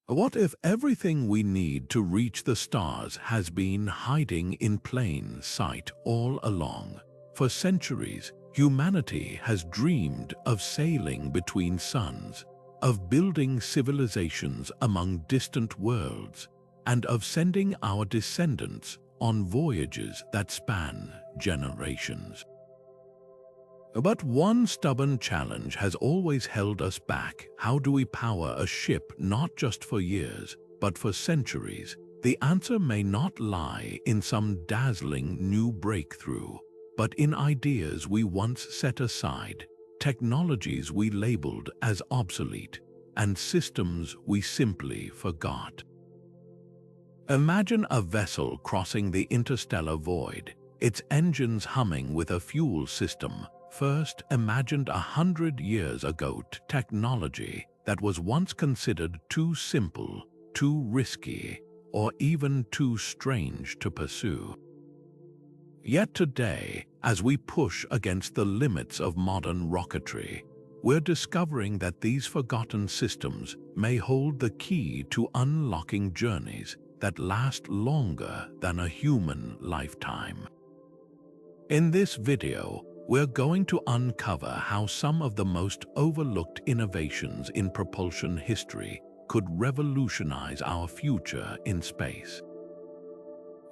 What if everything we need to reach the stars has been hiding in plain sight all along? For centuries, humanity has dreamed of sailing between suns, of building civilizations among distant worlds, and of sending our descendants on voyages that span generations. But one stubborn challenge has always held us back. How do we power a ship not just for years, but for centuries? The answer may not lie in some dazzling new breakthrough, but in ideas we once set aside, technologies we labeled as obsolete, and systems we simply forgot. Imagine a vessel crossing the interstellar void, its engines humming with a fuel system first imagined 100 years ago, technology that was once considered too simple, too risky, or even too strange to pursue. Yet today, as we push against the limits of modern rocketry, we're discovering that these forgotten systems may hold the key to unlocking journeys that last longer than a human lifetime. In this video, we're going to uncover how some of the most overlooked innovations in propulsion history could revolutionize our future in space.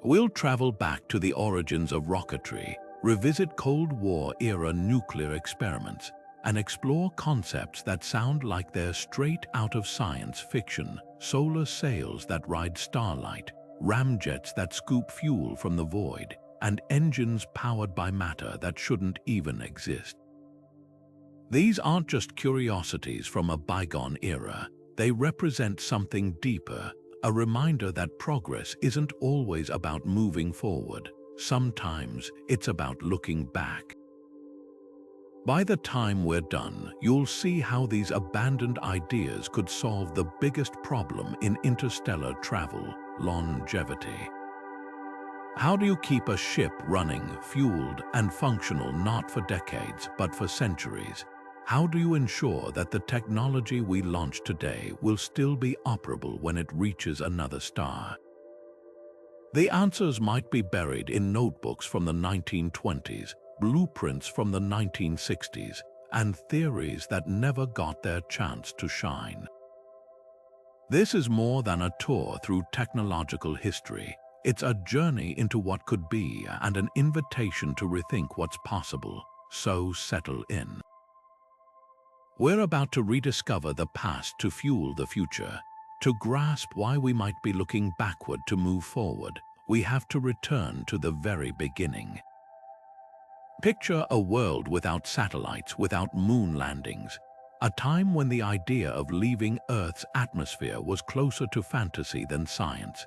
We'll travel back to the origins of rocketry, revisit Cold War-era nuclear experiments, and explore concepts that sound like they're straight out of science fiction: solar sails that ride starlight, ramjets that scoop fuel from the void, and engines powered by matter that shouldn't even exist. These aren't just curiosities from a bygone era. They represent something deeper, a reminder that progress isn't always about moving forward. Sometimes it's about looking back. By the time we're done, you'll see how these abandoned ideas could solve the biggest problem in interstellar travel: longevity. How do you keep a ship running, fueled, and functional not for decades, but for centuries? How do you ensure that the technology we launch today will still be operable when it reaches another star? The answers might be buried in notebooks from the 1920s, blueprints from the 1960s, and theories that never got their chance to shine. This is more than a tour through technological history. It's a journey into what could be and an invitation to rethink what's possible. So settle in. We're about to rediscover the past to fuel the future. To grasp why we might be looking backward to move forward, we have to return to the very beginning. Picture a world without satellites, without moon landings, a time when the idea of leaving Earth's atmosphere was closer to fantasy than science.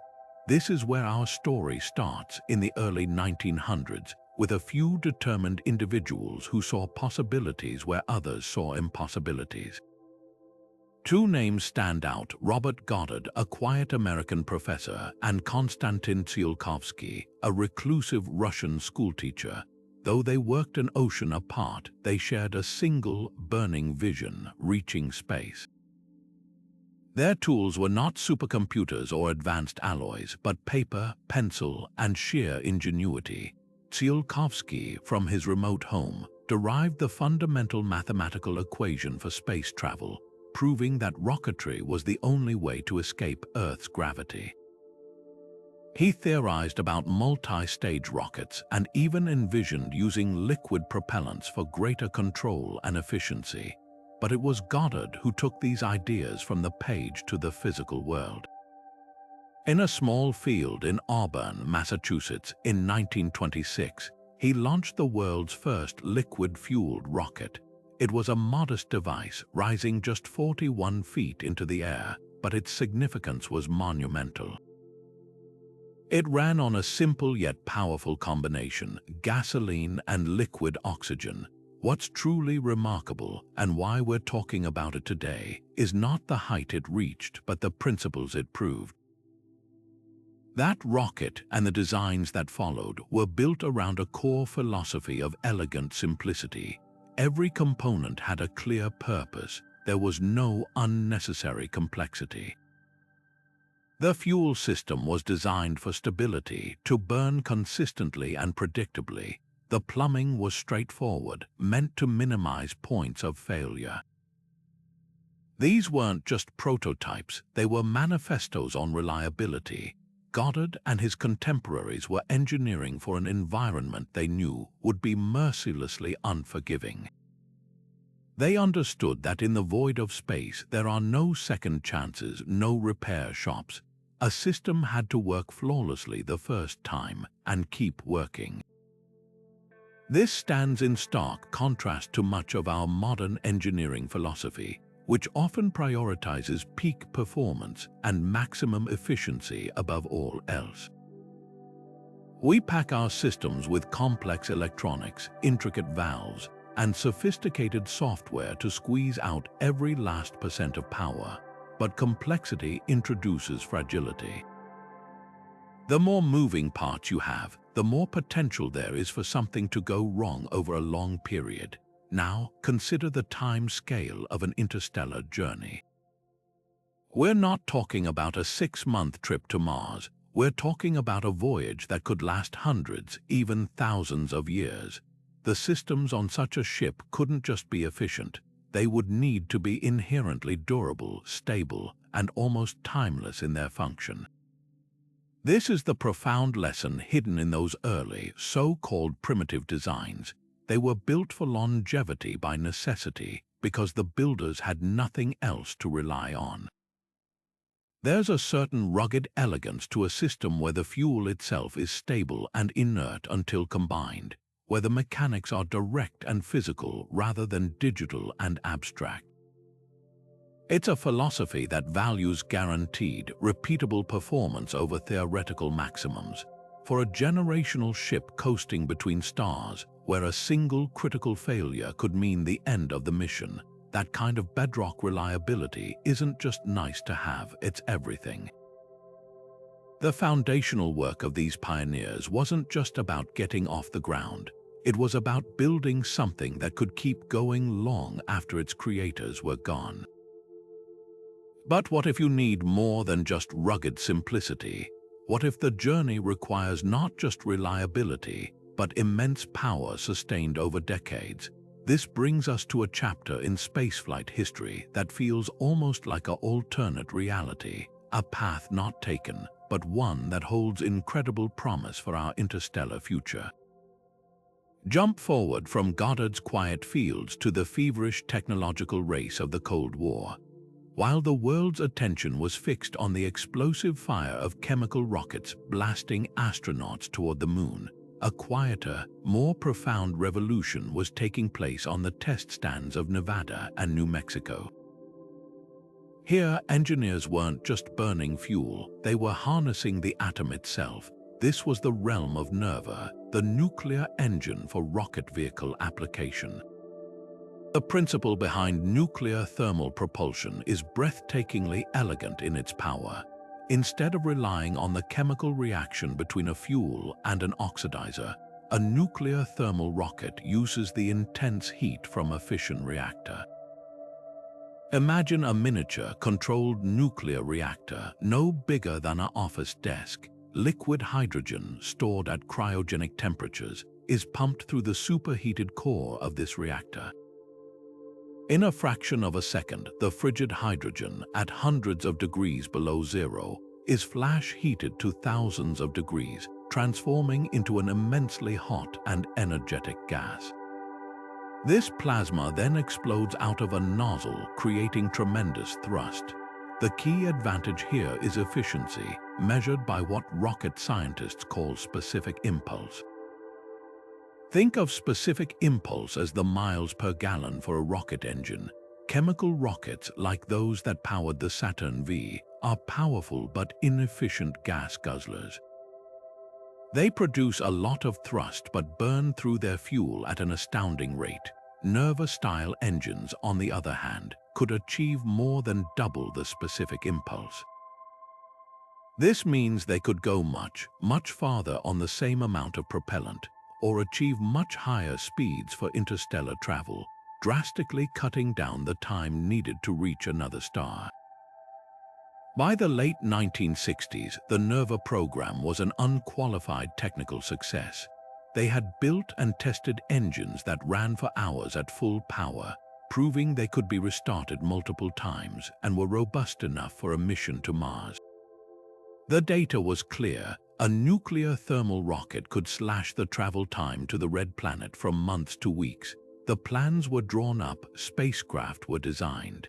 This is where our story starts, in the early 1900s, with a few determined individuals who saw possibilities where others saw impossibilities. Two names stand out: Robert Goddard, a quiet American professor, and Konstantin Tsiolkovsky, a reclusive Russian schoolteacher. Though they worked an ocean apart, they shared a single, burning vision: reaching space. Their tools were not supercomputers or advanced alloys, but paper, pencil, and sheer ingenuity. Tsiolkovsky, from his remote home, derived the fundamental mathematical equation for space travel, proving that rocketry was the only way to escape Earth's gravity. He theorized about multi-stage rockets and even envisioned using liquid propellants for greater control and efficiency. But it was Goddard who took these ideas from the page to the physical world. In a small field in Auburn, Massachusetts, in 1926, he launched the world's first liquid-fueled rocket. It was a modest device, rising just 41 feet into the air, but its significance was monumental. It ran on a simple yet powerful combination: gasoline and liquid oxygen. What's truly remarkable, and why we're talking about it today, is not the height it reached, but the principles it proved. That rocket and the designs that followed were built around a core philosophy of elegant simplicity. Every component had a clear purpose. There was no unnecessary complexity. The fuel system was designed for stability, to burn consistently and predictably. The plumbing was straightforward, meant to minimize points of failure. These weren't just prototypes, they were manifestos on reliability. Goddard and his contemporaries were engineering for an environment they knew would be mercilessly unforgiving. They understood that in the void of space there are no second chances, no repair shops. A system had to work flawlessly the first time and keep working. This stands in stark contrast to much of our modern engineering philosophy, which often prioritizes peak performance and maximum efficiency above all else. We pack our systems with complex electronics, intricate valves, and sophisticated software to squeeze out every last % of power, but complexity introduces fragility. The more moving parts you have, the more potential there is for something to go wrong over a long period. Now, consider the time scale of an interstellar journey. We're not talking about a 6-month trip to Mars. We're talking about a voyage that could last hundreds, even thousands of years. The systems on such a ship couldn't just be efficient. They would need to be inherently durable, stable, and almost timeless in their function. This is the profound lesson hidden in those early, so-called primitive designs. They were built for longevity by necessity because the builders had nothing else to rely on. There's a certain rugged elegance to a system where the fuel itself is stable and inert until combined, where the mechanics are direct and physical rather than digital and abstract. It's a philosophy that values guaranteed, repeatable performance over theoretical maximums. For a generational ship coasting between stars, where a single critical failure could mean the end of the mission, that kind of bedrock reliability isn't just nice to have, it's everything. The foundational work of these pioneers wasn't just about getting off the ground. It was about building something that could keep going long after its creators were gone. But what if you need more than just rugged simplicity? What if the journey requires not just reliability, but immense power sustained over decades? This brings us to a chapter in spaceflight history that feels almost like an alternate reality, a path not taken, but one that holds incredible promise for our interstellar future. Jump forward from Goddard's quiet fields to the feverish technological race of the Cold War. While the world's attention was fixed on the explosive fire of chemical rockets blasting astronauts toward the moon, a quieter, more profound revolution was taking place on the test stands of Nevada and New Mexico. Here, engineers weren't just burning fuel, they were harnessing the atom itself. This was the realm of NERVA, the nuclear engine for rocket vehicle application. The principle behind nuclear thermal propulsion is breathtakingly elegant in its power. Instead of relying on the chemical reaction between a fuel and an oxidizer, a nuclear thermal rocket uses the intense heat from a fission reactor. Imagine a miniature, controlled nuclear reactor, no bigger than an office desk. Liquid hydrogen, stored at cryogenic temperatures, is pumped through the superheated core of this reactor. In a fraction of a second, the frigid hydrogen, at hundreds of degrees below zero, is flash heated to thousands of degrees, transforming into an immensely hot and energetic gas. This plasma then explodes out of a nozzle, creating tremendous thrust. The key advantage here is efficiency, measured by what rocket scientists call specific impulse. Think of specific impulse as the miles per gallon for a rocket engine. Chemical rockets, like those that powered the Saturn V, are powerful but inefficient gas guzzlers. They produce a lot of thrust but burn through their fuel at an astounding rate. NERVA-style engines, on the other hand, could achieve more than double the specific impulse. This means they could go much farther on the same amount of propellant, or achieve much higher speeds for interstellar travel, drastically cutting down the time needed to reach another star. By the late 1960s, the NERVA program was an unqualified technical success. They had built and tested engines that ran for hours at full power, proving they could be restarted multiple times and were robust enough for a mission to Mars. The data was clear. A nuclear thermal rocket could slash the travel time to the red planet from months to weeks. The plans were drawn up, spacecraft were designed.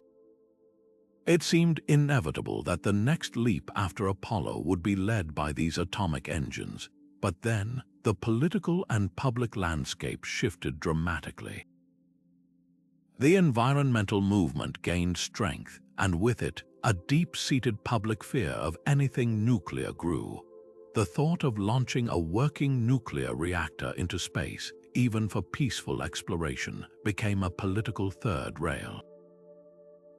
It seemed inevitable that the next leap after Apollo would be led by these atomic engines. But then, the political and public landscape shifted dramatically. The environmental movement gained strength, and with it, a deep-seated public fear of anything nuclear grew. The thought of launching a working nuclear reactor into space, even for peaceful exploration, became a political third rail.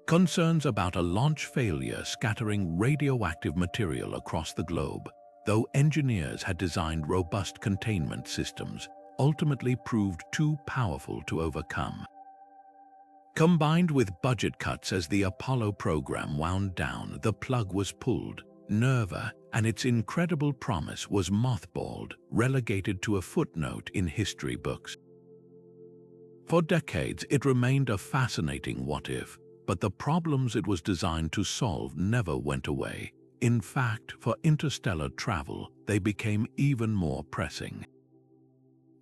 Concerns about a launch failure scattering radioactive material across the globe, though engineers had designed robust containment systems, ultimately proved too powerful to overcome. Combined with budget cuts as the Apollo program wound down, the plug was pulled. NERVA and its incredible promise was mothballed, relegated to a footnote in history books. For decades, it remained a fascinating what-if, but the problems it was designed to solve never went away. In fact, for interstellar travel, they became even more pressing.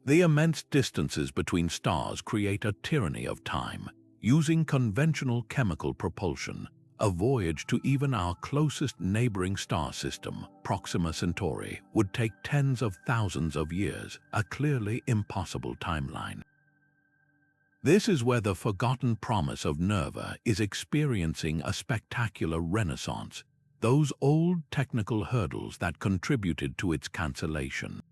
The immense distances between stars create a tyranny of time. Using conventional chemical propulsion, a voyage to even our closest neighboring star system, Proxima Centauri, would take tens of thousands of years, a clearly impossible timeline. This is where the forgotten promise of NERVA is experiencing a spectacular renaissance, those old technical hurdles that contributed to its cancellation.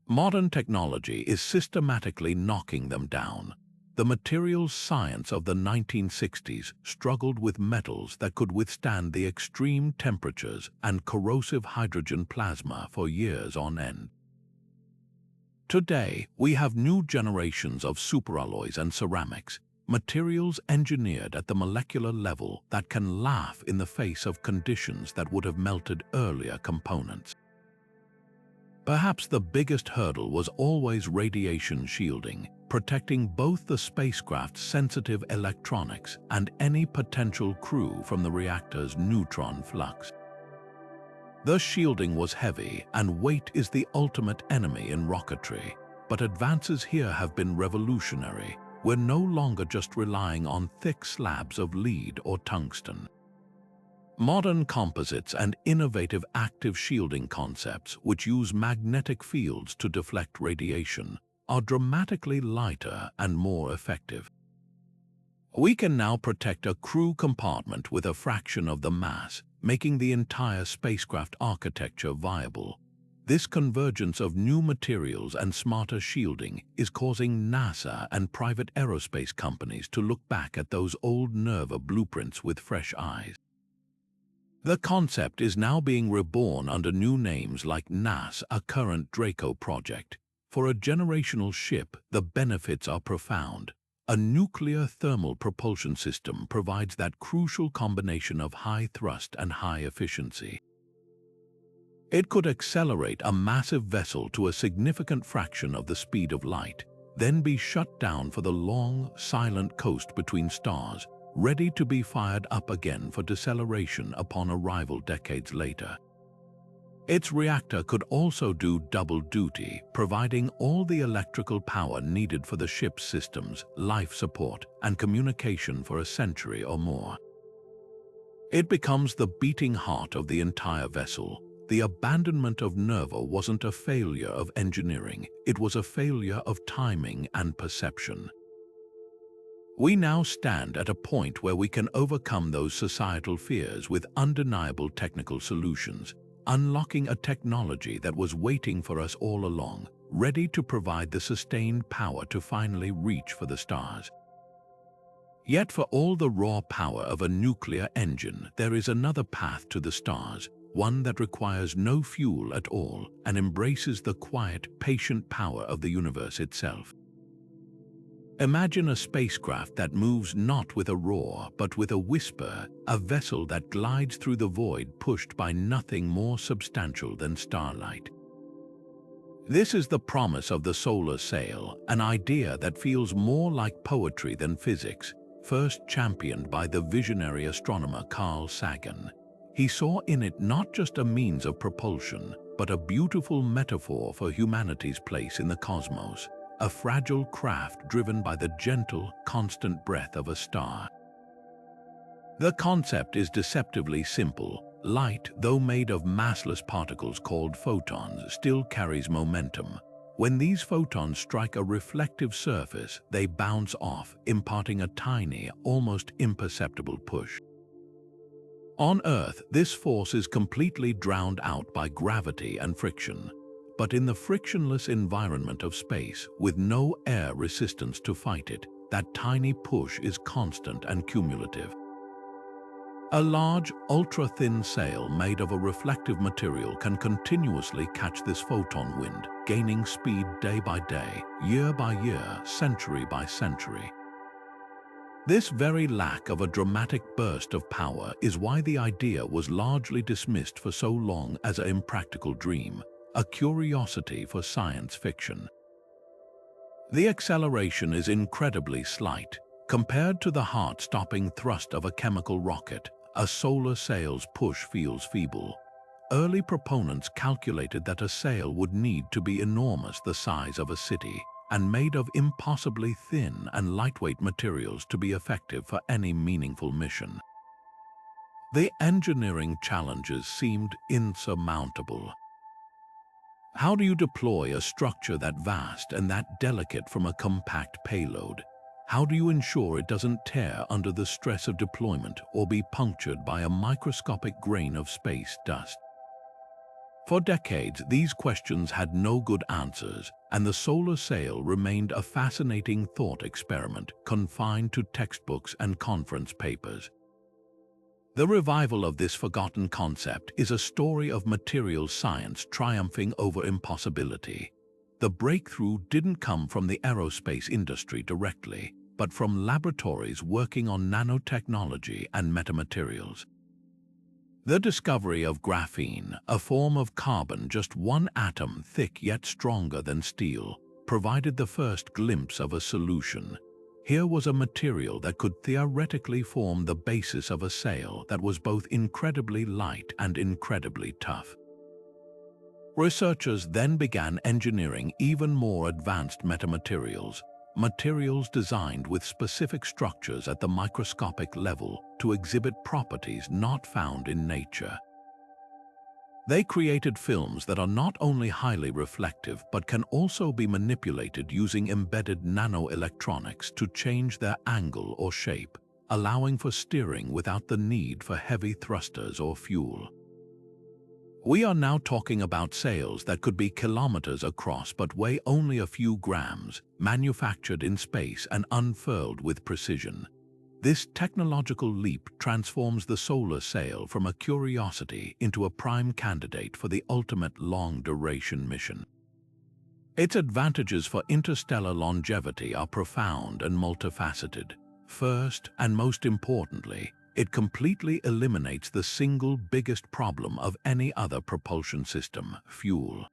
Modern technology is systematically knocking them down. The materials science of the 1960s struggled with metals that could withstand the extreme temperatures and corrosive hydrogen plasma for years on end. Today, we have new generations of superalloys and ceramics, materials engineered at the molecular level that can laugh in the face of conditions that would have melted earlier components. Perhaps the biggest hurdle was always radiation shielding, protecting both the spacecraft's sensitive electronics and any potential crew from the reactor's neutron flux. The shielding was heavy, and weight is the ultimate enemy in rocketry. But advances here have been revolutionary. We're no longer just relying on thick slabs of lead or tungsten. Modern composites and innovative active shielding concepts, which use magnetic fields to deflect radiation, are dramatically lighter and more effective. We can now protect a crew compartment with a fraction of the mass, making the entire spacecraft architecture viable. This convergence of new materials and smarter shielding is causing NASA and private aerospace companies to look back at those old NERVA blueprints with fresh eyes. The concept is now being reborn under new names like NASA's current Draco project. For a generational ship, the benefits are profound. A nuclear thermal propulsion system provides that crucial combination of high thrust and high efficiency. It could accelerate a massive vessel to a significant fraction of the speed of light, then be shut down for the long, silent coast between stars, ready to be fired up again for deceleration upon arrival decades later. Its reactor could also do double duty, providing all the electrical power needed for the ship's systems, life support, and communication for a century or more. It becomes the beating heart of the entire vessel. The abandonment of NERVA wasn't a failure of engineering, it was a failure of timing and perception. We now stand at a point where we can overcome those societal fears with undeniable technical solutions, unlocking a technology that was waiting for us all along, ready to provide the sustained power to finally reach for the stars. Yet for all the raw power of a nuclear engine, there is another path to the stars, one that requires no fuel at all and embraces the quiet, patient power of the universe itself. Imagine a spacecraft that moves not with a roar, but with a whisper, a vessel that glides through the void pushed by nothing more substantial than starlight. This is the promise of the solar sail, an idea that feels more like poetry than physics, first championed by the visionary astronomer Carl Sagan. He saw in it not just a means of propulsion, but a beautiful metaphor for humanity's place in the cosmos, a fragile craft driven by the gentle, constant breath of a star. The concept is deceptively simple. Light, though made of massless particles called photons, still carries momentum. When these photons strike a reflective surface, they bounce off, imparting a tiny, almost imperceptible push. On Earth, this force is completely drowned out by gravity and friction. But in the frictionless environment of space, with no air resistance to fight it, that tiny push is constant and cumulative. A large, ultra-thin sail made of a reflective material can continuously catch this photon wind, gaining speed day by day, year by year, century by century. This very lack of a dramatic burst of power is why the idea was largely dismissed for so long as an impractical dream, a curiosity for science fiction. The acceleration is incredibly slight. Compared to the heart-stopping thrust of a chemical rocket, a solar sail's push feels feeble. Early proponents calculated that a sail would need to be enormous, the size of a city, and made of impossibly thin and lightweight materials to be effective for any meaningful mission. The engineering challenges seemed insurmountable. How do you deploy a structure that vast and that delicate from a compact payload? How do you ensure it doesn't tear under the stress of deployment or be punctured by a microscopic grain of space dust? For decades, these questions had no good answers, and the solar sail remained a fascinating thought experiment confined to textbooks and conference papers. The revival of this forgotten concept is a story of materials science triumphing over impossibility. The breakthrough didn't come from the aerospace industry directly, but from laboratories working on nanotechnology and metamaterials. The discovery of graphene, a form of carbon just one atom thick yet stronger than steel, provided the first glimpse of a solution. Here was a material that could theoretically form the basis of a sail that was both incredibly light and incredibly tough. Researchers then began engineering even more advanced metamaterials, materials designed with specific structures at the microscopic level to exhibit properties not found in nature. They created films that are not only highly reflective but can also be manipulated using embedded nanoelectronics to change their angle or shape, allowing for steering without the need for heavy thrusters or fuel. We are now talking about sails that could be kilometers across but weigh only a few grams, manufactured in space and unfurled with precision. This technological leap transforms the solar sail from a curiosity into a prime candidate for the ultimate long-duration mission. Its advantages for interstellar longevity are profound and multifaceted. First, and most importantly, it completely eliminates the single biggest problem of any other propulsion system: fuel.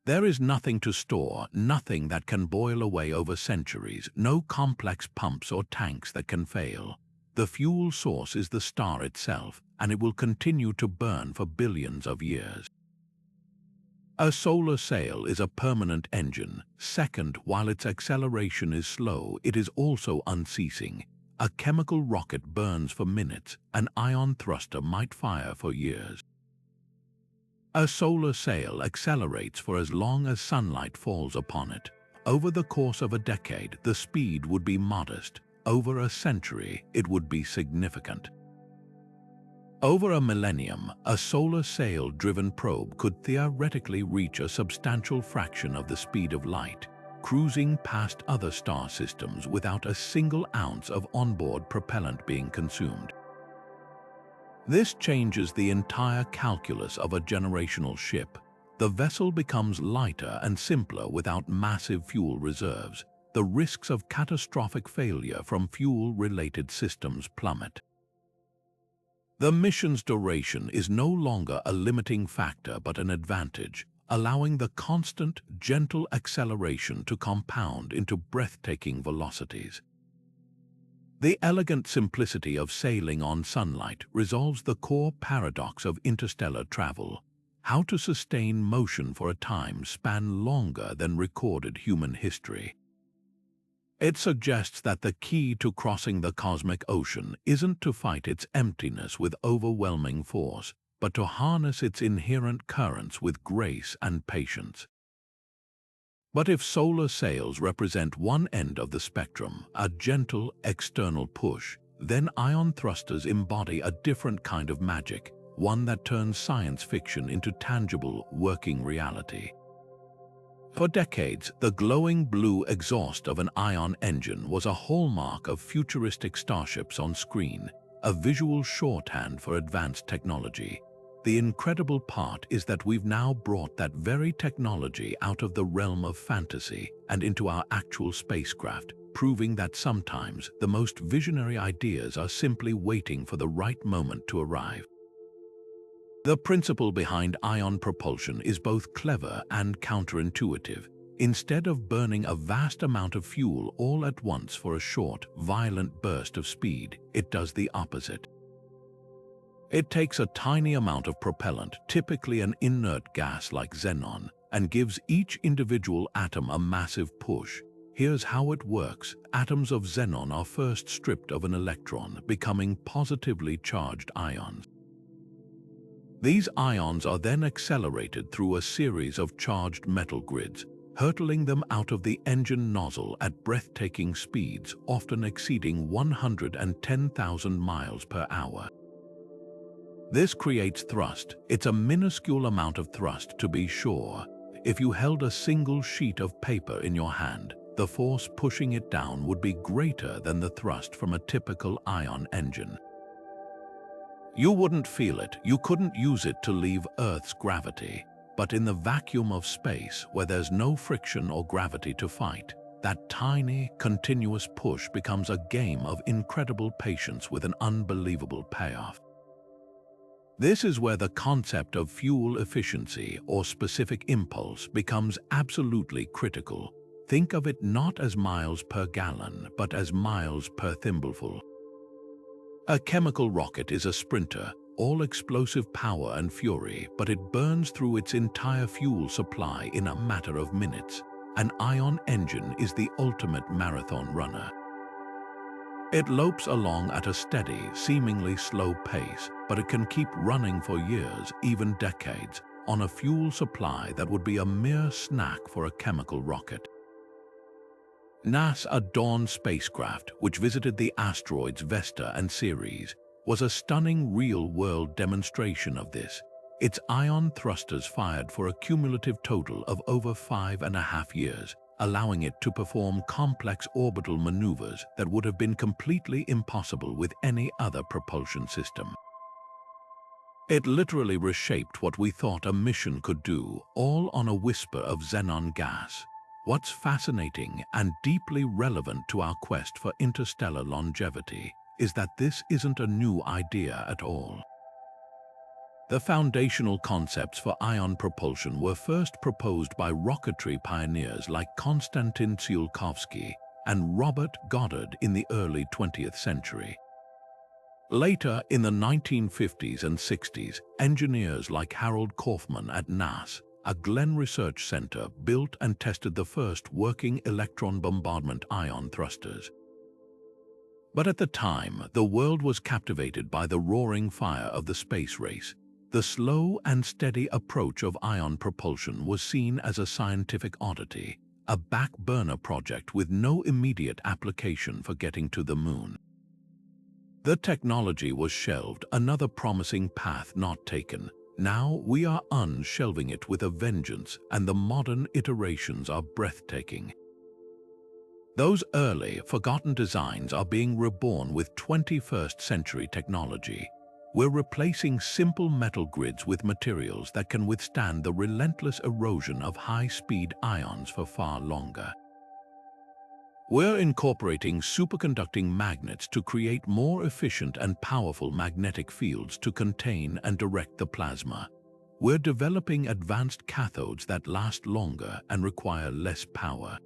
There is nothing to store, nothing that can boil away over centuries, no complex pumps or tanks that can fail. The fuel source is the star itself, and it will continue to burn for billions of years. A solar sail is a permanent engine. Second, while its acceleration is slow, it is also unceasing. A chemical rocket burns for minutes, an ion thruster might fire for years. A solar sail accelerates for as long as sunlight falls upon it. Over the course of a decade, the speed would be modest. Over a century, it would be significant. Over a millennium, a solar sail-driven probe could theoretically reach a substantial fraction of the speed of light, cruising past other star systems without a single ounce of onboard propellant being consumed. This changes the entire calculus of a generational ship. The vessel becomes lighter and simpler without massive fuel reserves. the risks of catastrophic failure from fuel-related systems plummet. The mission's duration is no longer a limiting factor but an advantage, allowing the constant, gentle acceleration to compound into breathtaking velocities. The elegant simplicity of sailing on sunlight resolves the core paradox of interstellar travel: how to sustain motion for a time span longer than recorded human history. It suggests that the key to crossing the cosmic ocean isn't to fight its emptiness with overwhelming force, but to harness its inherent currents with grace and patience. But if solar sails represent one end of the spectrum, a gentle external push, then ion thrusters embody a different kind of magic, one that turns science fiction into tangible, working reality. For decades, the glowing blue exhaust of an ion engine was a hallmark of futuristic starships on screen, a visual shorthand for advanced technology. The incredible part is that we've now brought that very technology out of the realm of fantasy and into our actual spacecraft, proving that sometimes the most visionary ideas are simply waiting for the right moment to arrive. The principle behind ion propulsion is both clever and counterintuitive. Instead of burning a vast amount of fuel all at once for a short, violent burst of speed, it does the opposite. It takes a tiny amount of propellant, typically an inert gas like xenon, and gives each individual atom a massive push. Here's how it works. Atoms of xenon are first stripped of an electron, becoming positively charged ions. These ions are then accelerated through a series of charged metal grids, hurtling them out of the engine nozzle at breathtaking speeds, often exceeding 110,000 miles per hour. This creates thrust. It's a minuscule amount of thrust, to be sure. If you held a single sheet of paper in your hand, the force pushing it down would be greater than the thrust from a typical ion engine. You wouldn't feel it, you couldn't use it to leave Earth's gravity. But in the vacuum of space, where there's no friction or gravity to fight, that tiny, continuous push becomes a game of incredible patience with an unbelievable payoff. This is where the concept of fuel efficiency or specific impulse becomes absolutely critical. Think of it not as miles per gallon, but as miles per thimbleful. A chemical rocket is a sprinter, all explosive power and fury, but it burns through its entire fuel supply in a matter of minutes. An ion engine is the ultimate marathon runner. It lopes along at a steady, seemingly slow pace, but it can keep running for years, even decades, on a fuel supply that would be a mere snack for a chemical rocket. NASA's Dawn spacecraft, which visited the asteroids Vesta and Ceres, was a stunning real-world demonstration of this. Its ion thrusters fired for a cumulative total of over 5.5 years, allowing it to perform complex orbital maneuvers that would have been completely impossible with any other propulsion system. It literally reshaped what we thought a mission could do, all on a whisper of xenon gas. What's fascinating and deeply relevant to our quest for interstellar longevity is that this isn't a new idea at all. The foundational concepts for ion propulsion were first proposed by rocketry pioneers like Konstantin Tsiolkovsky and Robert Goddard in the early 20th century. Later, in the 1950s and 60s, engineers like Harold Kaufman at NASA, a Glenn Research Center, built and tested the first working electron bombardment ion thrusters. But at the time, the world was captivated by the roaring fire of the space race. The slow and steady approach of ion propulsion was seen as a scientific oddity, a back-burner project with no immediate application for getting to the moon. The technology was shelved, another promising path not taken. Now we are unshelving it with a vengeance, and the modern iterations are breathtaking. Those early, forgotten designs are being reborn with 21st century technology. We're replacing simple metal grids with materials that can withstand the relentless erosion of high-speed ions for far longer. We're incorporating superconducting magnets to create more efficient and powerful magnetic fields to contain and direct the plasma. We're developing advanced cathodes that last longer and require less power.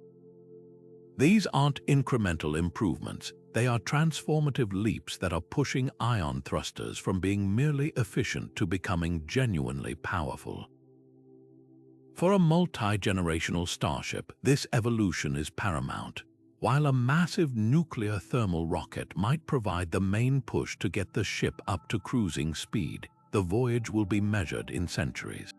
These aren't incremental improvements, they are transformative leaps that are pushing ion thrusters from being merely efficient to becoming genuinely powerful. For a multi-generational starship, this evolution is paramount. While a massive nuclear thermal rocket might provide the main push to get the ship up to cruising speed, the voyage will be measured in centuries.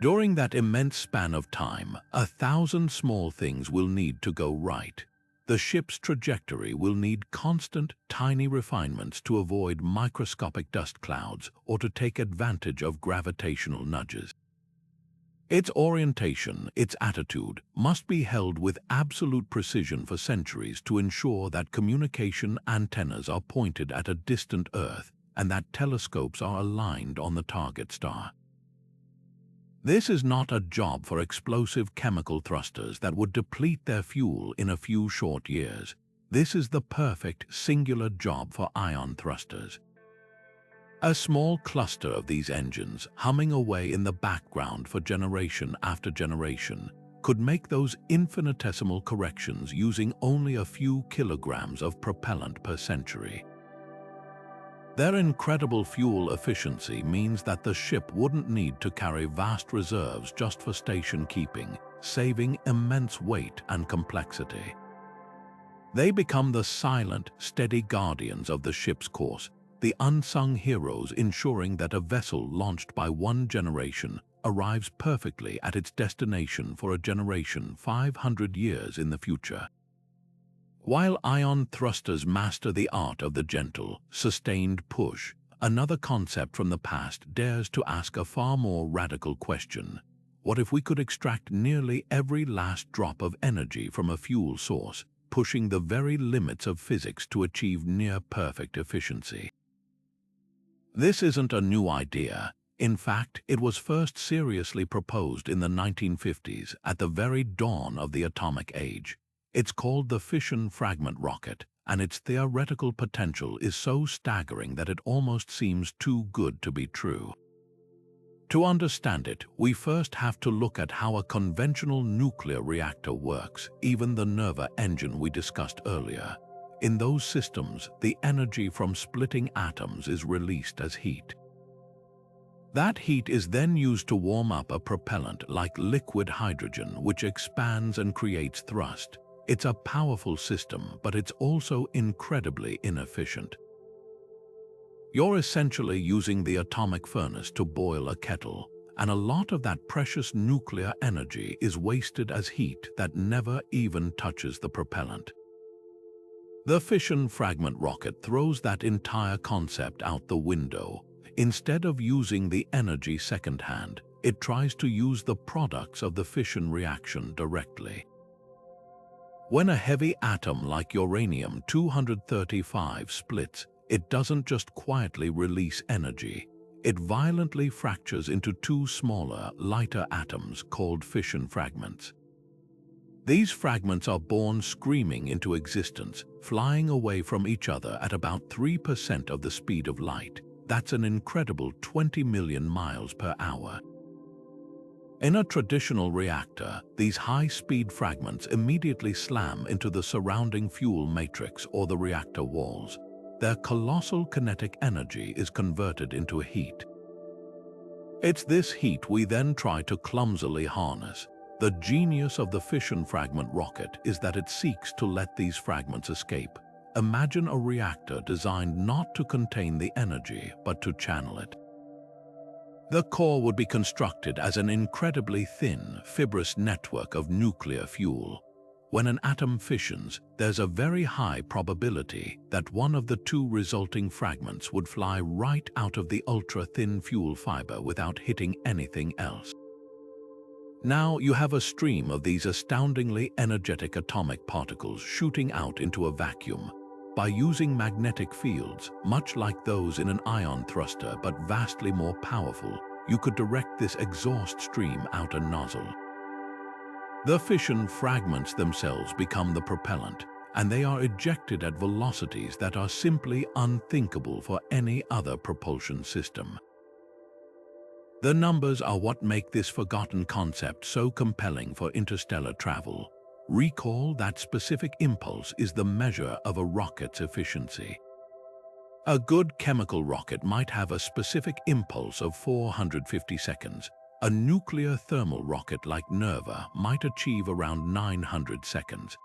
During that immense span of time, 1,000 small things will need to go right. The ship's trajectory will need constant, tiny refinements to avoid microscopic dust clouds or to take advantage of gravitational nudges. Its orientation, its attitude, must be held with absolute precision for centuries to ensure that communication antennas are pointed at a distant Earth and that telescopes are aligned on the target star. This is not a job for explosive chemical thrusters that would deplete their fuel in a few short years. This is the perfect, singular job for ion thrusters. A small cluster of these engines, humming away in the background for generation after generation, could make those infinitesimal corrections using only a few kilograms of propellant per century. Their incredible fuel efficiency means that the ship wouldn't need to carry vast reserves just for station keeping, saving immense weight and complexity. They become the silent, steady guardians of the ship's course, the unsung heroes ensuring that a vessel launched by one generation arrives perfectly at its destination for a generation 500 years in the future. While ion thrusters master the art of the gentle, sustained push, another concept from the past dares to ask a far more radical question. What if we could extract nearly every last drop of energy from a fuel source, pushing the very limits of physics to achieve near-perfect efficiency? This isn't a new idea. In fact, it was first seriously proposed in the 1950s at the very dawn of the atomic age. It's called the Fission fragment rocket, and its theoretical potential is so staggering that it almost seems too good to be true. To understand it, we first have to look at how a conventional nuclear reactor works, even the NERVA engine we discussed earlier. In those systems, the energy from splitting atoms is released as heat. That heat is then used to warm up a propellant like liquid hydrogen, which expands and creates thrust. It's a powerful system, but it's also incredibly inefficient. You're essentially using the atomic furnace to boil a kettle, and a lot of that precious nuclear energy is wasted as heat that never even touches the propellant. The fission fragment rocket throws that entire concept out the window. Instead of using the energy secondhand, it tries to use the products of the fission reaction directly. When a heavy atom like uranium-235 splits, it doesn't just quietly release energy. It violently fractures into two smaller, lighter atoms called fission fragments. These fragments are born screaming into existence, flying away from each other at about 3% of the speed of light. That's an incredible 20 million miles per hour. In a traditional reactor, these high-speed fragments immediately slam into the surrounding fuel matrix or the reactor walls. Their colossal kinetic energy is converted into heat. It's this heat we then try to clumsily harness. The genius of the fission fragment rocket is that it seeks to let these fragments escape. Imagine a reactor designed not to contain the energy, but to channel it. The core would be constructed as an incredibly thin, fibrous network of nuclear fuel. When an atom fissions, there's a very high probability that one of the two resulting fragments would fly right out of the ultra-thin fuel fiber without hitting anything else. Now you have a stream of these astoundingly energetic atomic particles shooting out into a vacuum. By using magnetic fields, much like those in an ion thruster but vastly more powerful, you could direct this exhaust stream out a nozzle. The fission fragments themselves become the propellant, and they are ejected at velocities that are simply unthinkable for any other propulsion system. The numbers are what make this forgotten concept so compelling for interstellar travel. Recall that specific impulse is the measure of a rocket's efficiency. A good chemical rocket might have a specific impulse of 450 seconds. A nuclear thermal rocket like NERVA might achieve around 900 seconds.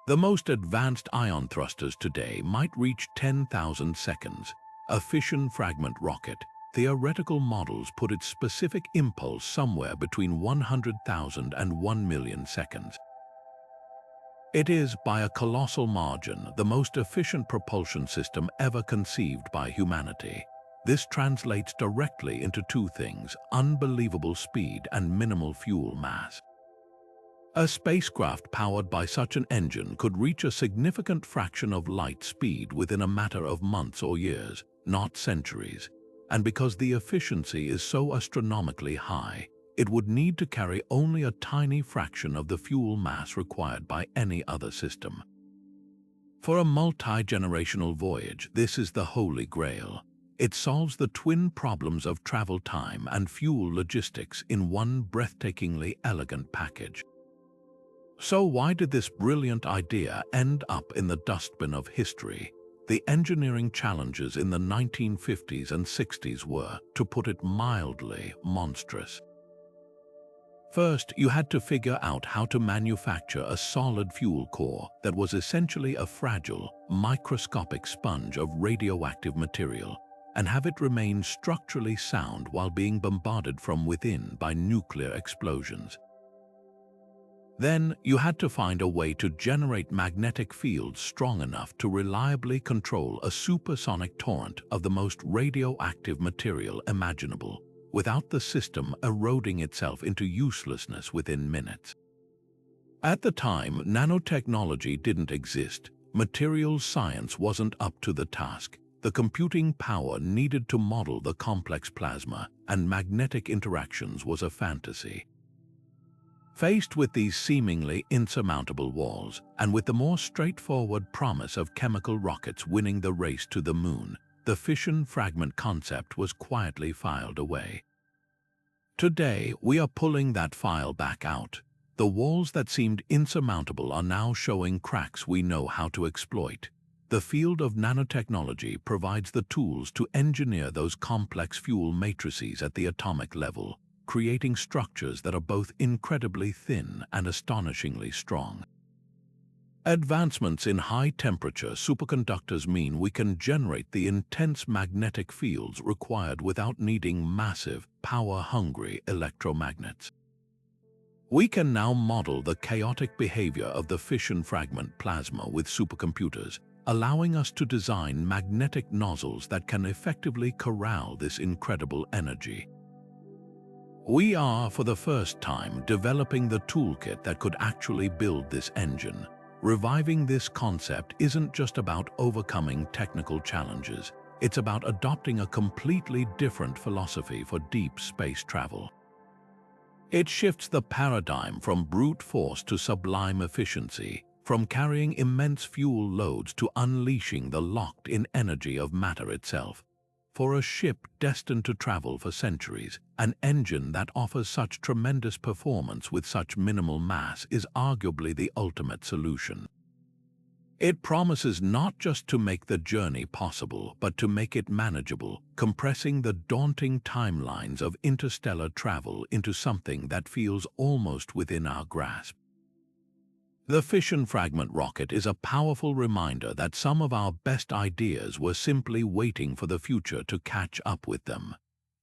The most advanced ion thrusters today might reach 10,000 seconds. A fission fragment rocket, theoretical models put its specific impulse somewhere between 100,000 and 1,000,000 seconds. It is, by a colossal margin, the most efficient propulsion system ever conceived by humanity. This translates directly into two things: unbelievable speed and minimal fuel mass. A spacecraft powered by such an engine could reach a significant fraction of light speed within a matter of months or years, not centuries. And because the efficiency is so astronomically high, it would need to carry only a tiny fraction of the fuel mass required by any other system. For a multi-generational voyage, this is the holy grail. It solves the twin problems of travel time and fuel logistics in one breathtakingly elegant package. So why did this brilliant idea end up in the dustbin of history? The engineering challenges in the 1950s and 60s were, to put it mildly, monstrous. First, you had to figure out how to manufacture a solid fuel core that was essentially a fragile, microscopic sponge of radioactive material, and have it remain structurally sound while being bombarded from within by nuclear explosions. Then, you had to find a way to generate magnetic fields strong enough to reliably control a supersonic torrent of the most radioactive material imaginable, without the system eroding itself into uselessness within minutes. At the time, nanotechnology didn't exist. Materials science wasn't up to the task. The computing power needed to model the complex plasma and magnetic interactions was a fantasy. Faced with these seemingly insurmountable walls, and with the more straightforward promise of chemical rockets winning the race to the moon, the fission fragment concept was quietly filed away. Today, we are pulling that file back out. The walls that seemed insurmountable are now showing cracks we know how to exploit. The field of nanotechnology provides the tools to engineer those complex fuel matrices at the atomic level, creating structures that are both incredibly thin and astonishingly strong. Advancements in high-temperature superconductors mean we can generate the intense magnetic fields required without needing massive, power-hungry electromagnets. We can now model the chaotic behavior of the fission fragment plasma with supercomputers, allowing us to design magnetic nozzles that can effectively corral this incredible energy. We are, for the first time, developing the toolkit that could actually build this engine. Reviving this concept isn't just about overcoming technical challenges. It's about adopting a completely different philosophy for deep space travel. It shifts the paradigm from brute force to sublime efficiency, from carrying immense fuel loads to unleashing the locked-in energy of matter itself. For a ship destined to travel for centuries, an engine that offers such tremendous performance with such minimal mass is arguably the ultimate solution. It promises not just to make the journey possible, but to make it manageable, compressing the daunting timelines of interstellar travel into something that feels almost within our grasp. The fission fragment rocket is a powerful reminder that some of our best ideas were simply waiting for the future to catch up with them.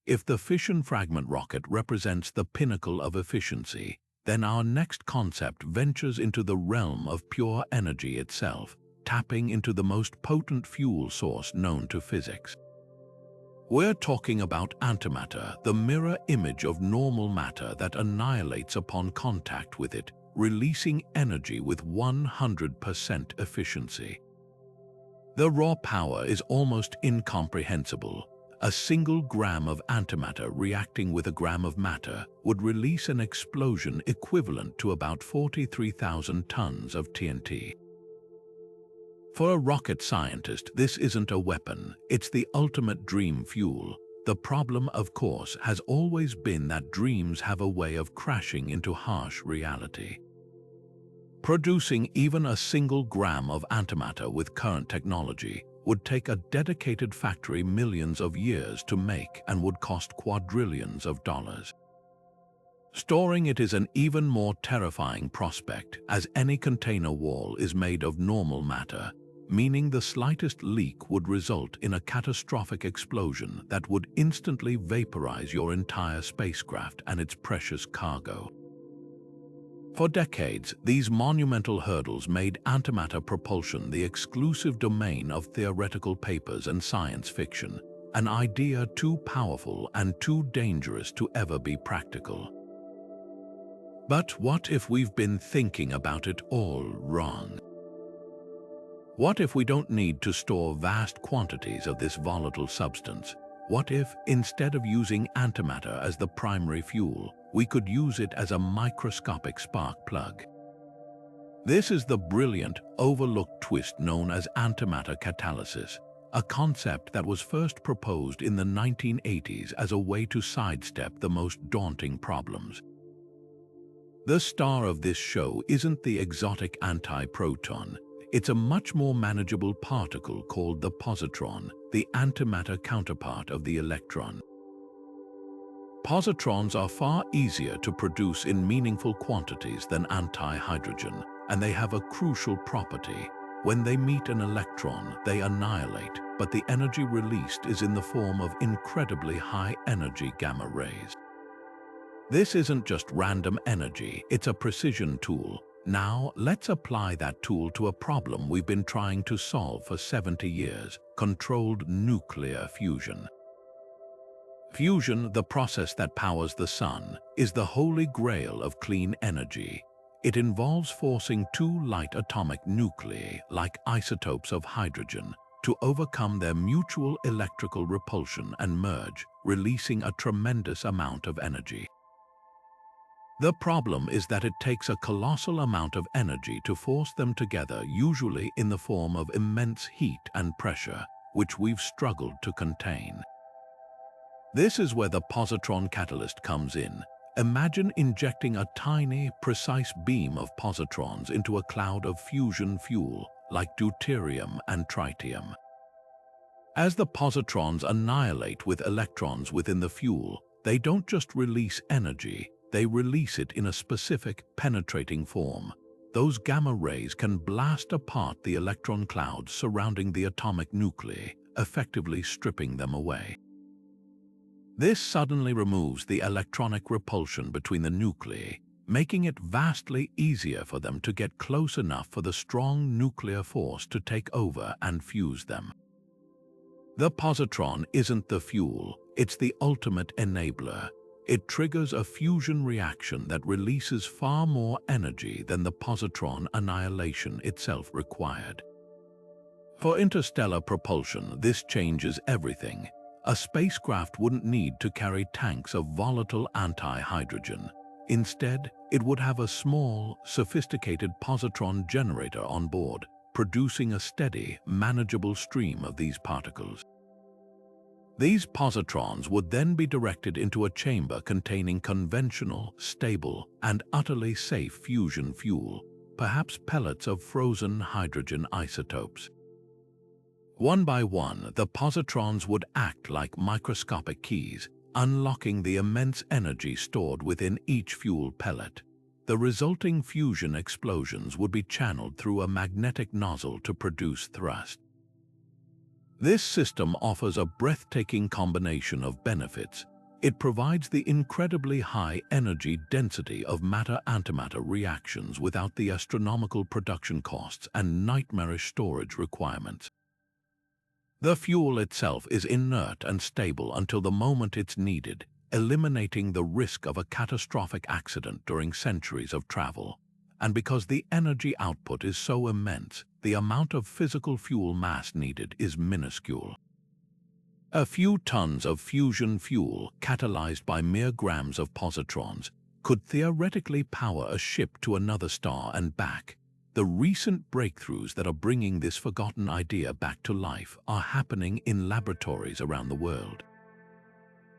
If the fission fragment rocket represents the pinnacle of efficiency, then our next concept ventures into the realm of pure energy itself, tapping into the most potent fuel source known to physics. We're talking about antimatter, the mirror image of normal matter that annihilates upon contact with it, releasing energy with 100% efficiency. The raw power is almost incomprehensible. A single gram of antimatter reacting with a gram of matter would release an explosion equivalent to about 43,000 tons of TNT. For a rocket scientist, this isn't a weapon, it's the ultimate dream fuel. The problem, of course, has always been that dreams have a way of crashing into harsh reality. Producing even a single gram of antimatter with current technology would take a dedicated factory millions of years to make and would cost quadrillions of dollars. Storing it is an even more terrifying prospect, as any container wall is made of normal matter, meaning the slightest leak would result in a catastrophic explosion that would instantly vaporize your entire spacecraft and its precious cargo. For decades, these monumental hurdles made antimatter propulsion the exclusive domain of theoretical papers and science fiction, an idea too powerful and too dangerous to ever be practical. But what if we've been thinking about it all wrong? What if we don't need to store vast quantities of this volatile substance? What if, instead of using antimatter as the primary fuel, we could use it as a microscopic spark plug? This is the brilliant, overlooked twist known as antimatter catalysis, a concept that was first proposed in the 1980s as a way to sidestep the most daunting problems. The star of this show isn't the exotic antiproton. It's a much more manageable particle called the positron, the antimatter counterpart of the electron. Positrons are far easier to produce in meaningful quantities than anti-hydrogen, and they have a crucial property. When they meet an electron, they annihilate, but the energy released is in the form of incredibly high-energy gamma rays. This isn't just random energy, it's a precision tool. Now, let's apply that tool to a problem we've been trying to solve for 70 years, controlled nuclear fusion. Fusion, the process that powers the sun, is the holy grail of clean energy. It involves forcing two light atomic nuclei, like isotopes of hydrogen, to overcome their mutual electrical repulsion and merge, releasing a tremendous amount of energy. The problem is that it takes a colossal amount of energy to force them together, usually in the form of immense heat and pressure, which we've struggled to contain. This is where the positron catalyst comes in. Imagine injecting a tiny, precise beam of positrons into a cloud of fusion fuel, like deuterium and tritium. As the positrons annihilate with electrons within the fuel, they don't just release energy, they release it in a specific, penetrating form. Those gamma rays can blast apart the electron clouds surrounding the atomic nuclei, effectively stripping them away. This suddenly removes the electronic repulsion between the nuclei, making it vastly easier for them to get close enough for the strong nuclear force to take over and fuse them. The positron isn't the fuel, it's the ultimate enabler. It triggers a fusion reaction that releases far more energy than the positron annihilation itself required. For interstellar propulsion, this changes everything. A spacecraft wouldn't need to carry tanks of volatile anti-hydrogen. Instead, it would have a small, sophisticated positron generator on board, producing a steady, manageable stream of these particles. These positrons would then be directed into a chamber containing conventional, stable, and utterly safe fusion fuel, perhaps pellets of frozen hydrogen isotopes. One by one, the positrons would act like microscopic keys, unlocking the immense energy stored within each fuel pellet. The resulting fusion explosions would be channeled through a magnetic nozzle to produce thrust. This system offers a breathtaking combination of benefits. It provides the incredibly high energy density of matter-antimatter reactions without the astronomical production costs and nightmarish storage requirements. The fuel itself is inert and stable until the moment it's needed, eliminating the risk of a catastrophic accident during centuries of travel. And because the energy output is so immense, the amount of physical fuel mass needed is minuscule. A few tons of fusion fuel, catalyzed by mere grams of positrons, could theoretically power a ship to another star and back. The recent breakthroughs that are bringing this forgotten idea back to life are happening in laboratories around the world.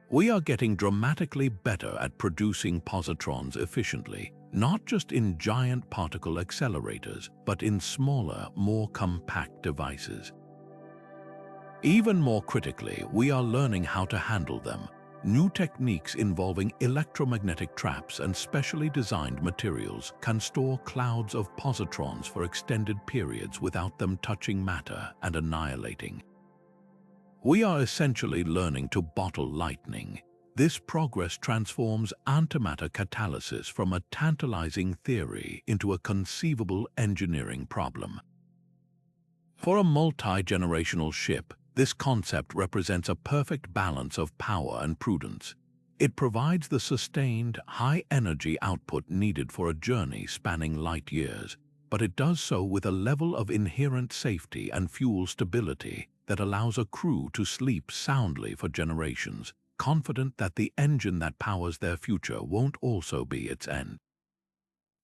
We are getting dramatically better at producing positrons efficiently, not just in giant particle accelerators, but in smaller, more compact devices. Even more critically, we are learning how to handle them. New techniques involving electromagnetic traps and specially designed materials can store clouds of positrons for extended periods without them touching matter and annihilating. We are essentially learning to bottle lightning. This progress transforms antimatter catalysis from a tantalizing theory into a conceivable engineering problem. For a multi-generational ship, this concept represents a perfect balance of power and prudence. It provides the sustained, high-energy output needed for a journey spanning light years, but it does so with a level of inherent safety and fuel stability that allows a crew to sleep soundly for generations, confident that the engine that powers their future won't also be its end.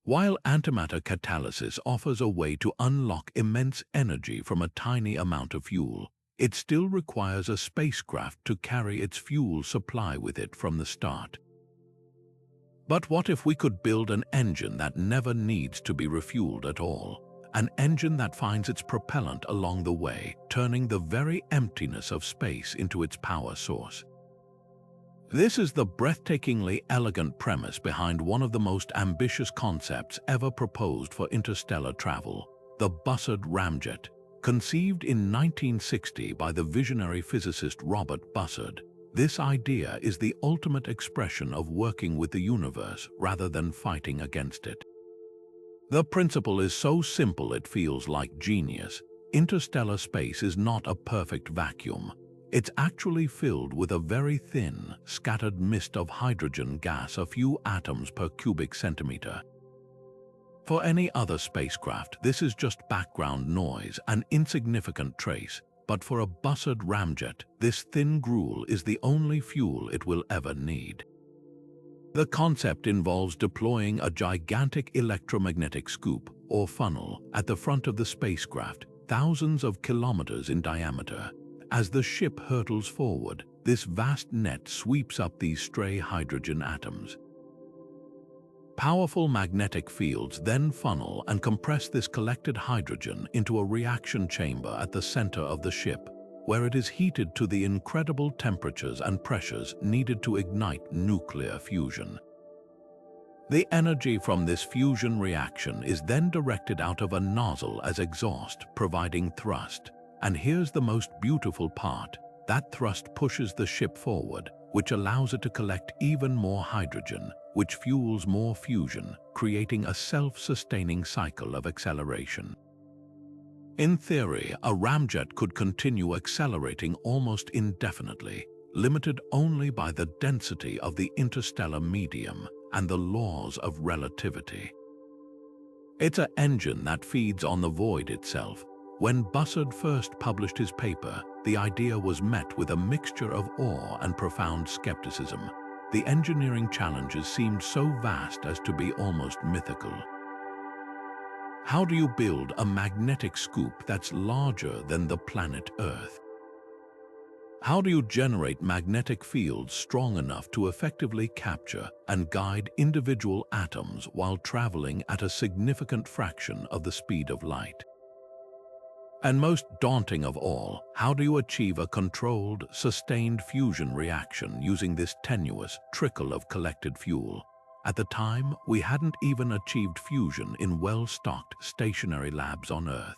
While antimatter catalysis offers a way to unlock immense energy from a tiny amount of fuel, it still requires a spacecraft to carry its fuel supply with it from the start. But what if we could build an engine that never needs to be refueled at all? An engine that finds its propellant along the way, turning the very emptiness of space into its power source. This is the breathtakingly elegant premise behind one of the most ambitious concepts ever proposed for interstellar travel, the Bussard ramjet. Conceived in 1960 by the visionary physicist Robert Bussard, this idea is the ultimate expression of working with the universe rather than fighting against it. The principle is so simple it feels like genius. Interstellar space is not a perfect vacuum. It's actually filled with a very thin, scattered mist of hydrogen gas, a few atoms per cubic centimeter. For any other spacecraft, this is just background noise, an insignificant trace, but for a Bussard ramjet, this thin gruel is the only fuel it will ever need. The concept involves deploying a gigantic electromagnetic scoop, or funnel, at the front of the spacecraft, thousands of kilometers in diameter. As the ship hurtles forward, this vast net sweeps up these stray hydrogen atoms. Powerful magnetic fields then funnel and compress this collected hydrogen into a reaction chamber at the center of the ship, where it is heated to the incredible temperatures and pressures needed to ignite nuclear fusion. The energy from this fusion reaction is then directed out of a nozzle as exhaust, providing thrust. And here's the most beautiful part. That thrust pushes the ship forward, which allows it to collect even more hydrogen, which fuels more fusion, creating a self-sustaining cycle of acceleration. In theory, a ramjet could continue accelerating almost indefinitely, limited only by the density of the interstellar medium and the laws of relativity. It's an engine that feeds on the void itself. When Bussard first published his paper, the idea was met with a mixture of awe and profound skepticism. The engineering challenges seemed so vast as to be almost mythical. How do you build a magnetic scoop that's larger than the planet Earth? How do you generate magnetic fields strong enough to effectively capture and guide individual atoms while traveling at a significant fraction of the speed of light? And most daunting of all, how do you achieve a controlled, sustained fusion reaction using this tenuous trickle of collected fuel? At the time, we hadn't even achieved fusion in well-stocked stationary labs on Earth.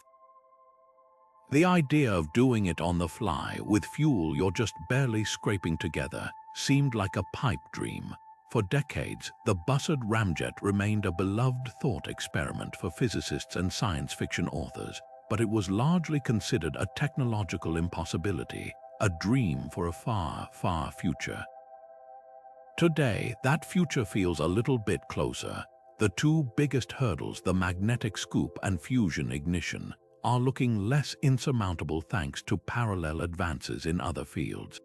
The idea of doing it on the fly with fuel you're just barely scraping together seemed like a pipe dream. For decades, the Bussard ramjet remained a beloved thought experiment for physicists and science fiction authors, but it was largely considered a technological impossibility, a dream for a far, far future. Today, that future feels a little bit closer. The two biggest hurdles, the magnetic scoop and fusion ignition, are looking less insurmountable thanks to parallel advances in other fields.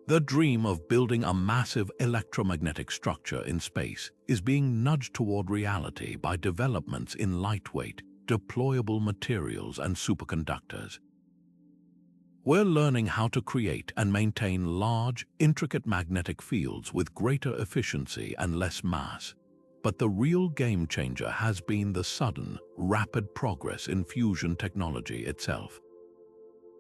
The dream of building a massive electromagnetic structure in space is being nudged toward reality by developments in lightweight, deployable materials and superconductors. We're learning how to create and maintain large, intricate magnetic fields with greater efficiency and less mass. But the real game changer has been the sudden, rapid progress in fusion technology itself.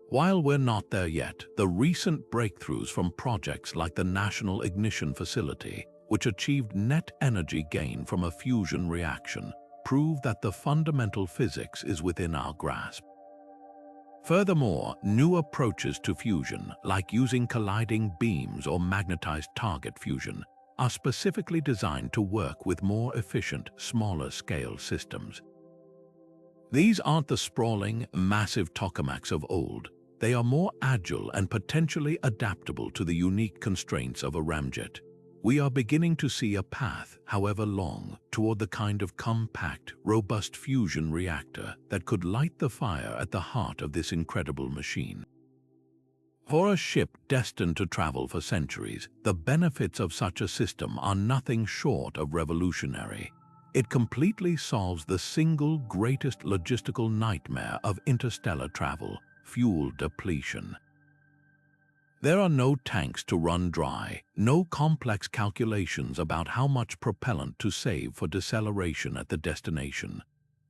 While we're not there yet, the recent breakthroughs from projects like the National Ignition Facility, which achieved net energy gain from a fusion reaction, prove that the fundamental physics is within our grasp. Furthermore, new approaches to fusion, like using colliding beams or magnetized target fusion, are specifically designed to work with more efficient, smaller-scale systems. These aren't the sprawling, massive tokamaks of old. They are more agile and potentially adaptable to the unique constraints of a ramjet. We are beginning to see a path, however long, toward the kind of compact, robust fusion reactor that could light the fire at the heart of this incredible machine. For a ship destined to travel for centuries, the benefits of such a system are nothing short of revolutionary. It completely solves the single greatest logistical nightmare of interstellar travel: fuel depletion. There are no tanks to run dry, no complex calculations about how much propellant to save for deceleration at the destination.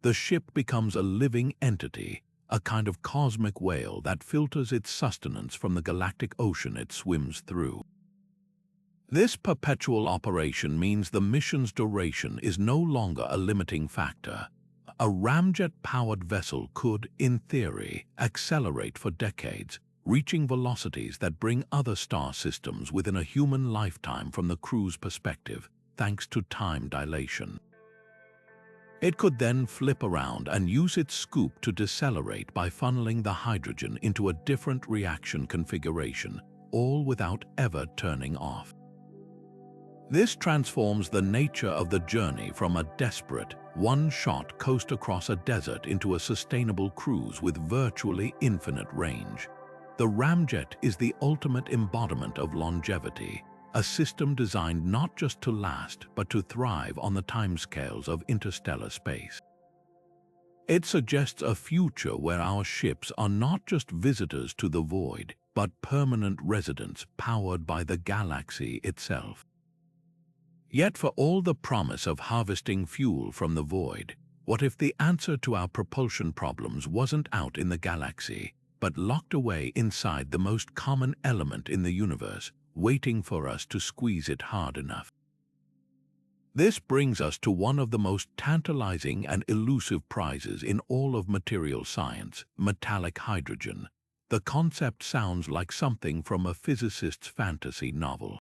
The ship becomes a living entity, a kind of cosmic whale that filters its sustenance from the galactic ocean it swims through. This perpetual operation means the mission's duration is no longer a limiting factor. A ramjet-powered vessel could, in theory, accelerate for decades, reaching velocities that bring other star systems within a human lifetime from the crew's perspective, thanks to time dilation. It could then flip around and use its scoop to decelerate by funneling the hydrogen into a different reaction configuration, all without ever turning off. This transforms the nature of the journey from a desperate, one-shot coast across a desert into a sustainable cruise with virtually infinite range. The ramjet is the ultimate embodiment of longevity, a system designed not just to last but to thrive on the timescales of interstellar space. It suggests a future where our ships are not just visitors to the void, but permanent residents powered by the galaxy itself. Yet for all the promise of harvesting fuel from the void, what if the answer to our propulsion problems wasn't out in the galaxy, but locked away inside the most common element in the universe, waiting for us to squeeze it hard enough? This brings us to one of the most tantalizing and elusive prizes in all of material science: metallic hydrogen. The concept sounds like something from a physicist's fantasy novel.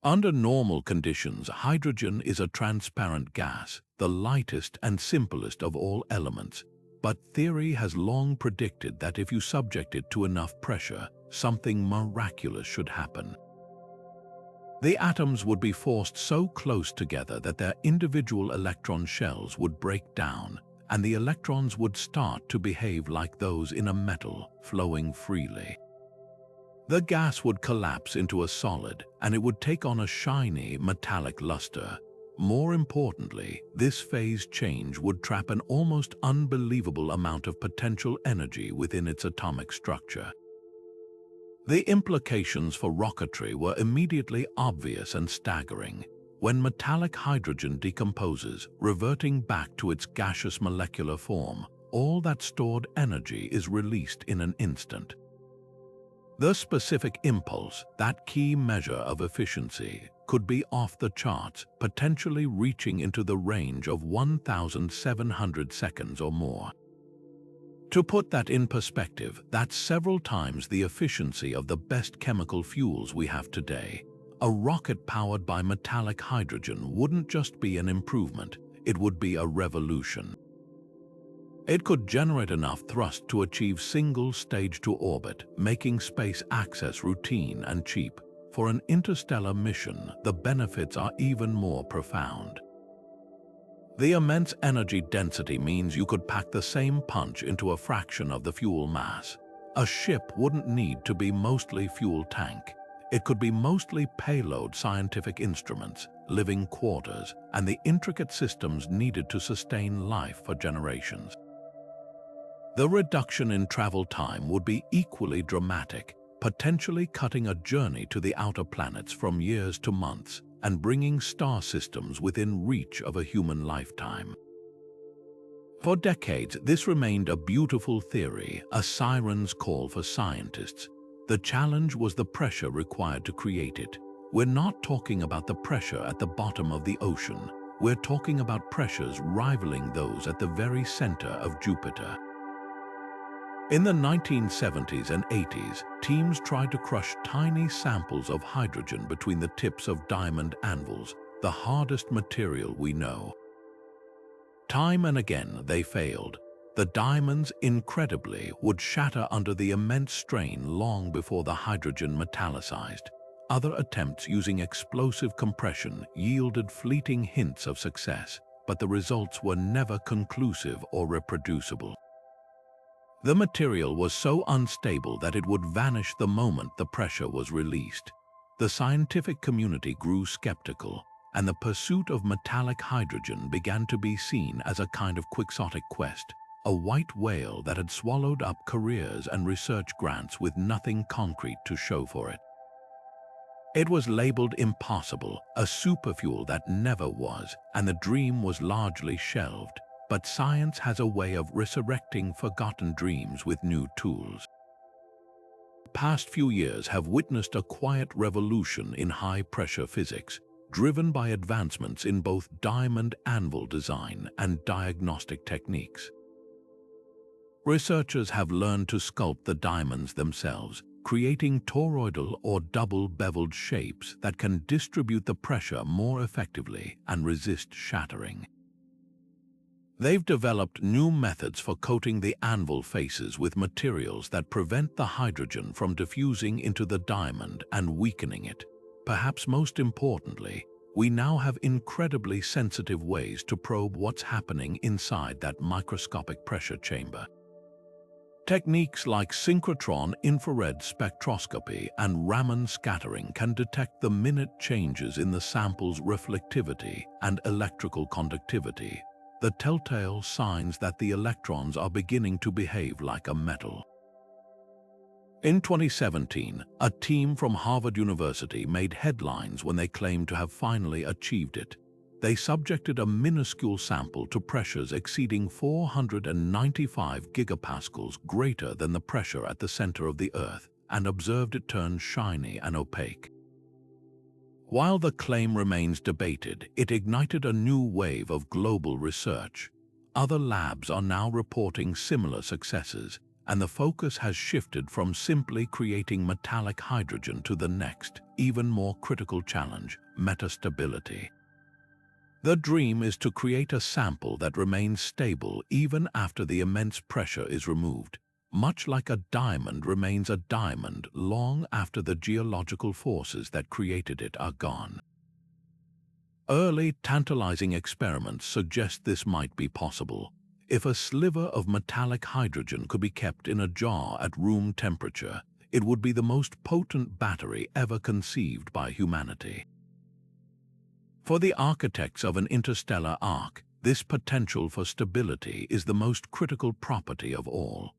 Under normal conditions, hydrogen is a transparent gas, the lightest and simplest of all elements. But theory has long predicted that if you subject it to enough pressure, something miraculous should happen. The atoms would be forced so close together that their individual electron shells would break down, and the electrons would start to behave like those in a metal, flowing freely. The gas would collapse into a solid, and it would take on a shiny, metallic luster. More importantly, this phase change would trap an almost unbelievable amount of potential energy within its atomic structure. The implications for rocketry were immediately obvious and staggering. When metallic hydrogen decomposes, reverting back to its gaseous molecular form, all that stored energy is released in an instant. The specific impulse, that key measure of efficiency, could be off the charts, potentially reaching into the range of 1,700 seconds or more. To put that in perspective, that's several times the efficiency of the best chemical fuels we have today. A rocket powered by metallic hydrogen wouldn't just be an improvement, it would be a revolution. It could generate enough thrust to achieve single stage to orbit, making space access routine and cheap. For an interstellar mission, the benefits are even more profound. The immense energy density means you could pack the same punch into a fraction of the fuel mass. A ship wouldn't need to be mostly fuel tank. It could be mostly payload scientific instruments, living quarters, and the intricate systems needed to sustain life for generations. The reduction in travel time would be equally dramatic, potentially cutting a journey to the outer planets from years to months and bringing star systems within reach of a human lifetime. For decades, this remained a beautiful theory, a siren's call for scientists. The challenge was the pressure required to create it. We're not talking about the pressure at the bottom of the ocean. We're talking about pressures rivaling those at the very center of Jupiter. In the 1970s and 80s, teams tried to crush tiny samples of hydrogen between the tips of diamond anvils, the hardest material we know. Time and again, they failed. The diamonds, incredibly, would shatter under the immense strain long before the hydrogen metallicized. Other attempts using explosive compression yielded fleeting hints of success, but the results were never conclusive or reproducible. The material was so unstable that it would vanish the moment the pressure was released. The scientific community grew skeptical, and the pursuit of metallic hydrogen began to be seen as a kind of quixotic quest, a white whale that had swallowed up careers and research grants with nothing concrete to show for it. It was labeled impossible, a superfuel that never was, and the dream was largely shelved. But science has a way of resurrecting forgotten dreams with new tools. The past few years have witnessed a quiet revolution in high-pressure physics, driven by advancements in both diamond anvil design and diagnostic techniques. Researchers have learned to sculpt the diamonds themselves, creating toroidal or double-beveled shapes that can distribute the pressure more effectively and resist shattering. They've developed new methods for coating the anvil faces with materials that prevent the hydrogen from diffusing into the diamond and weakening it. Perhaps most importantly, we now have incredibly sensitive ways to probe what's happening inside that microscopic pressure chamber. Techniques like synchrotron infrared spectroscopy and Raman scattering can detect the minute changes in the sample's reflectivity and electrical conductivity, the telltale signs that the electrons are beginning to behave like a metal. In 2017, a team from Harvard University made headlines when they claimed to have finally achieved it. They subjected a minuscule sample to pressures exceeding 495 gigapascals, greater than the pressure at the center of the Earth, and observed it turn shiny and opaque. While the claim remains debated, it ignited a new wave of global research. Other labs are now reporting similar successes, and the focus has shifted from simply creating metallic hydrogen to the next, even more critical challenge: metastability. The dream is to create a sample that remains stable even after the immense pressure is removed, much like a diamond remains a diamond long after the geological forces that created it are gone. Early, tantalizing experiments suggest this might be possible. If a sliver of metallic hydrogen could be kept in a jar at room temperature, it would be the most potent battery ever conceived by humanity. For the architects of an interstellar arc, this potential for stability is the most critical property of all.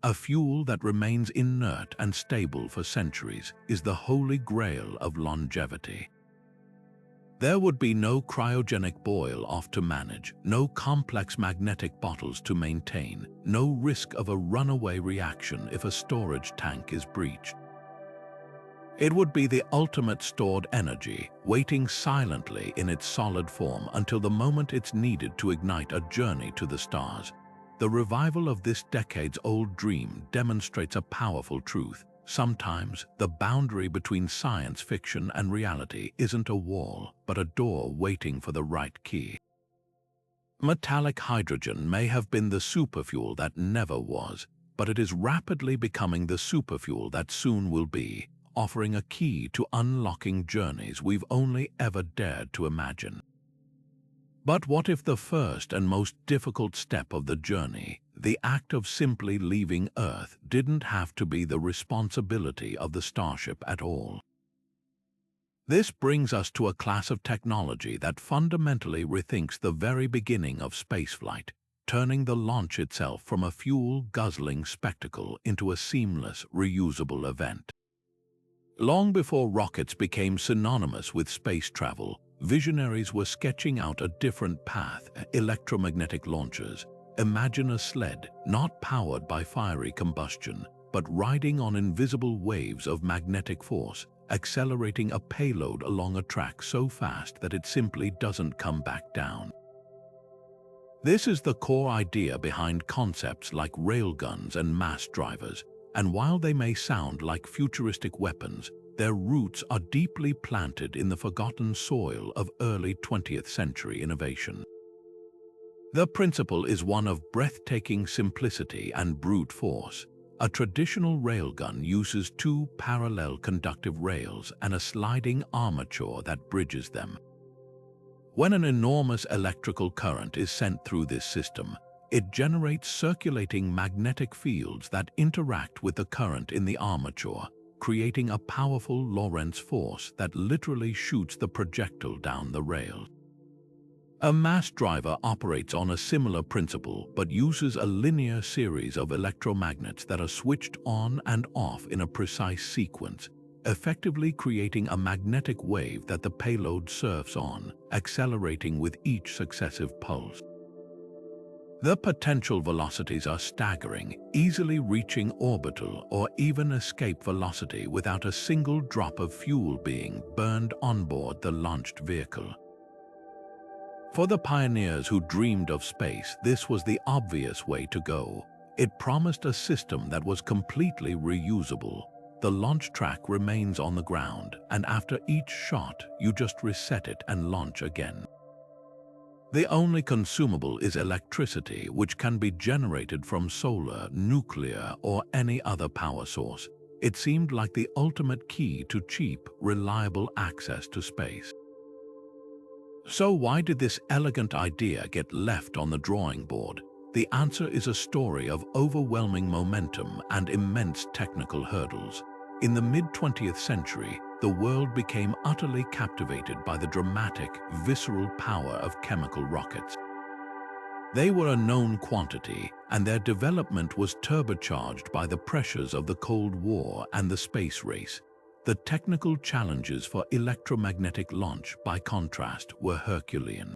A fuel that remains inert and stable for centuries is the holy grail of longevity. There would be no cryogenic boil-off to manage, no complex magnetic bottles to maintain, no risk of a runaway reaction if a storage tank is breached. It would be the ultimate stored energy, waiting silently in its solid form until the moment it's needed to ignite a journey to the stars. The revival of this decades-old dream demonstrates a powerful truth. Sometimes, the boundary between science fiction and reality isn't a wall, but a door waiting for the right key. Metallic hydrogen may have been the superfuel that never was, but it is rapidly becoming the superfuel that soon will be, offering a key to unlocking journeys we've only ever dared to imagine. But what if the first and most difficult step of the journey, the act of simply leaving Earth, didn't have to be the responsibility of the starship at all? This brings us to a class of technology that fundamentally rethinks the very beginning of spaceflight, turning the launch itself from a fuel-guzzling spectacle into a seamless, reusable event. Long before rockets became synonymous with space travel, visionaries were sketching out a different path: electromagnetic launchers. Imagine a sled, not powered by fiery combustion, but riding on invisible waves of magnetic force, accelerating a payload along a track so fast that it simply doesn't come back down. This is the core idea behind concepts like railguns and mass drivers, and while they may sound like futuristic weapons, their roots are deeply planted in the forgotten soil of early 20th century innovation. The principle is one of breathtaking simplicity and brute force. A traditional railgun uses two parallel conductive rails and a sliding armature that bridges them. When an enormous electrical current is sent through this system, it generates circulating magnetic fields that interact with the current in the armature, creating a powerful Lorentz force that literally shoots the projectile down the rail. A mass driver operates on a similar principle but uses a linear series of electromagnets that are switched on and off in a precise sequence, effectively creating a magnetic wave that the payload surfs on, accelerating with each successive pulse. The potential velocities are staggering, easily reaching orbital or even escape velocity without a single drop of fuel being burned on board the launched vehicle. For the pioneers who dreamed of space, this was the obvious way to go. It promised a system that was completely reusable. The launch track remains on the ground, and after each shot, you just reset it and launch again. The only consumable is electricity, which can be generated from solar, nuclear, or any other power source. It seemed like the ultimate key to cheap, reliable access to space. So why did this elegant idea get left on the drawing board? The answer is a story of overwhelming momentum and immense technical hurdles. In the mid-20th century, the world became utterly captivated by the dramatic, visceral power of chemical rockets. They were a known quantity, and their development was turbocharged by the pressures of the Cold War and the space race. The technical challenges for electromagnetic launch, by contrast, were Herculean.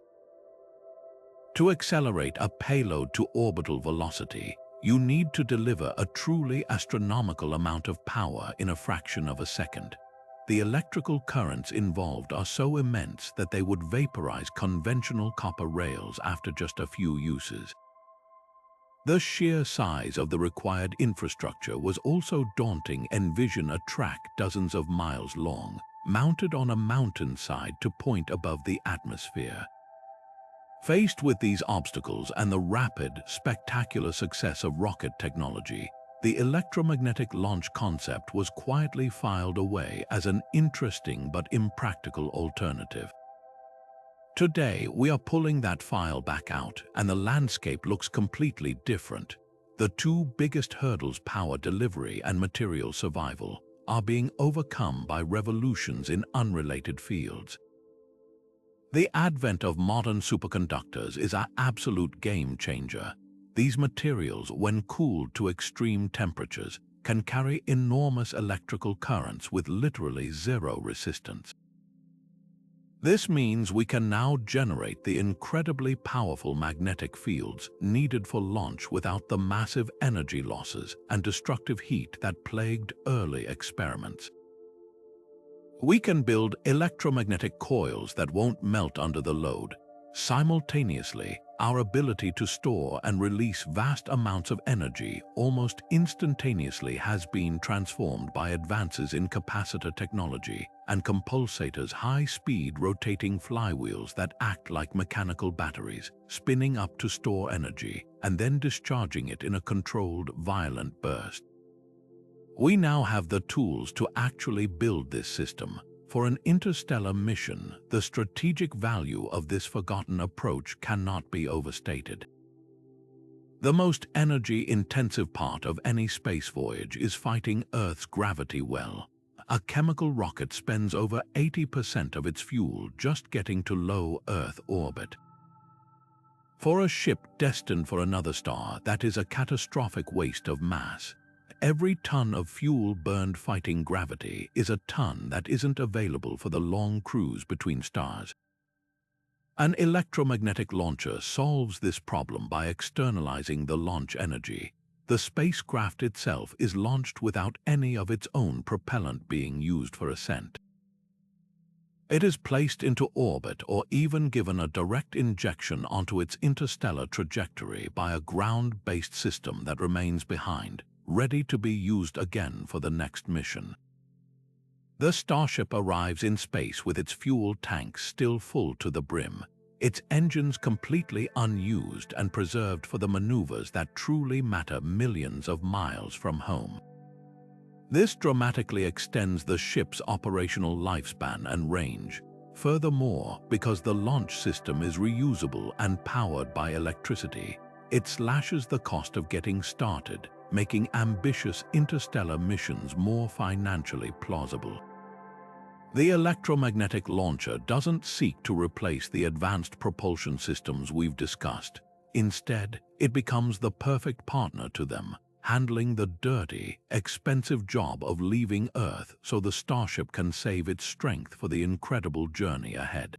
To accelerate a payload to orbital velocity, you need to deliver a truly astronomical amount of power in a fraction of a second. The electrical currents involved are so immense that they would vaporize conventional copper rails after just a few uses. The sheer size of the required infrastructure was also daunting. Envision a track dozens of miles long, mounted on a mountainside to point above the atmosphere. Faced with these obstacles and the rapid, spectacular success of rocket technology, the electromagnetic launch concept was quietly filed away as an interesting but impractical alternative. Today, we are pulling that file back out, and the landscape looks completely different. The two biggest hurdles, power delivery and material survival, are being overcome by revolutions in unrelated fields. The advent of modern superconductors is an absolute game changer. These materials, when cooled to extreme temperatures, can carry enormous electrical currents with literally zero resistance. This means we can now generate the incredibly powerful magnetic fields needed for launch without the massive energy losses and destructive heat that plagued early experiments. We can build electromagnetic coils that won't melt under the load. Simultaneously, our ability to store and release vast amounts of energy almost instantaneously has been transformed by advances in capacitor technology and compulsators, high-speed rotating flywheels that act like mechanical batteries, spinning up to store energy and then discharging it in a controlled, violent burst. We now have the tools to actually build this system. For an interstellar mission, the strategic value of this forgotten approach cannot be overstated. The most energy-intensive part of any space voyage is fighting Earth's gravity well. A chemical rocket spends over 80% of its fuel just getting to low Earth orbit. For a ship destined for another star, that is a catastrophic waste of mass. Every ton of fuel burned fighting gravity is a ton that isn't available for the long cruise between stars. An electromagnetic launcher solves this problem by externalizing the launch energy. The spacecraft itself is launched without any of its own propellant being used for ascent. It is placed into orbit or even given a direct injection onto its interstellar trajectory by a ground-based system that remains behind, ready to be used again for the next mission. The Starship arrives in space with its fuel tanks still full to the brim, its engines completely unused and preserved for the maneuvers that truly matter millions of miles from home. This dramatically extends the ship's operational lifespan and range. Furthermore, because the launch system is reusable and powered by electricity, it slashes the cost of getting started, making ambitious interstellar missions more financially plausible. The electromagnetic launcher doesn't seek to replace the advanced propulsion systems we've discussed. Instead, it becomes the perfect partner to them, handling the dirty, expensive job of leaving Earth so the Starship can save its strength for the incredible journey ahead.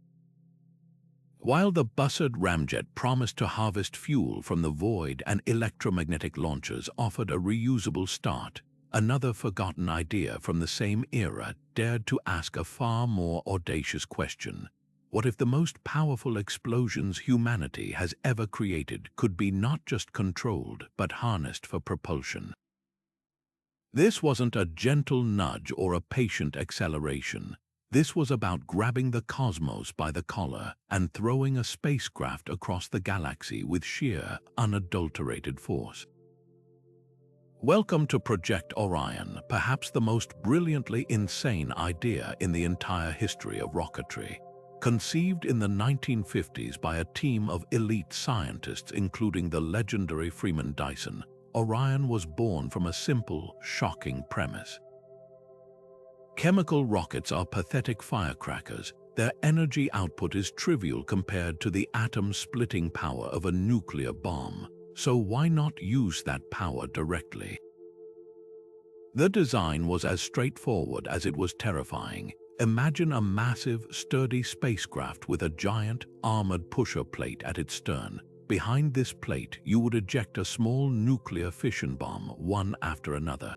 While the Bussard ramjet promised to harvest fuel from the void and electromagnetic launchers offered a reusable start, another forgotten idea from the same era dared to ask a far more audacious question. What if the most powerful explosions humanity has ever created could be not just controlled but harnessed for propulsion? This wasn't a gentle nudge or a patient acceleration. This was about grabbing the cosmos by the collar and throwing a spacecraft across the galaxy with sheer, unadulterated force. Welcome to Project Orion, perhaps the most brilliantly insane idea in the entire history of rocketry. Conceived in the 1950s by a team of elite scientists including the legendary Freeman Dyson, Orion was born from a simple, shocking premise. Chemical rockets are pathetic firecrackers. Their energy output is trivial compared to the atom-splitting power of a nuclear bomb. So why not use that power directly? The design was as straightforward as it was terrifying. Imagine a massive, sturdy spacecraft with a giant, armored pusher plate at its stern. Behind this plate, you would eject a small nuclear fission bomb, one after another.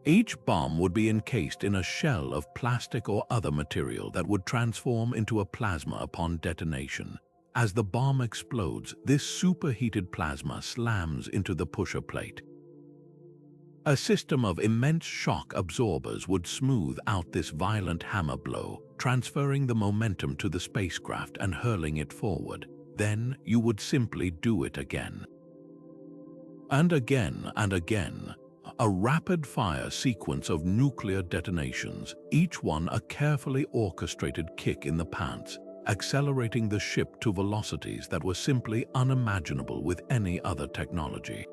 Each bomb would be encased in a shell of plastic or other material that would transform into a plasma upon detonation. As the bomb explodes, this superheated plasma slams into the pusher plate. A system of immense shock absorbers would smooth out this violent hammer blow, transferring the momentum to the spacecraft and hurling it forward. Then you would simply do it again. And again and again. A rapid-fire sequence of nuclear detonations, each one a carefully orchestrated kick in the pants, accelerating the ship to velocities that were simply unimaginable with any other technology.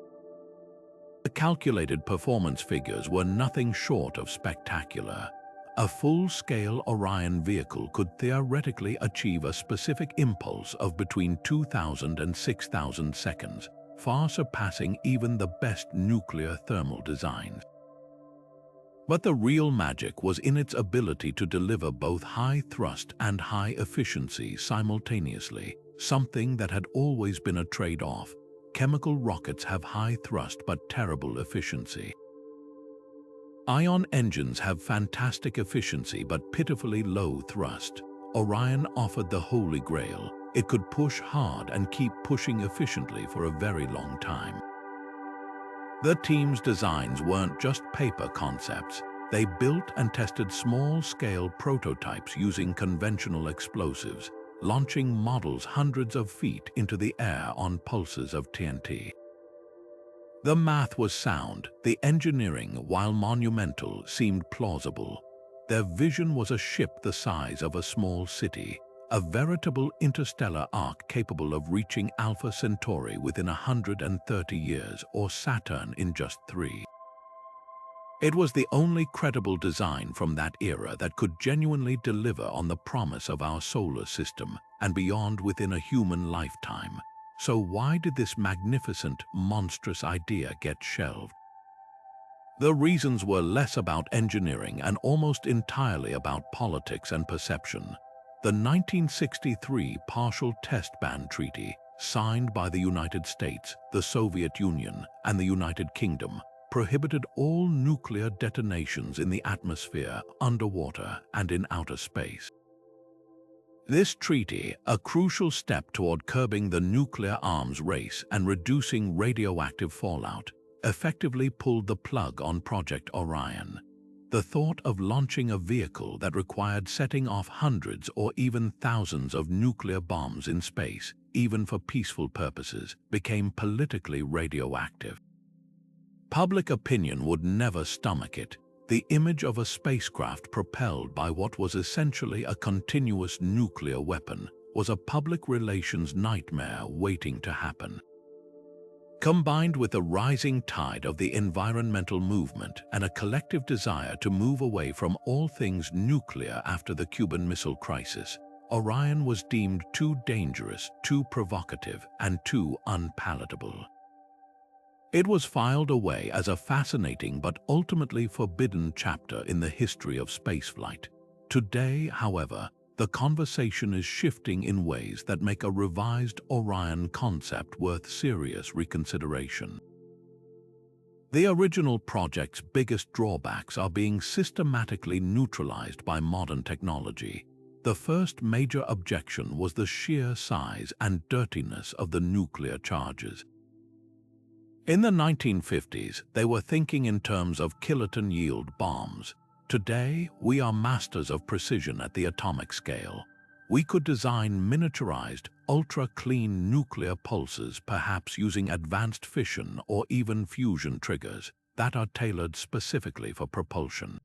The calculated performance figures were nothing short of spectacular. A full-scale Orion vehicle could theoretically achieve a specific impulse of between 2,000 and 6,000 seconds, far surpassing even the best nuclear thermal designs. But the real magic was in its ability to deliver both high thrust and high efficiency simultaneously, something that had always been a trade-off. Chemical rockets have high thrust but terrible efficiency. Ion engines have fantastic efficiency but pitifully low thrust. Orion offered the holy grail. It could push hard and keep pushing efficiently for a very long time. The team's designs weren't just paper concepts. They built and tested small-scale prototypes using conventional explosives, launching models hundreds of feet into the air on pulses of TNT. The math was sound. The engineering, while monumental, seemed plausible. Their vision was a ship the size of a small city, a veritable interstellar arc capable of reaching Alpha Centauri within 130 years or Saturn in just 3. It was the only credible design from that era that could genuinely deliver on the promise of our solar system and beyond within a human lifetime. So why did this magnificent, monstrous idea get shelved? The reasons were less about engineering and almost entirely about politics and perception. The 1963 Partial Test Ban Treaty, signed by the United States, the Soviet Union, and the United Kingdom, prohibited all nuclear detonations in the atmosphere, underwater, and in outer space. This treaty, a crucial step toward curbing the nuclear arms race and reducing radioactive fallout, effectively pulled the plug on Project Orion. The thought of launching a vehicle that required setting off hundreds or even thousands of nuclear bombs in space, even for peaceful purposes, became politically radioactive. Public opinion would never stomach it. The image of a spacecraft propelled by what was essentially a continuous nuclear weapon was a public relations nightmare waiting to happen. Combined with the rising tide of the environmental movement and a collective desire to move away from all things nuclear after the Cuban Missile Crisis, Orion was deemed too dangerous, too provocative, and too unpalatable. It was filed away as a fascinating but ultimately forbidden chapter in the history of spaceflight. Today, however, the conversation is shifting in ways that make a revised Orion concept worth serious reconsideration. The original project's biggest drawbacks are being systematically neutralized by modern technology. The first major objection was the sheer size and dirtiness of the nuclear charges. In the 1950s, they were thinking in terms of kiloton-yield bombs. Today, we are masters of precision at the atomic scale. We could design miniaturized, ultra-clean nuclear pulses, perhaps using advanced fission or even fusion triggers that are tailored specifically for propulsion.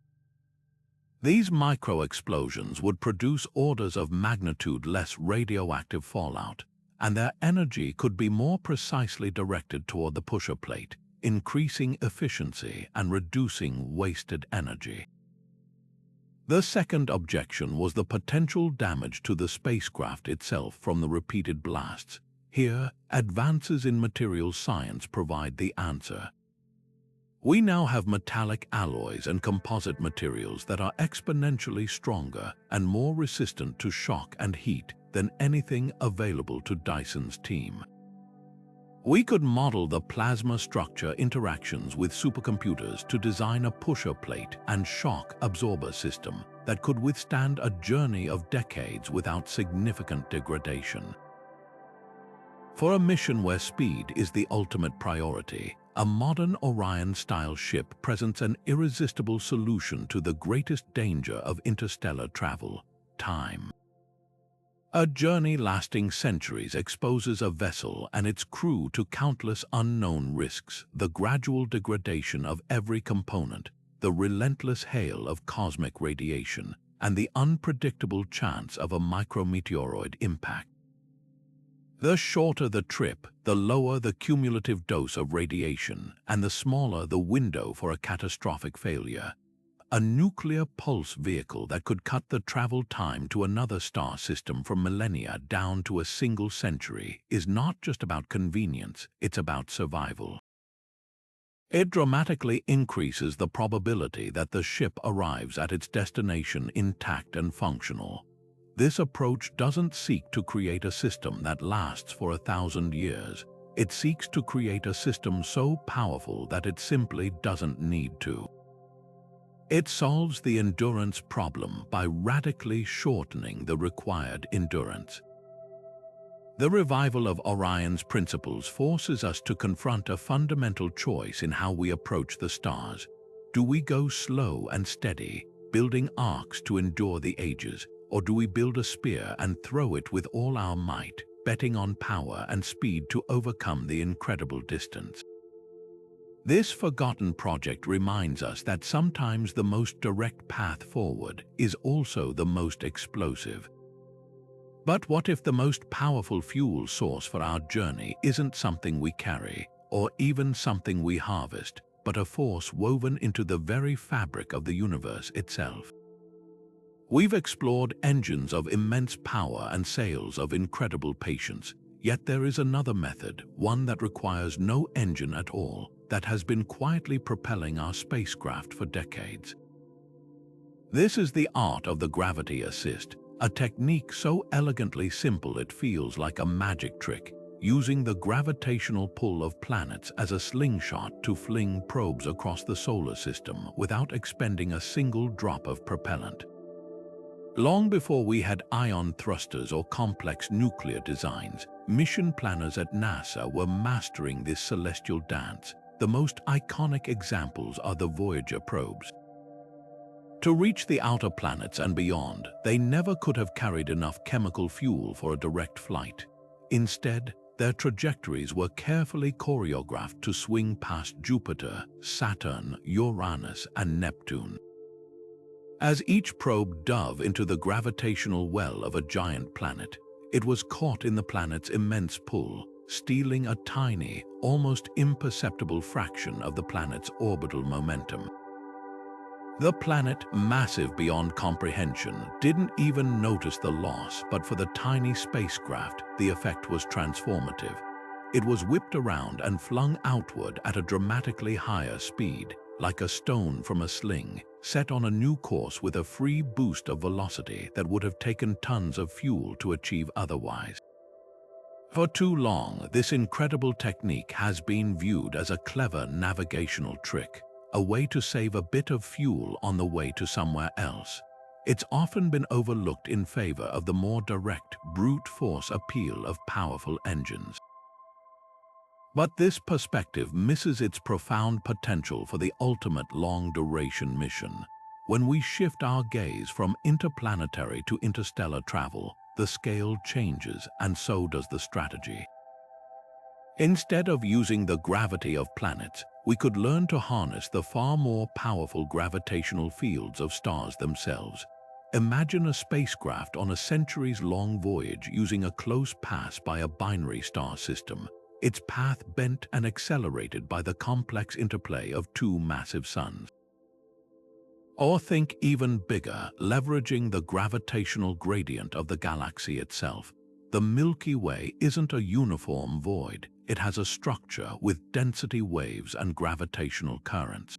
These micro-explosions would produce orders of magnitude less radioactive fallout, and their energy could be more precisely directed toward the pusher plate, increasing efficiency and reducing wasted energy. The second objection was the potential damage to the spacecraft itself from the repeated blasts. Here, advances in materials science provide the answer. We now have metallic alloys and composite materials that are exponentially stronger and more resistant to shock and heat than anything available to Dyson's team. We could model the plasma structure interactions with supercomputers to design a pusher plate and shock absorber system that could withstand a journey of decades without significant degradation. For a mission where speed is the ultimate priority, a modern Orion-style ship presents an irresistible solution to the greatest danger of interstellar travel: time. A journey lasting centuries exposes a vessel and its crew to countless unknown risks: the gradual degradation of every component, the relentless hail of cosmic radiation, and the unpredictable chance of a micrometeoroid impact. The shorter the trip, the lower the cumulative dose of radiation, and the smaller the window for a catastrophic failure. A nuclear pulse vehicle that could cut the travel time to another star system from millennia down to a single century is not just about convenience, it's about survival. It dramatically increases the probability that the ship arrives at its destination intact and functional. This approach doesn't seek to create a system that lasts for 1,000 years. It seeks to create a system so powerful that it simply doesn't need to. It solves the endurance problem by radically shortening the required endurance. The revival of Orion's principles forces us to confront a fundamental choice in how we approach the stars. Do we go slow and steady, building arcs to endure the ages, or do we build a spear and throw it with all our might, betting on power and speed to overcome the incredible distance? This forgotten project reminds us that sometimes the most direct path forward is also the most explosive. But what if the most powerful fuel source for our journey isn't something we carry, or even something we harvest, but a force woven into the very fabric of the universe itself? We've explored engines of immense power and sails of incredible patience, yet there is another method, one that requires no engine at all, that has been quietly propelling our spacecraft for decades. This is the art of the gravity assist, a technique so elegantly simple it feels like a magic trick, using the gravitational pull of planets as a slingshot to fling probes across the solar system without expending a single drop of propellant. Long before we had ion thrusters or complex nuclear designs, mission planners at NASA were mastering this celestial dance. The most iconic examples are the Voyager probes. To reach the outer planets and beyond, they never could have carried enough chemical fuel for a direct flight. Instead, their trajectories were carefully choreographed to swing past Jupiter, Saturn, Uranus, and Neptune. As each probe dove into the gravitational well of a giant planet, it was caught in the planet's immense pull, stealing a tiny, almost imperceptible fraction of the planet's orbital momentum. The planet, massive beyond comprehension, didn't even notice the loss, but for the tiny spacecraft, the effect was transformative. It was whipped around and flung outward at a dramatically higher speed, like a stone from a sling, set on a new course with a free boost of velocity that would have taken tons of fuel to achieve otherwise. For too long, this incredible technique has been viewed as a clever navigational trick, a way to save a bit of fuel on the way to somewhere else. It's often been overlooked in favor of the more direct, brute force appeal of powerful engines. But this perspective misses its profound potential for the ultimate long-duration mission. When we shift our gaze from interplanetary to interstellar travel, the scale changes, and so does the strategy. Instead of using the gravity of planets, we could learn to harness the far more powerful gravitational fields of stars themselves. Imagine a spacecraft on a centuries-long voyage using a close pass by a binary star system, its path bent and accelerated by the complex interplay of two massive suns. Or think even bigger, leveraging the gravitational gradient of the galaxy itself. The Milky Way isn't a uniform void. It has a structure with density waves and gravitational currents.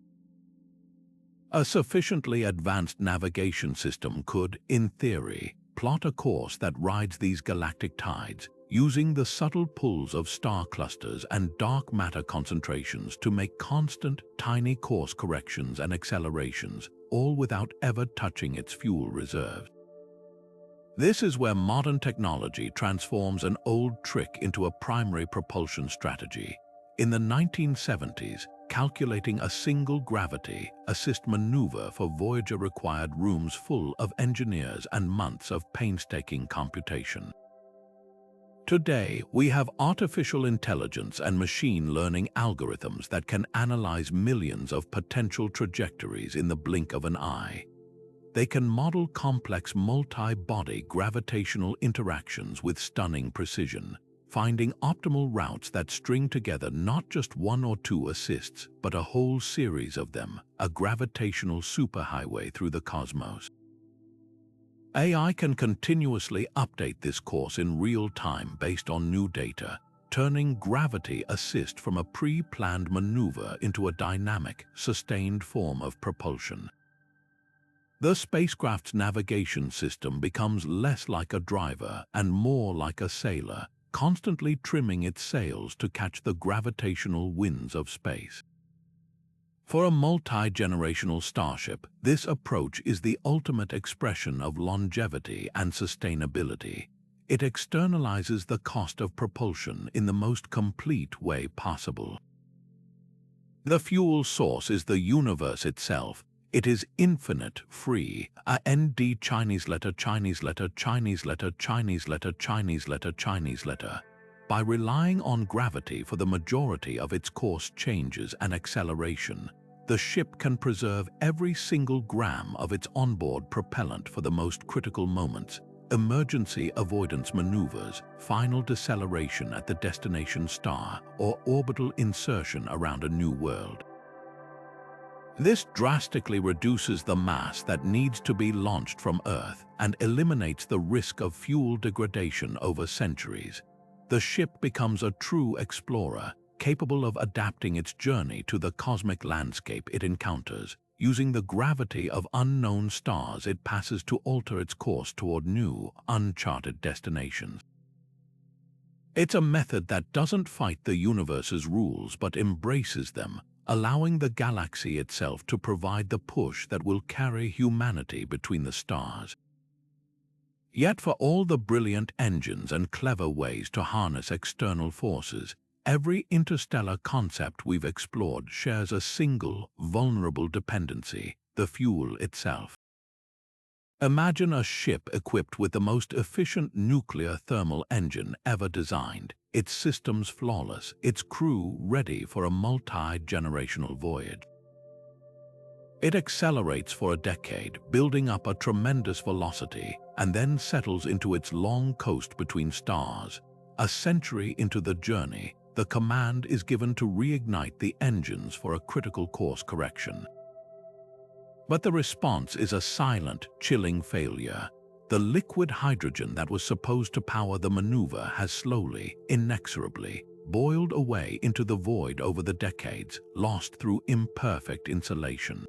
A sufficiently advanced navigation system could, in theory, plot a course that rides these galactic tides, using the subtle pulls of star clusters and dark matter concentrations to make constant, tiny course corrections and accelerations, all without ever touching its fuel reserves. This is where modern technology transforms an old trick into a primary propulsion strategy. In the 1970s, calculating a single gravity assist maneuver for Voyager required rooms full of engineers and months of painstaking computation. Today, we have artificial intelligence and machine learning algorithms that can analyze millions of potential trajectories in the blink of an eye. They can model complex multi-body gravitational interactions with stunning precision, finding optimal routes that string together not just one or two assists, but a whole series of them, a gravitational superhighway through the cosmos. AI can continuously update this course in real time based on new data, turning gravity assist from a pre-planned maneuver into a dynamic, sustained form of propulsion. The spacecraft's navigation system becomes less like a driver and more like a sailor, constantly trimming its sails to catch the gravitational winds of space. For a multi-generational starship, this approach is the ultimate expression of longevity and sustainability. It externalizes the cost of propulsion in the most complete way possible. The fuel source is the universe itself. It is infinite, free, a Chinese letter, Chinese letter, Chinese letter, Chinese letter, Chinese letter, Chinese letter. By relying on gravity for the majority of its course changes and acceleration, the ship can preserve every single gram of its onboard propellant for the most critical moments: emergency avoidance maneuvers, final deceleration at the destination star, or orbital insertion around a new world. This drastically reduces the mass that needs to be launched from Earth and eliminates the risk of fuel degradation over centuries. The ship becomes a true explorer, capable of adapting its journey to the cosmic landscape it encounters. Using the gravity of unknown stars it passes to alter its course toward new, uncharted destinations. It's a method that doesn't fight the universe's rules but embraces them, allowing the galaxy itself to provide the push that will carry humanity between the stars. Yet for all the brilliant engines and clever ways to harness external forces, every interstellar concept we've explored shares a single, vulnerable dependency: the fuel itself. Imagine a ship equipped with the most efficient nuclear thermal engine ever designed, its systems flawless, its crew ready for a multi-generational voyage. It accelerates for a decade, building up a tremendous velocity, and then settles into its long coast between stars. A century into the journey, the command is given to reignite the engines for a critical course correction. But the response is a silent, chilling failure. The liquid hydrogen that was supposed to power the maneuver has slowly, inexorably, boiled away into the void over the decades, lost through imperfect insulation.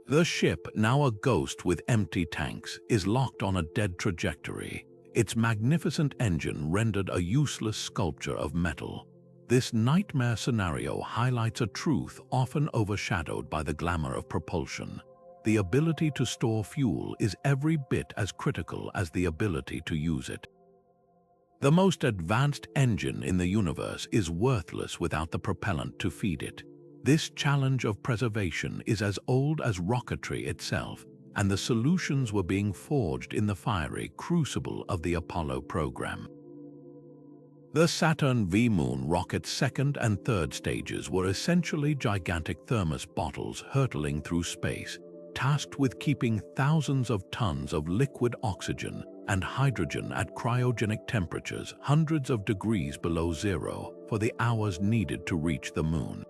The ship, now a ghost with empty tanks, is locked on a dead trajectory, its magnificent engine rendered a useless sculpture of metal. This nightmare scenario highlights a truth often overshadowed by the glamour of propulsion. The ability to store fuel is every bit as critical as the ability to use it. The most advanced engine in the universe is worthless without the propellant to feed it. This challenge of preservation is as old as rocketry itself, and the solutions were being forged in the fiery crucible of the Apollo program. The Saturn V Moon rocket's second and third stages were essentially gigantic thermos bottles hurtling through space, tasked with keeping thousands of tons of liquid oxygen and hydrogen at cryogenic temperatures hundreds of degrees below zero for the hours needed to reach the moon.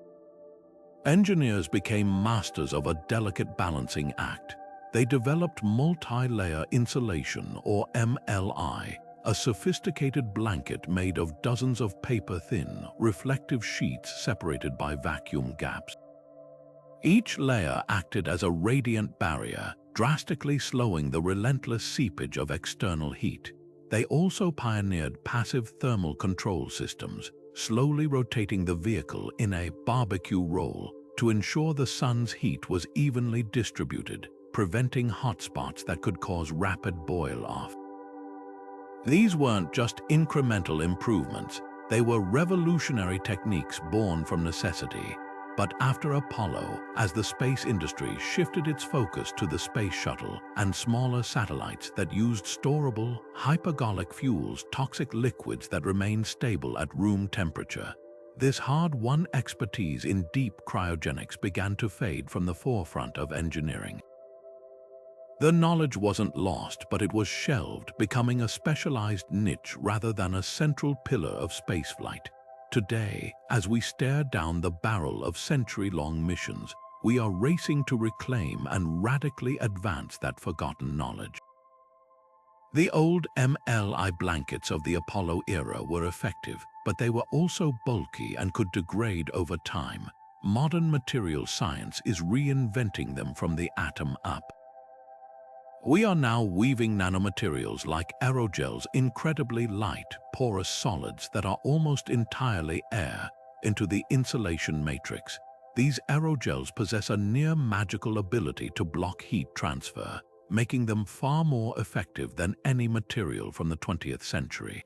Engineers became masters of a delicate balancing act. They developed multi-layer insulation, or MLI, a sophisticated blanket made of dozens of paper-thin, reflective sheets separated by vacuum gaps. Each layer acted as a radiant barrier, drastically slowing the relentless seepage of external heat. They also pioneered passive thermal control systems, slowly rotating the vehicle in a barbecue roll to ensure the sun's heat was evenly distributed, preventing hotspots that could cause rapid boil-off. These weren't just incremental improvements, they were revolutionary techniques born from necessity. But after Apollo, as the space industry shifted its focus to the space shuttle and smaller satellites that used storable, hypergolic fuels, toxic liquids that remained stable at room temperature, this hard-won expertise in deep cryogenics began to fade from the forefront of engineering. The knowledge wasn't lost, but it was shelved, becoming a specialized niche rather than a central pillar of spaceflight. Today, as we stare down the barrel of century-long missions, we are racing to reclaim and radically advance that forgotten knowledge. The old MLI blankets of the Apollo era were effective, but they were also bulky and could degrade over time. Modern material science is reinventing them from the atom up. We are now weaving nanomaterials like aerogels, incredibly light, porous solids that are almost entirely air, into the insulation matrix. These aerogels possess a near-magical ability to block heat transfer, making them far more effective than any material from the 20th century.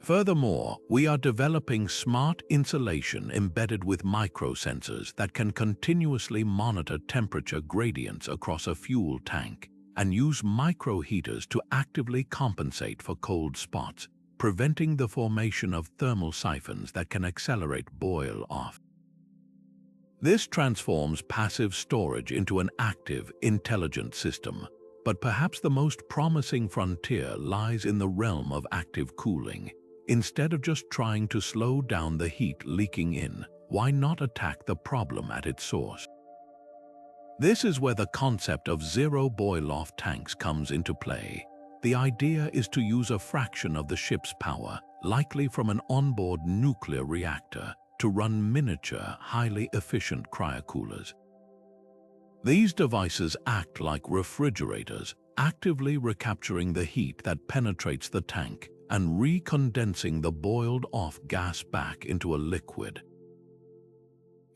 Furthermore, we are developing smart insulation embedded with microsensors that can continuously monitor temperature gradients across a fuel tank and use microheaters to actively compensate for cold spots. preventing the formation of thermal siphons that can accelerate boil-off. This transforms passive storage into an active, intelligent system. But perhaps the most promising frontier lies in the realm of active cooling. Instead of just trying to slow down the heat leaking in, why not attack the problem at its source? This is where the concept of zero boil-off tanks comes into play. The idea is to use a fraction of the ship's power, likely from an onboard nuclear reactor, to run miniature, highly efficient cryocoolers. These devices act like refrigerators, actively recapturing the heat that penetrates the tank and recondensing the boiled-off gas back into a liquid.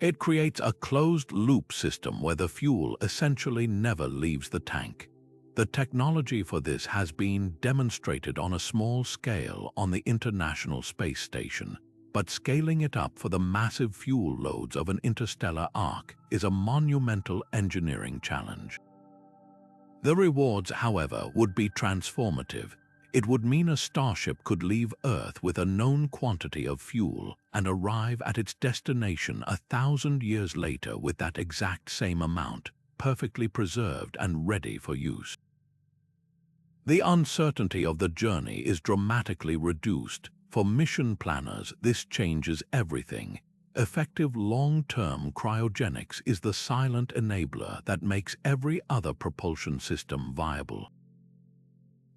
It creates a closed-loop system where the fuel essentially never leaves the tank. The technology for this has been demonstrated on a small scale on the International Space Station, but scaling it up for the massive fuel loads of an interstellar arc is a monumental engineering challenge. The rewards, however, would be transformative. It would mean a starship could leave Earth with a known quantity of fuel and arrive at its destination 1,000 years later with that exact same amount, perfectly preserved and ready for use. The uncertainty of the journey is dramatically reduced. For mission planners, this changes everything. Effective long-term cryogenics is the silent enabler that makes every other propulsion system viable.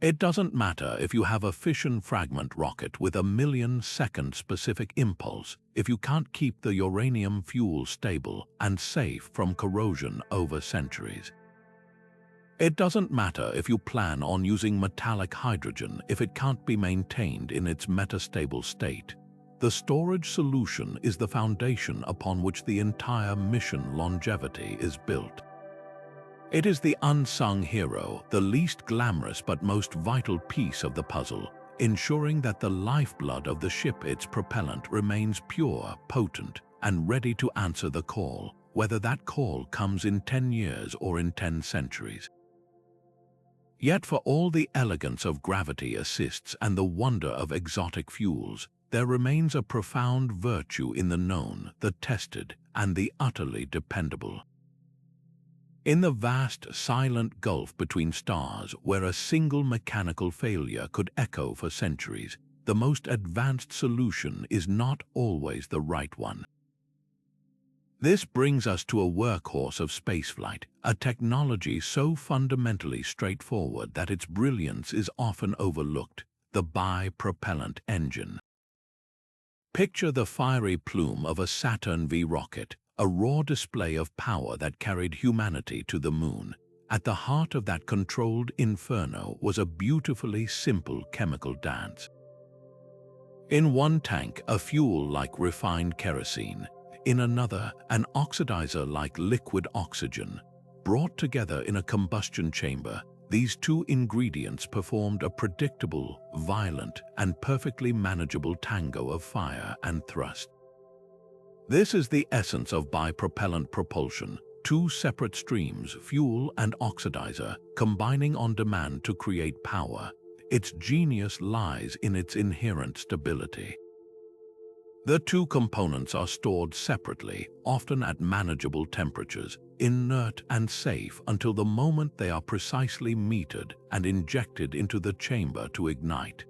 It doesn't matter if you have a fission fragment rocket with a 1,000,000-second specific impulse if you can't keep the uranium fuel stable and safe from corrosion over centuries. It doesn't matter if you plan on using metallic hydrogen if it can't be maintained in its metastable state. The storage solution is the foundation upon which the entire mission longevity is built. It is the unsung hero, the least glamorous but most vital piece of the puzzle, ensuring that the lifeblood of the ship, its propellant, remains pure, potent, and ready to answer the call, whether that call comes in 10 years or in 10 centuries. Yet for all the elegance of gravity assists and the wonder of exotic fuels, there remains a profound virtue in the known, the tested, and the utterly dependable. In the vast, silent gulf between stars, where a single mechanical failure could echo for centuries, the most advanced solution is not always the right one. This brings us to a workhorse of spaceflight, a technology so fundamentally straightforward that its brilliance is often overlooked: the bi-propellant engine. Picture the fiery plume of a Saturn V rocket, a raw display of power that carried humanity to the moon. At the heart of that controlled inferno was a beautifully simple chemical dance. In one tank, a fuel like refined kerosene. In another, an oxidizer like liquid oxygen. Brought together in a combustion chamber, these two ingredients performed a predictable, violent, and perfectly manageable tango of fire and thrust. This is the essence of bi-propellant propulsion: two separate streams, fuel and oxidizer, combining on demand to create power. Its genius lies in its inherent stability. The two components are stored separately, often at manageable temperatures, inert and safe until the moment they are precisely metered and injected into the chamber to ignite.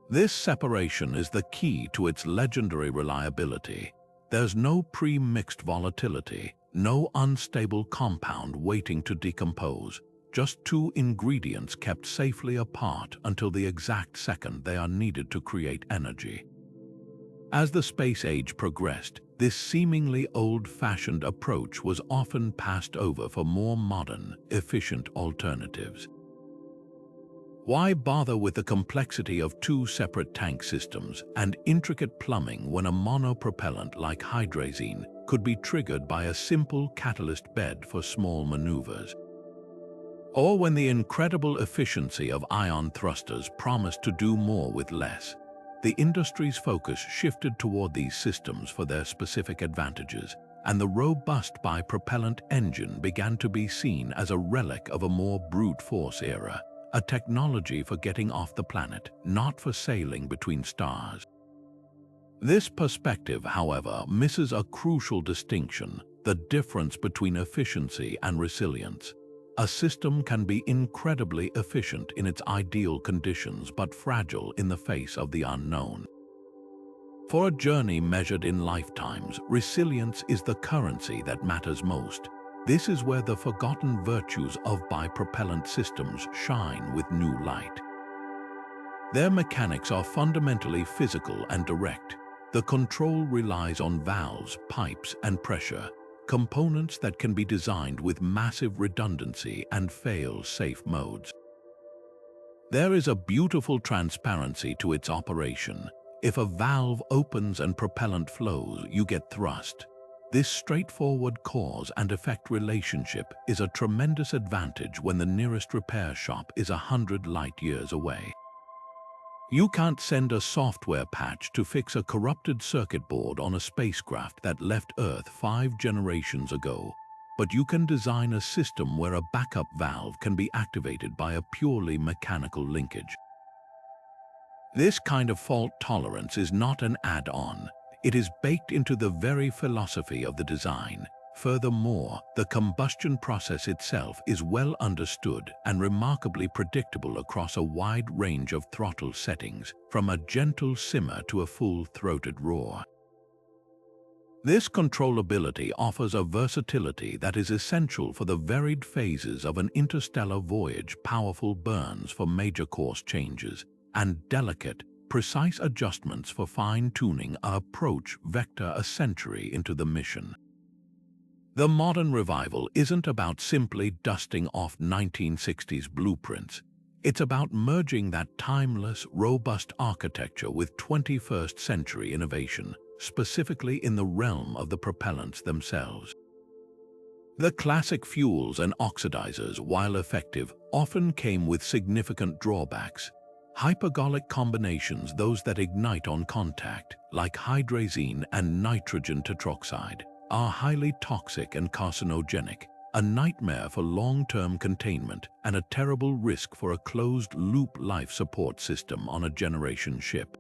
This separation is the key to its legendary reliability. There's no pre-mixed volatility, no unstable compound waiting to decompose, just two ingredients kept safely apart until the exact second they are needed to create energy. As the space age progressed, this seemingly old-fashioned approach was often passed over for more modern, efficient alternatives. Why bother with the complexity of two separate tank systems and intricate plumbing when a monopropellant like hydrazine could be triggered by a simple catalyst bed for small maneuvers? Or when the incredible efficiency of ion thrusters promised to do more with less? The industry's focus shifted toward these systems for their specific advantages, and the robust bi-propellant engine began to be seen as a relic of a more brute force era, a technology for getting off the planet, not for sailing between stars. This perspective, however, misses a crucial distinction: the difference between efficiency and resilience. A system can be incredibly efficient in its ideal conditions but fragile in the face of the unknown. For a journey measured in lifetimes, resilience is the currency that matters most. This is where the forgotten virtues of bi-propellant systems shine with new light. Their mechanics are fundamentally physical and direct. The control relies on valves, pipes, and pressure, components that can be designed with massive redundancy and fail-safe modes. There is a beautiful transparency to its operation. If a valve opens and propellant flows, you get thrust. This straightforward cause and effect relationship is a tremendous advantage when the nearest repair shop is 100 light-years away. You can't send a software patch to fix a corrupted circuit board on a spacecraft that left Earth 5 generations ago, but you can design a system where a backup valve can be activated by a purely mechanical linkage. This kind of fault tolerance is not an add-on. It is baked into the very philosophy of the design. Furthermore, the combustion process itself is well understood and remarkably predictable across a wide range of throttle settings, from a gentle simmer to a full-throated roar. This controllability offers a versatility that is essential for the varied phases of an interstellar voyage: powerful burns for major course changes, and delicate, precise adjustments for fine-tuning an approach vector a century into the mission. The modern revival isn't about simply dusting off 1960s blueprints. It's about merging that timeless, robust architecture with 21st-century innovation, specifically in the realm of the propellants themselves. The classic fuels and oxidizers, while effective, often came with significant drawbacks. Hypergolic combinations, those that ignite on contact, like hydrazine and nitrogen tetroxide, are highly toxic and carcinogenic, a nightmare for long-term containment and a terrible risk for a closed-loop life support system on a generation ship.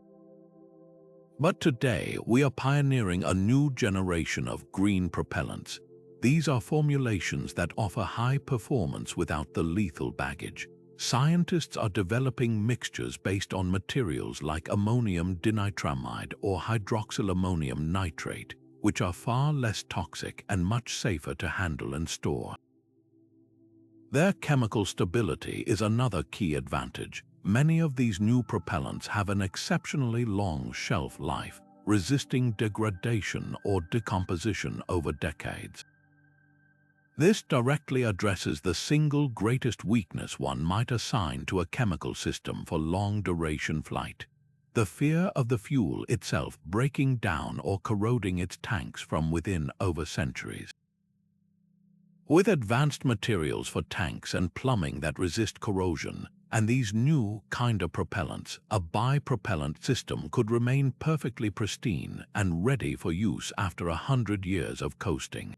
But today, we are pioneering a new generation of green propellants. These are formulations that offer high performance without the lethal baggage. Scientists are developing mixtures based on materials like ammonium dinitramide or hydroxylammonium nitrate, which are far less toxic and much safer to handle and store. Their chemical stability is another key advantage. Many of these new propellants have an exceptionally long shelf life, resisting degradation or decomposition over decades. This directly addresses the single greatest weakness one might assign to a chemical system for long-duration flight: the fear of the fuel itself breaking down or corroding its tanks from within over centuries. With advanced materials for tanks and plumbing that resist corrosion, and these new kind of propellants, a bi-propellant system could remain perfectly pristine and ready for use after 100 years of coasting.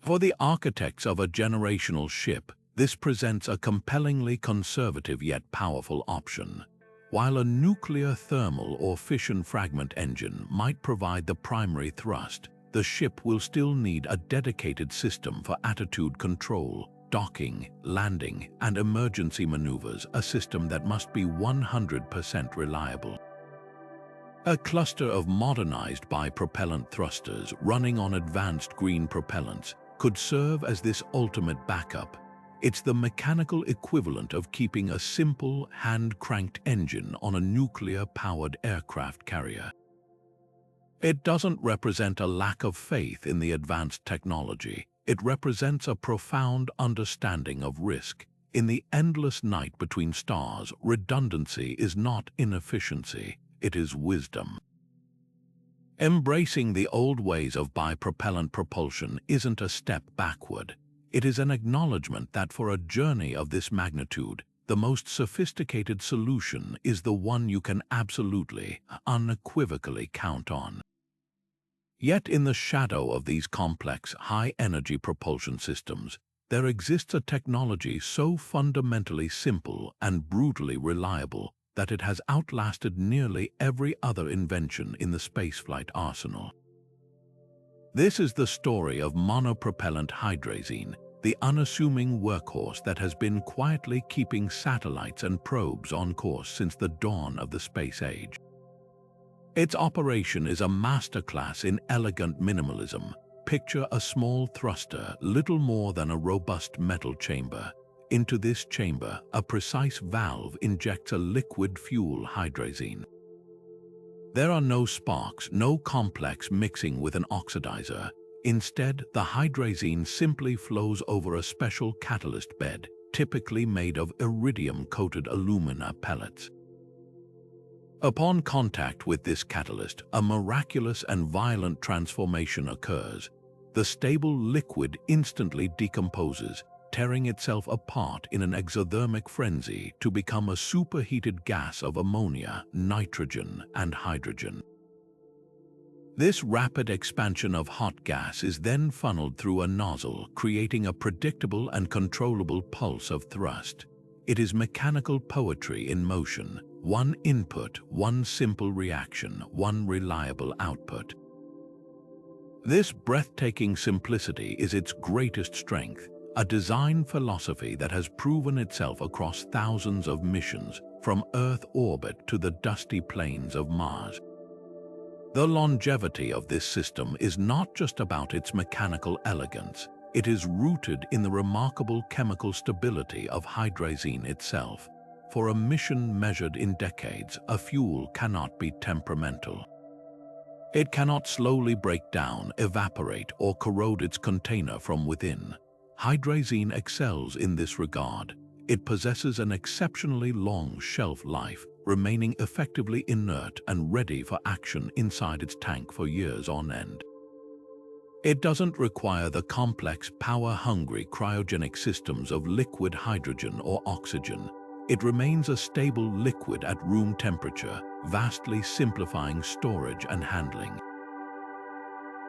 For the architects of a generational ship, this presents a compellingly conservative yet powerful option. While a nuclear thermal or fission fragment engine might provide the primary thrust, the ship will still need a dedicated system for attitude control, docking, landing, and emergency maneuvers, a system that must be 100% reliable. A cluster of modernized bi-propellant thrusters running on advanced green propellants could serve as this ultimate backup. It's the mechanical equivalent of keeping a simple, hand-cranked engine on a nuclear-powered aircraft carrier. It doesn't represent a lack of faith in the advanced technology. It represents a profound understanding of risk. In the endless night between stars, redundancy is not inefficiency, it is wisdom. Embracing the old ways of bi-propellant propulsion isn't a step backward. It is an acknowledgement that for a journey of this magnitude, the most sophisticated solution is the one you can absolutely, unequivocally count on. Yet in the shadow of these complex, high-energy propulsion systems, there exists a technology so fundamentally simple and brutally reliable that it has outlasted nearly every other invention in the spaceflight arsenal. This is the story of monopropellant hydrazine, the unassuming workhorse that has been quietly keeping satellites and probes on course since the dawn of the space age. Its operation is a masterclass in elegant minimalism. Picture a small thruster, little more than a robust metal chamber. Into this chamber, a precise valve injects a liquid fuel hydrazine. There are no sparks, no complex mixing with an oxidizer. Instead, the hydrazine simply flows over a special catalyst bed, typically made of iridium-coated alumina pellets. Upon contact with this catalyst, a miraculous and violent transformation occurs. The stable liquid instantly decomposes, tearing itself apart in an exothermic frenzy to become a superheated gas of ammonia, nitrogen, and hydrogen. This rapid expansion of hot gas is then funneled through a nozzle, creating a predictable and controllable pulse of thrust. It is mechanical poetry in motion. One input, one simple reaction, one reliable output. This breathtaking simplicity is its greatest strength, a design philosophy that has proven itself across thousands of missions, from Earth orbit to the dusty plains of Mars. The longevity of this system is not just about its mechanical elegance, it is rooted in the remarkable chemical stability of hydrazine itself. For a mission measured in decades, a fuel cannot be temperamental. It cannot slowly break down, evaporate, or corrode its container from within. Hydrazine excels in this regard. It possesses an exceptionally long shelf life, remaining effectively inert and ready for action inside its tank for years on end. It doesn't require the complex, power-hungry cryogenic systems of liquid hydrogen or oxygen. It remains a stable liquid at room temperature, vastly simplifying storage and handling.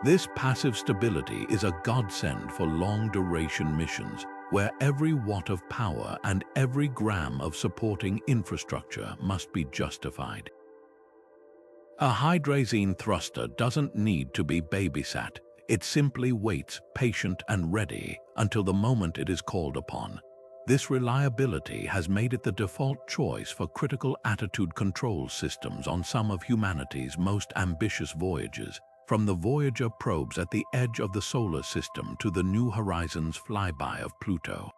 This passive stability is a godsend for long-duration missions, where every watt of power and every gram of supporting infrastructure must be justified. A hydrazine thruster doesn't need to be babysat. It simply waits, patient and ready, until the moment it is called upon. This reliability has made it the default choice for critical attitude control systems on some of humanity's most ambitious voyages, from the Voyager probes at the edge of the solar system to the New Horizons flyby of Pluto.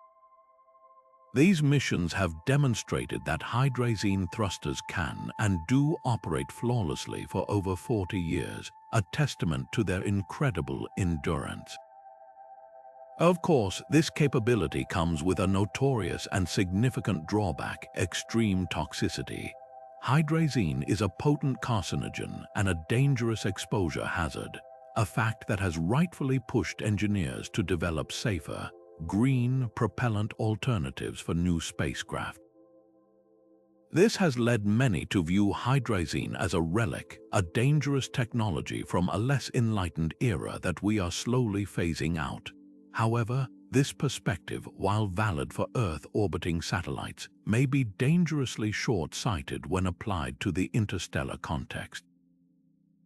These missions have demonstrated that hydrazine thrusters can and do operate flawlessly for over 40 years, a testament to their incredible endurance. Of course, this capability comes with a notorious and significant drawback: extreme toxicity. Hydrazine is a potent carcinogen and a dangerous exposure hazard, a fact that has rightfully pushed engineers to develop safer, green propellant alternatives for new spacecraft. This has led many to view hydrazine as a relic, a dangerous technology from a less enlightened era that we are slowly phasing out. However, this perspective, while valid for Earth-orbiting satellites, may be dangerously short-sighted when applied to the interstellar context.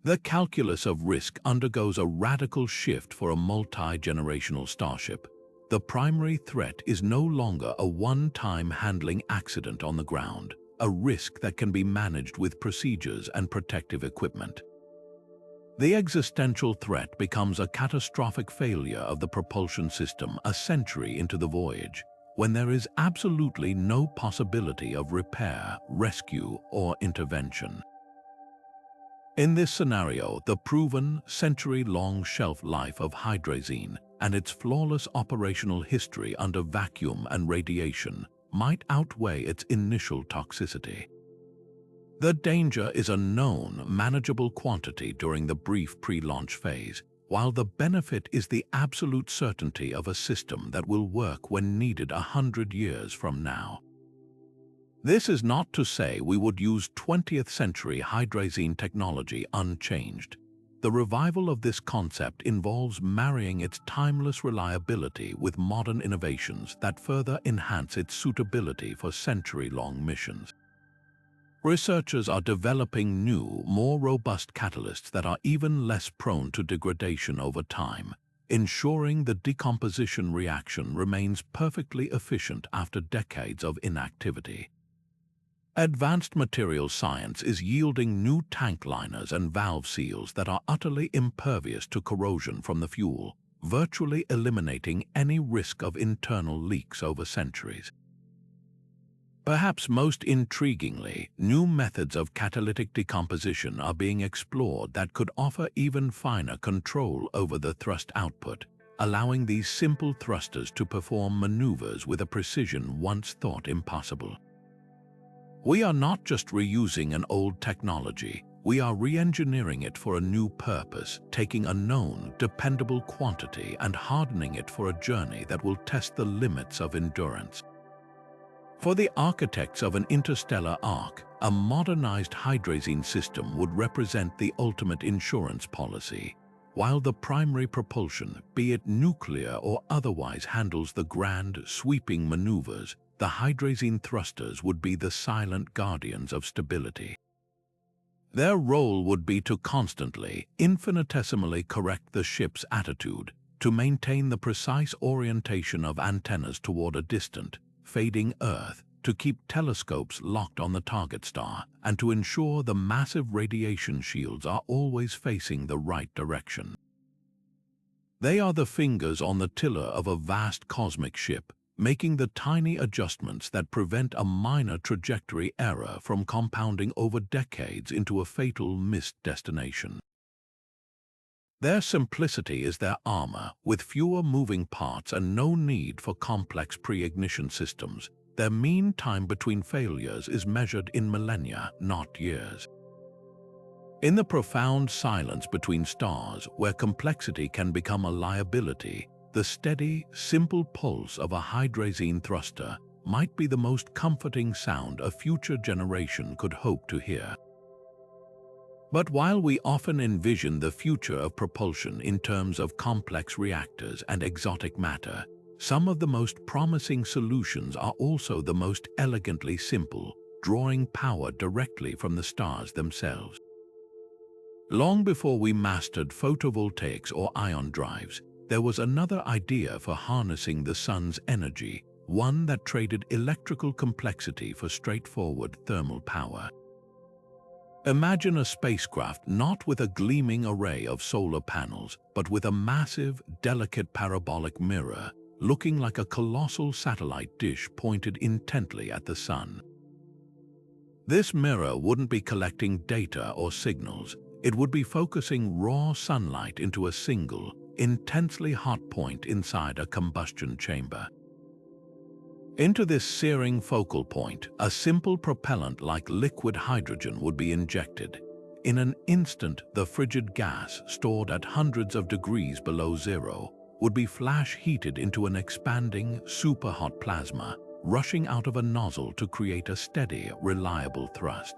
The calculus of risk undergoes a radical shift for a multi-generational starship. The primary threat is no longer a one-time handling accident on the ground, a risk that can be managed with procedures and protective equipment. The existential threat becomes a catastrophic failure of the propulsion system a century into the voyage, when there is absolutely no possibility of repair, rescue, or intervention. In this scenario, the proven, century-long shelf life of hydrazine and its flawless operational history under vacuum and radiation might outweigh its initial toxicity. The danger is a known, manageable quantity during the brief pre-launch phase, while the benefit is the absolute certainty of a system that will work when needed 100 years from now. This is not to say we would use 20th century hydrazine technology unchanged. the revival of this concept involves marrying its timeless reliability with modern innovations that further enhance its suitability for century-long missions. Researchers are developing new, more robust catalysts that are even less prone to degradation over time, ensuring the decomposition reaction remains perfectly efficient after decades of inactivity. Advanced materials science is yielding new tank liners and valve seals that are utterly impervious to corrosion from the fuel, virtually eliminating any risk of internal leaks over centuries. Perhaps most intriguingly, new methods of catalytic decomposition are being explored that could offer even finer control over the thrust output, allowing these simple thrusters to perform maneuvers with a precision once thought impossible. We are not just reusing an old technology, we are re-engineering it for a new purpose, taking a known, dependable quantity and hardening it for a journey that will test the limits of endurance. For the architects of an interstellar arc, a modernized hydrazine system would represent the ultimate insurance policy, while the primary propulsion, be it nuclear or otherwise, handles the grand, sweeping maneuvers. The hydrazine thrusters would be the silent guardians of stability. Their role would be to constantly, infinitesimally correct the ship's attitude, to maintain the precise orientation of antennas toward a distant, fading Earth, to keep telescopes locked on the target star, and to ensure the massive radiation shields are always facing the right direction. They are the fingers on the tiller of a vast cosmic ship, making the tiny adjustments that prevent a minor trajectory error from compounding over decades into a fatal missed destination. Their simplicity is their armor, with fewer moving parts and no need for complex pre-ignition systems. Their mean time between failures is measured in millennia, not years. In the profound silence between stars, where complexity can become a liability, the steady, simple pulse of a hydrazine thruster might be the most comforting sound a future generation could hope to hear. But while we often envision the future of propulsion in terms of complex reactors and exotic matter, some of the most promising solutions are also the most elegantly simple, drawing power directly from the stars themselves. Long before we mastered photovoltaics or ion drives, there was another idea for harnessing the sun's energy, one that traded electrical complexity for straightforward thermal power. Imagine a spacecraft not with a gleaming array of solar panels, but with a massive, delicate parabolic mirror, looking like a colossal satellite dish pointed intently at the sun. This mirror wouldn't be collecting data or signals, it would be focusing raw sunlight into a single, intensely hot point inside a combustion chamber. Into this searing focal point, a simple propellant like liquid hydrogen would be injected. In an instant, the frigid gas, stored at hundreds of degrees below zero, would be flash heated into an expanding, superhot plasma, rushing out of a nozzle to create a steady, reliable thrust.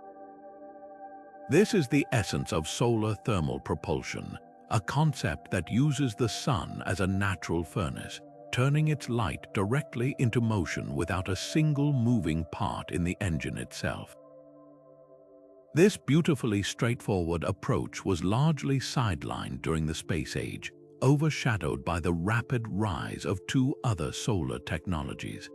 This is the essence of solar thermal propulsion, a concept that uses the sun as a natural furnace, turning its light directly into motion without a single moving part in the engine itself. This beautifully straightforward approach was largely sidelined during the space age, overshadowed by the rapid rise of two other solar technologies.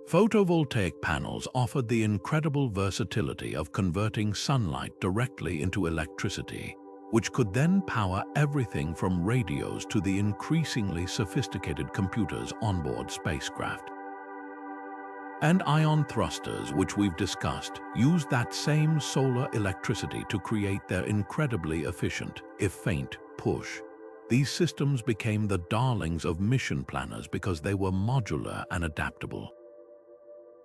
Photovoltaic panels offered the incredible versatility of converting sunlight directly into electricity, which could then power everything from radios to the increasingly sophisticated computers onboard spacecraft. And ion thrusters, which we've discussed, use that same solar electricity to create their incredibly efficient, if faint, push. These systems became the darlings of mission planners because they were modular and adaptable.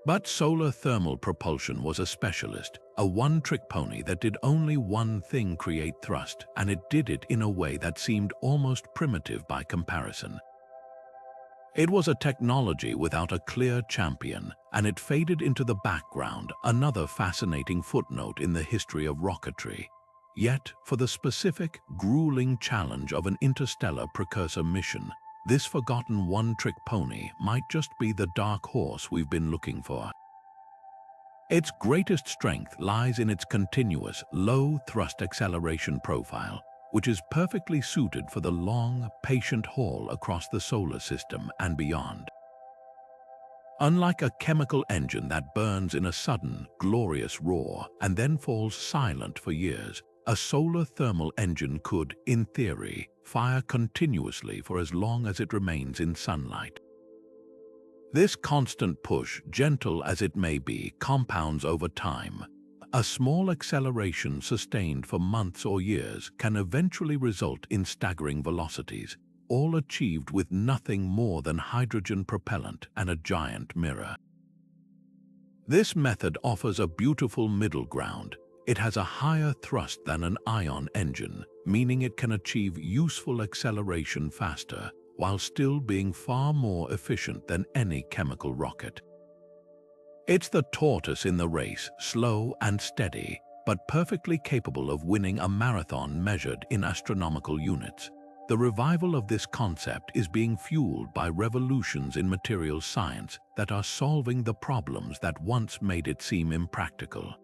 But solar thermal propulsion was a specialist, a one-trick pony that did only one thing: create thrust, and it did it in a way that seemed almost primitive by comparison. It was a technology without a clear champion, and it faded into the background, another fascinating footnote in the history of rocketry. Yet, for the specific, grueling challenge of an interstellar precursor mission, this forgotten one-trick pony might just be the dark horse we've been looking for. Its greatest strength lies in its continuous, low-thrust acceleration profile, which is perfectly suited for the long, patient haul across the solar system and beyond. Unlike a chemical engine that burns in a sudden, glorious roar and then falls silent for years, a solar thermal engine could, in theory, fire continuously for as long as it remains in sunlight. This constant push, gentle as it may be, compounds over time. A small acceleration sustained for months or years can eventually result in staggering velocities, all achieved with nothing more than hydrogen propellant and a giant mirror. This method offers a beautiful middle ground. It has a higher thrust than an ion engine, meaning it can achieve useful acceleration faster, while still being far more efficient than any chemical rocket. It's the tortoise in the race, slow and steady, but perfectly capable of winning a marathon measured in astronomical units. The revival of this concept is being fueled by revolutions in materials science that are solving the problems that once made it seem impractical.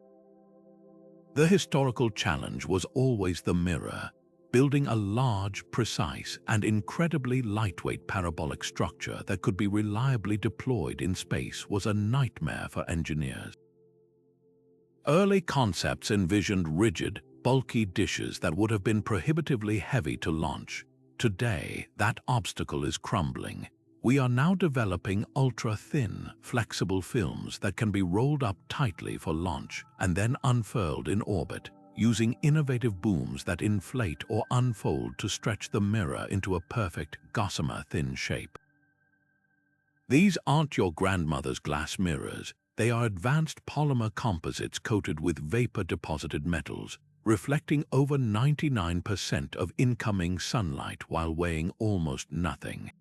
The historical challenge was always the mirror. Building a large, precise, and incredibly lightweight parabolic structure that could be reliably deployed in space was a nightmare for engineers. Early concepts envisioned rigid, bulky dishes that would have been prohibitively heavy to launch. Today, that obstacle is crumbling. We are now developing ultra-thin, flexible films that can be rolled up tightly for launch and then unfurled in orbit, using innovative booms that inflate or unfold to stretch the mirror into a perfect, gossamer-thin shape. These aren't your grandmother's glass mirrors. They are advanced polymer composites coated with vapor-deposited metals, reflecting over 99% of incoming sunlight while weighing almost nothing.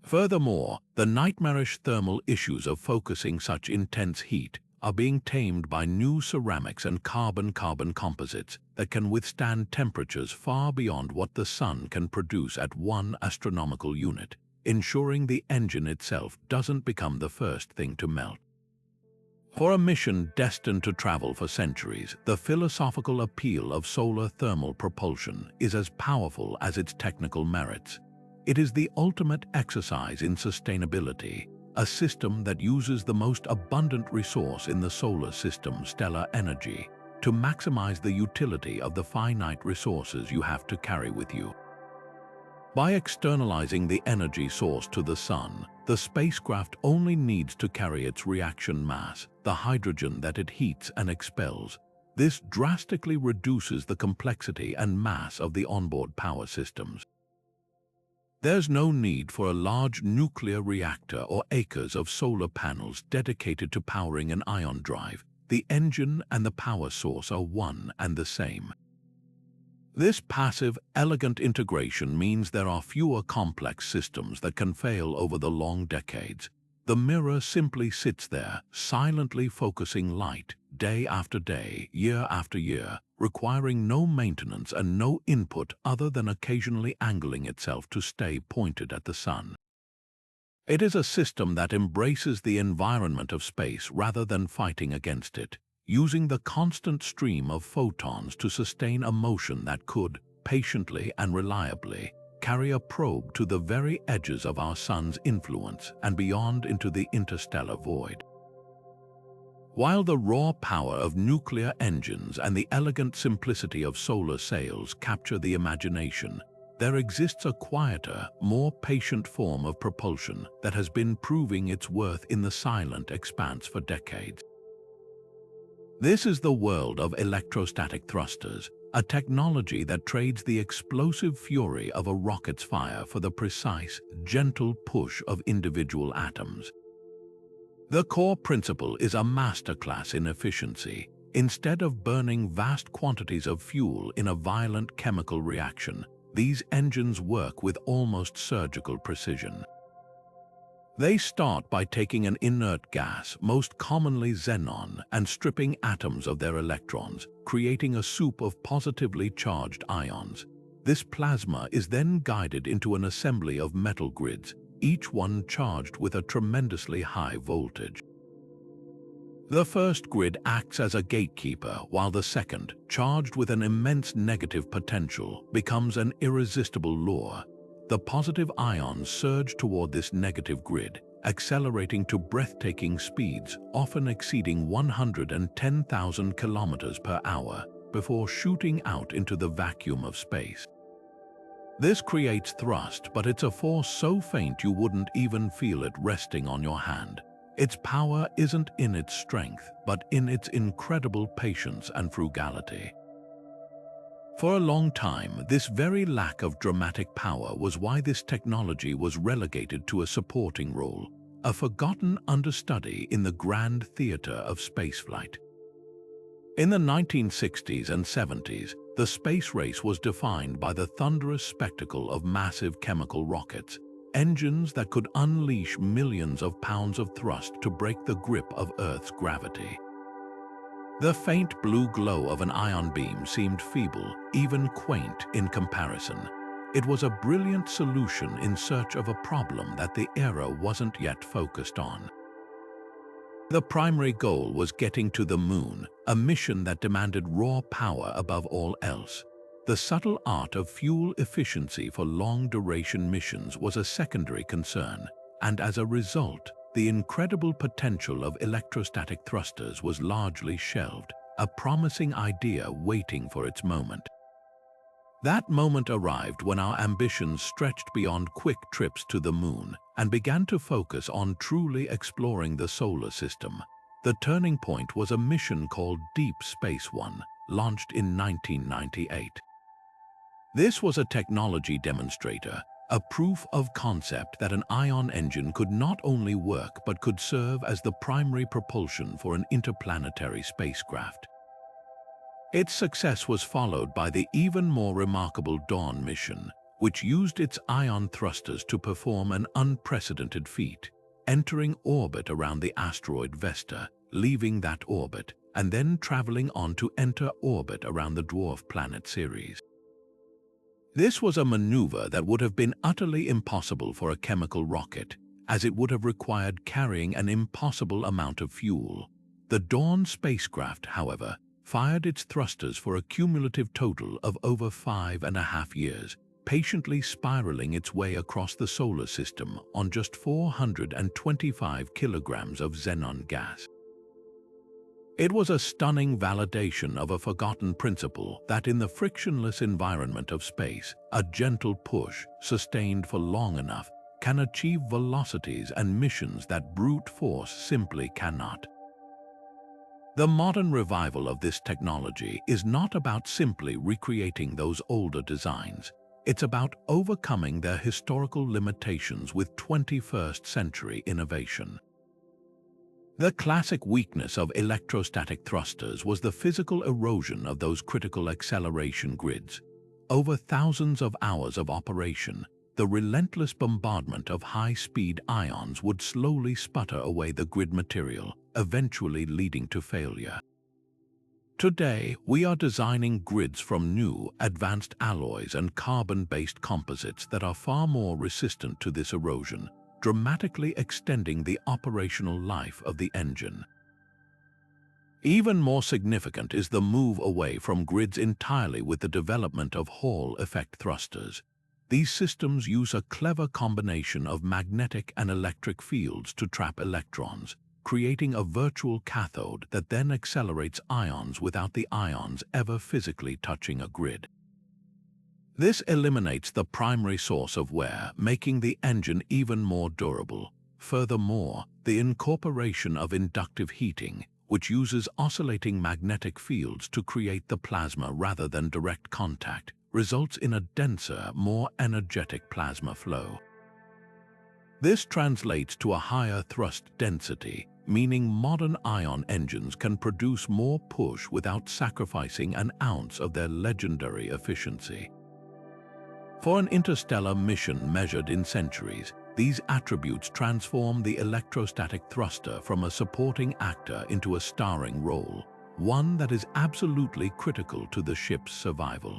Furthermore, the nightmarish thermal issues of focusing such intense heat are being tamed by new ceramics and carbon-carbon composites that can withstand temperatures far beyond what the sun can produce at 1 astronomical unit, ensuring the engine itself doesn't become the first thing to melt. For a mission destined to travel for centuries, the philosophical appeal of solar thermal propulsion is as powerful as its technical merits. It is the ultimate exercise in sustainability, a system that uses the most abundant resource in the solar system, stellar energy, to maximize the utility of the finite resources you have to carry with you. By externalizing the energy source to the sun, the spacecraft only needs to carry its reaction mass, the hydrogen that it heats and expels. This drastically reduces the complexity and mass of the onboard power systems. There's no need for a large nuclear reactor or acres of solar panels dedicated to powering an ion drive. The engine and the power source are one and the same. This passive, elegant integration means there are fewer complex systems that can fail over the long decades. The mirror simply sits there, silently focusing light, day after day, year after year, requiring no maintenance and no input other than occasionally angling itself to stay pointed at the sun. It is a system that embraces the environment of space rather than fighting against it, using the constant stream of photons to sustain a motion that could, patiently and reliably, carry a probe to the very edges of our sun's influence and beyond into the interstellar void. While the raw power of nuclear engines and the elegant simplicity of solar sails capture the imagination, there exists a quieter, more patient form of propulsion that has been proving its worth in the silent expanse for decades. This is the world of electrostatic thrusters, a technology that trades the explosive fury of a rocket's fire for the precise, gentle push of individual atoms. The core principle is a masterclass in efficiency. Instead of burning vast quantities of fuel in a violent chemical reaction, these engines work with almost surgical precision. They start by taking an inert gas, most commonly xenon, and stripping atoms of their electrons, creating a soup of positively charged ions. This plasma is then guided into an assembly of metal grids, each one charged with a tremendously high voltage. The first grid acts as a gatekeeper, while the second, charged with an immense negative potential, becomes an irresistible lure. The positive ions surge toward this negative grid, accelerating to breathtaking speeds, often exceeding 110,000 kilometers per hour, before shooting out into the vacuum of space. This creates thrust, but it's a force so faint you wouldn't even feel it resting on your hand. Its power isn't in its strength, but in its incredible patience and frugality. For a long time, this very lack of dramatic power was why this technology was relegated to a supporting role, a forgotten understudy in the grand theater of spaceflight. In the 1960s and 70s, the space race was defined by the thunderous spectacle of massive chemical rockets, engines that could unleash millions of pounds of thrust to break the grip of Earth's gravity. The faint blue glow of an ion beam seemed feeble, even quaint in comparison. It was a brilliant solution in search of a problem that the era wasn't yet focused on. The primary goal was getting to the moon, a mission that demanded raw power above all else. The subtle art of fuel efficiency for long-duration missions was a secondary concern, and as a result, the incredible potential of electrostatic thrusters was largely shelved, a promising idea waiting for its moment. That moment arrived when our ambitions stretched beyond quick trips to the moon and began to focus on truly exploring the solar system. The turning point was a mission called Deep Space One, launched in 1998. This was a technology demonstrator, a proof of concept that an ion engine could not only work but could serve as the primary propulsion for an interplanetary spacecraft. Its success was followed by the even more remarkable Dawn mission, which used its ion thrusters to perform an unprecedented feat, entering orbit around the asteroid Vesta, leaving that orbit, and then traveling on to enter orbit around the dwarf planet Ceres. This was a maneuver that would have been utterly impossible for a chemical rocket, as it would have required carrying an impossible amount of fuel. The Dawn spacecraft, however, fired its thrusters for a cumulative total of over 5.5 years, patiently spiraling its way across the solar system on just 425 kilograms of xenon gas. It was a stunning validation of a forgotten principle that in the frictionless environment of space, a gentle push, sustained for long enough, can achieve velocities and missions that brute force simply cannot. The modern revival of this technology is not about simply recreating those older designs. It's about overcoming their historical limitations with 21st century innovation. The classic weakness of electrostatic thrusters was the physical erosion of those critical acceleration grids. Over thousands of hours of operation, the relentless bombardment of high-speed ions would slowly sputter away the grid material, eventually leading to failure. Today, we are designing grids from new, advanced alloys and carbon-based composites that are far more resistant to this erosion, dramatically extending the operational life of the engine. Even more significant is the move away from grids entirely with the development of Hall effect thrusters. These systems use a clever combination of magnetic and electric fields to trap electrons, creating a virtual cathode that then accelerates ions without the ions ever physically touching a grid. This eliminates the primary source of wear, making the engine even more durable. Furthermore, the incorporation of inductive heating, which uses oscillating magnetic fields to create the plasma rather than direct contact, results in a denser, more energetic plasma flow. This translates to a higher thrust density, meaning modern ion engines can produce more push without sacrificing an ounce of their legendary efficiency. For an interstellar mission measured in centuries, these attributes transform the electrostatic thruster from a supporting actor into a starring role, one that is absolutely critical to the ship's survival.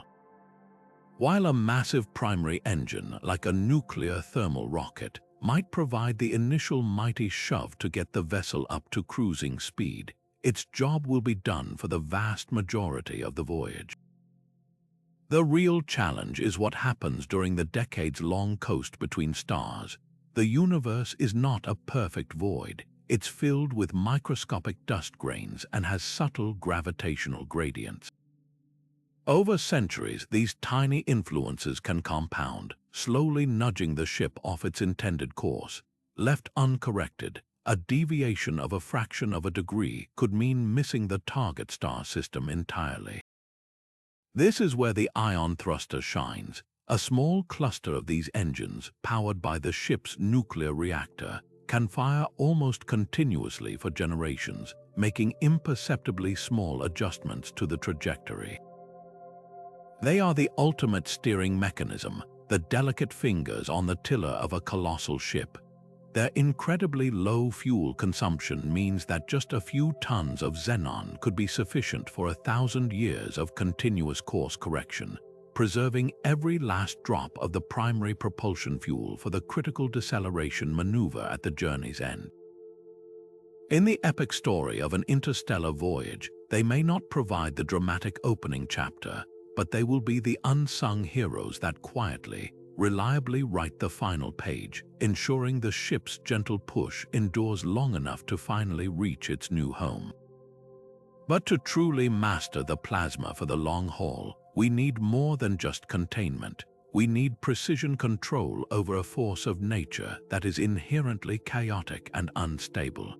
While a massive primary engine, like a nuclear thermal rocket, might provide the initial mighty shove to get the vessel up to cruising speed, its job will be done for the vast majority of the voyage. The real challenge is what happens during the decades-long coast between stars. The universe is not a perfect void. It's filled with microscopic dust grains and has subtle gravitational gradients. Over centuries, these tiny influences can compound, slowly nudging the ship off its intended course. Left uncorrected, a deviation of a fraction of a degree could mean missing the target star system entirely. This is where the ion thruster shines. A small cluster of these engines, powered by the ship's nuclear reactor, can fire almost continuously for generations, making imperceptibly small adjustments to the trajectory. They are the ultimate steering mechanism, the delicate fingers on the tiller of a colossal ship. Their incredibly low fuel consumption means that just a few tons of xenon could be sufficient for 1,000 years of continuous course correction, preserving every last drop of the primary propulsion fuel for the critical deceleration maneuver at the journey's end. In the epic story of an interstellar voyage, they may not provide the dramatic opening chapter, but they will be the unsung heroes that quietly, reliably write the final page, ensuring the ship's gentle push endures long enough to finally reach its new home. But to truly master the plasma for the long haul, we need more than just containment. We need precision control over a force of nature that is inherently chaotic and unstable.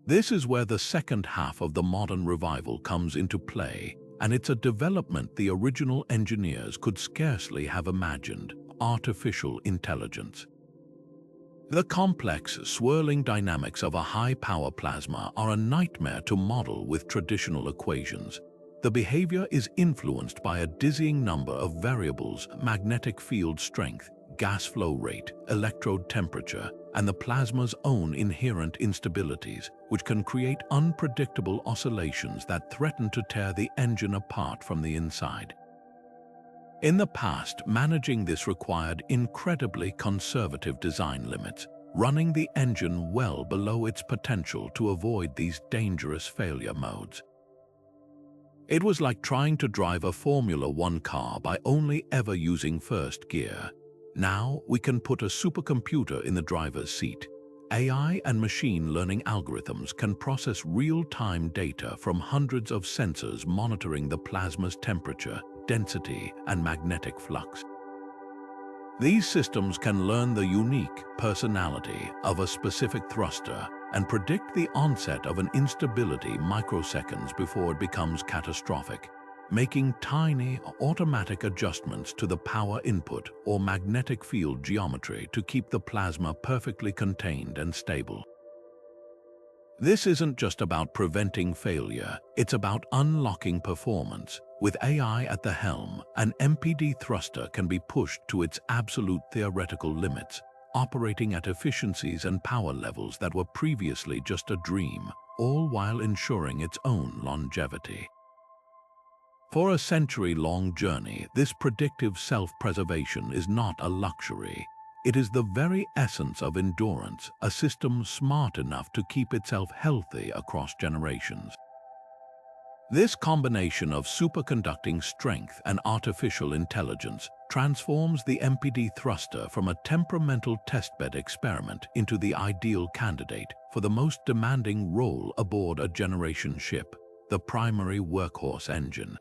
This is where the second half of the modern revival comes into play, and it's a development the original engineers could scarcely have imagined: artificial intelligence. The complex, swirling dynamics of a high-power plasma are a nightmare to model with traditional equations. The behavior is influenced by a dizzying number of variables: magnetic field strength, gas flow rate, electrode temperature, and the plasma's own inherent instabilities, which can create unpredictable oscillations that threaten to tear the engine apart from the inside. In the past, managing this required incredibly conservative design limits, running the engine well below its potential to avoid these dangerous failure modes. It was like trying to drive a Formula One car by only ever using first gear. Now we can put a supercomputer in the driver's seat. AI and machine learning algorithms can process real-time data from hundreds of sensors monitoring the plasma's temperature, density, and magnetic flux. These systems can learn the unique personality of a specific thruster and predict the onset of an instability microseconds before it becomes catastrophic, making tiny, automatic adjustments to the power input or magnetic field geometry to keep the plasma perfectly contained and stable. This isn't just about preventing failure, it's about unlocking performance. With AI at the helm, an MPD thruster can be pushed to its absolute theoretical limits, operating at efficiencies and power levels that were previously just a dream, all while ensuring its own longevity. For a century-long journey, this predictive self-preservation is not a luxury. It is the very essence of endurance, a system smart enough to keep itself healthy across generations. This combination of superconducting strength and artificial intelligence transforms the MPD thruster from a temperamental testbed experiment into the ideal candidate for the most demanding role aboard a generation ship, the primary workhorse engine.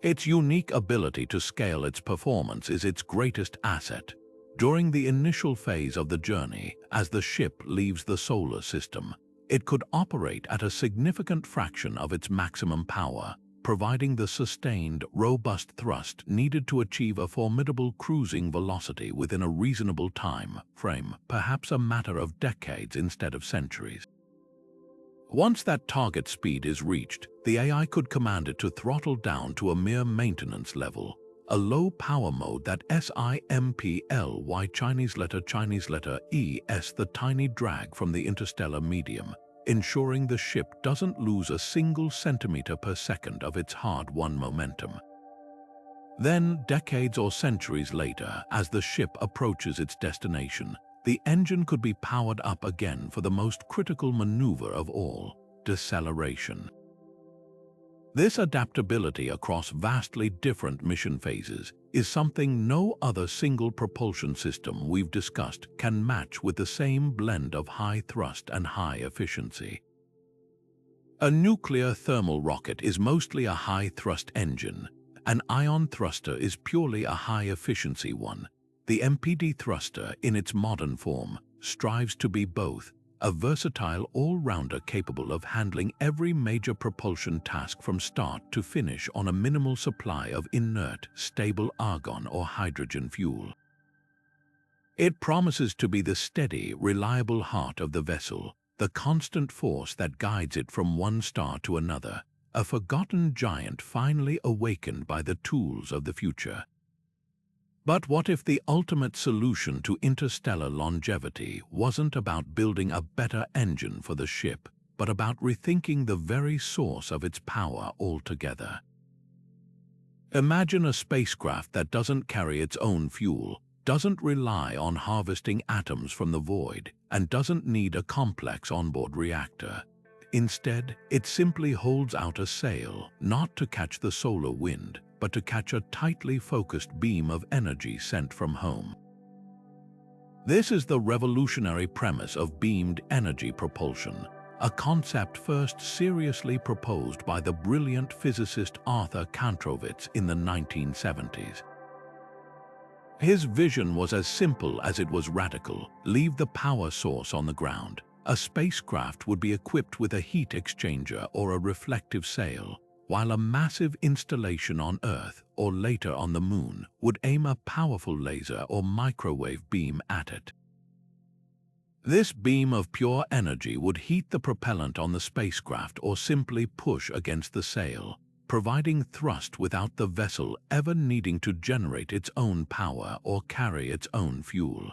Its unique ability to scale its performance is its greatest asset. During the initial phase of the journey, as the ship leaves the solar system, it could operate at a significant fraction of its maximum power, providing the sustained, robust thrust needed to achieve a formidable cruising velocity within a reasonable time frame, perhaps a matter of decades instead of centuries. Once that target speed is reached, the AI could command it to throttle down to a mere maintenance level, a low-power mode that SIMPLY Chinese letter ES, the tiny drag from the interstellar medium, ensuring the ship doesn't lose a single centimeter per second of its hard-won momentum. Then, decades or centuries later, as the ship approaches its destination, the engine could be powered up again for the most critical maneuver of all, deceleration. This adaptability across vastly different mission phases is something no other single propulsion system we've discussed can match with the same blend of high thrust and high efficiency. A nuclear thermal rocket is mostly a high-thrust engine. An ion thruster is purely a high-efficiency one. The MPD thruster, in its modern form, strives to be both, a versatile all-rounder capable of handling every major propulsion task from start to finish on a minimal supply of inert, stable argon or hydrogen fuel. It promises to be the steady, reliable heart of the vessel, the constant force that guides it from one star to another, a forgotten giant finally awakened by the tools of the future. But what if the ultimate solution to interstellar longevity wasn't about building a better engine for the ship, but about rethinking the very source of its power altogether? Imagine a spacecraft that doesn't carry its own fuel, doesn't rely on harvesting atoms from the void, and doesn't need a complex onboard reactor. Instead, it simply holds out a sail, not to catch the solar wind, but to catch a tightly focused beam of energy sent from home. This is the revolutionary premise of beamed energy propulsion, a concept first seriously proposed by the brilliant physicist Arthur Kantrowitz in the 1970s. His vision was as simple as it was radical: leave the power source on the ground. A spacecraft would be equipped with a heat exchanger or a reflective sail, while a massive installation on Earth, or later on the Moon, would aim a powerful laser or microwave beam at it. This beam of pure energy would heat the propellant on the spacecraft or simply push against the sail, providing thrust without the vessel ever needing to generate its own power or carry its own fuel.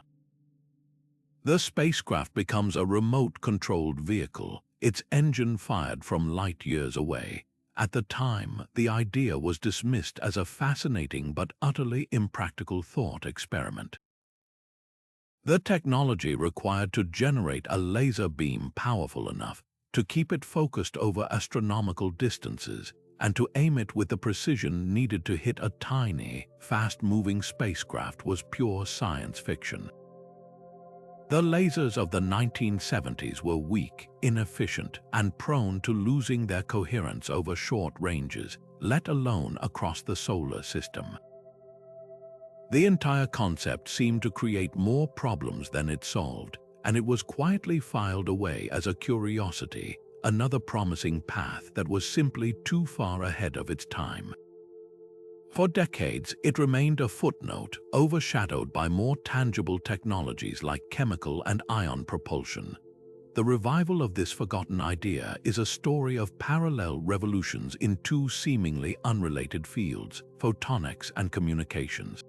The spacecraft becomes a remote-controlled vehicle, its engine fired from light years away. At the time, the idea was dismissed as a fascinating but utterly impractical thought experiment. The technology required to generate a laser beam powerful enough to keep it focused over astronomical distances and to aim it with the precision needed to hit a tiny, fast-moving spacecraft was pure science fiction. The lasers of the 1970s were weak, inefficient, and prone to losing their coherence over short ranges, let alone across the solar system. The entire concept seemed to create more problems than it solved, and it was quietly filed away as a curiosity, another promising path that was simply too far ahead of its time. For decades, it remained a footnote, overshadowed by more tangible technologies like chemical and ion propulsion. The revival of this forgotten idea is a story of parallel revolutions in two seemingly unrelated fields, photonics and communications.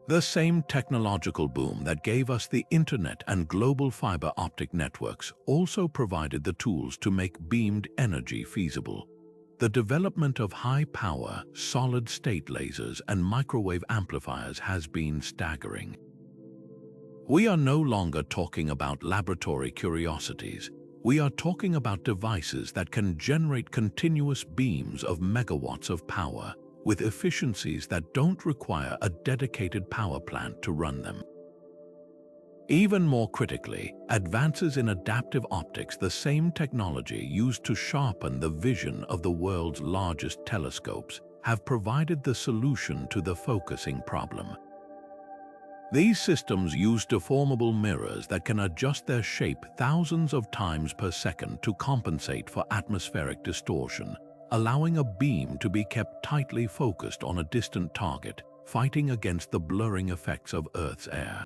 The same technological boom that gave us the internet and global fiber optic networks also provided the tools to make beamed energy feasible. The development of high-power, solid-state lasers and microwave amplifiers has been staggering. We are no longer talking about laboratory curiosities. We are talking about devices that can generate continuous beams of megawatts of power, with efficiencies that don't require a dedicated power plant to run them. Even more critically, advances in adaptive optics, the same technology used to sharpen the vision of the world's largest telescopes, have provided the solution to the focusing problem. These systems use deformable mirrors that can adjust their shape thousands of times per second to compensate for atmospheric distortion, allowing a beam to be kept tightly focused on a distant target, fighting against the blurring effects of Earth's air.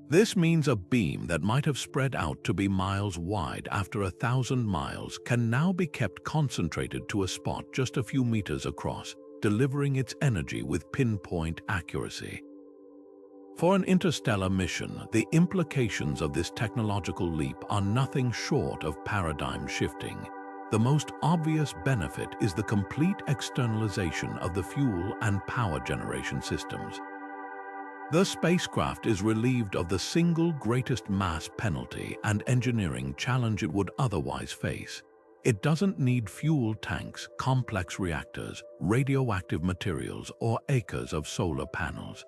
This means a beam that might have spread out to be miles wide after 1,000 miles can now be kept concentrated to a spot just a few meters across, delivering its energy with pinpoint accuracy. For an interstellar mission, the implications of this technological leap are nothing short of paradigm-shifting. The most obvious benefit is the complete externalization of the fuel and power generation systems. The spacecraft is relieved of the single greatest mass penalty and engineering challenge it would otherwise face. It doesn't need fuel tanks, complex reactors, radioactive materials, or acres of solar panels.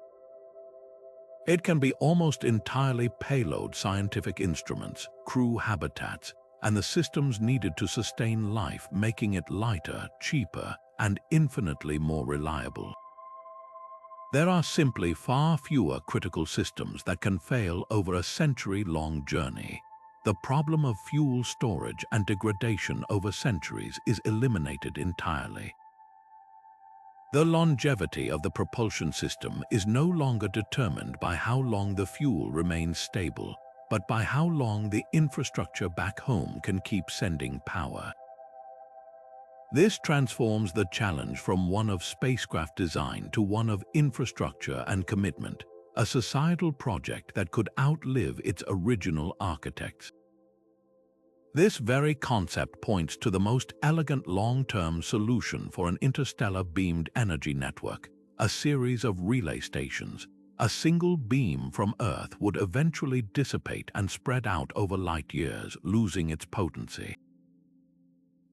It can be almost entirely payload scientific instruments, crew habitats, and the systems needed to sustain life, making it lighter, cheaper, and infinitely more reliable. There are simply far fewer critical systems that can fail over a century-long journey. The problem of fuel storage and degradation over centuries is eliminated entirely. The longevity of the propulsion system is no longer determined by how long the fuel remains stable, but by how long the infrastructure back home can keep sending power. This transforms the challenge from one of spacecraft design to one of infrastructure and commitment, a societal project that could outlive its original architects. This very concept points to the most elegant long-term solution for an interstellar beamed energy network, a series of relay stations. A single beam from Earth would eventually dissipate and spread out over light years, losing its potency.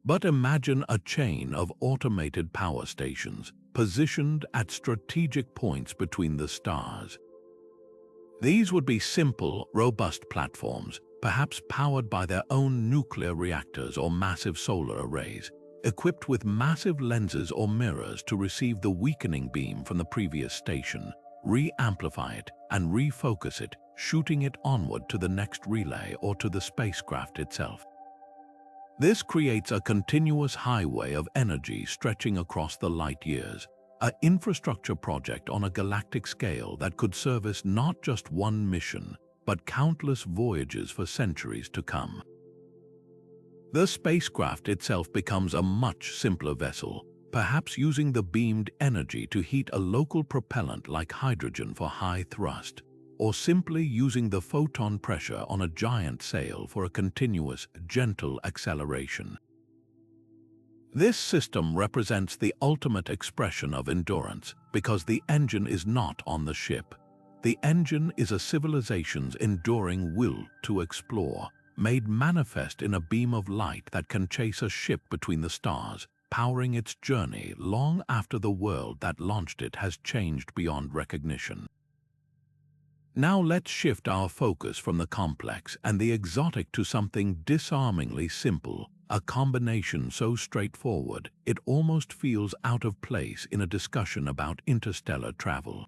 But imagine a chain of automated power stations positioned at strategic points between the stars. These would be simple, robust platforms, perhaps powered by their own nuclear reactors or massive solar arrays, equipped with massive lenses or mirrors to receive the weakening beam from the previous station, re-amplify it, and refocus it, shooting it onward to the next relay or to the spacecraft itself. This creates a continuous highway of energy stretching across the light years, an infrastructure project on a galactic scale that could service not just one mission, but countless voyages for centuries to come. The spacecraft itself becomes a much simpler vessel, perhaps using the beamed energy to heat a local propellant like hydrogen for high thrust, or simply using the photon pressure on a giant sail for a continuous, gentle acceleration. This system represents the ultimate expression of endurance because the engine is not on the ship. The engine is a civilization's enduring will to explore, made manifest in a beam of light that can chase a ship between the stars, powering its journey long after the world that launched it has changed beyond recognition. Now let's shift our focus from the complex and the exotic to something disarmingly simple, a combination so straightforward it almost feels out of place in a discussion about interstellar travel.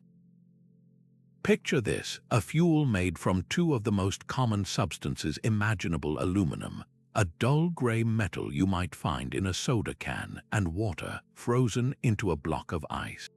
Picture this, a fuel made from two of the most common substances imaginable: aluminum, a dull gray metal you might find in a soda can, and water, frozen into a block of ice.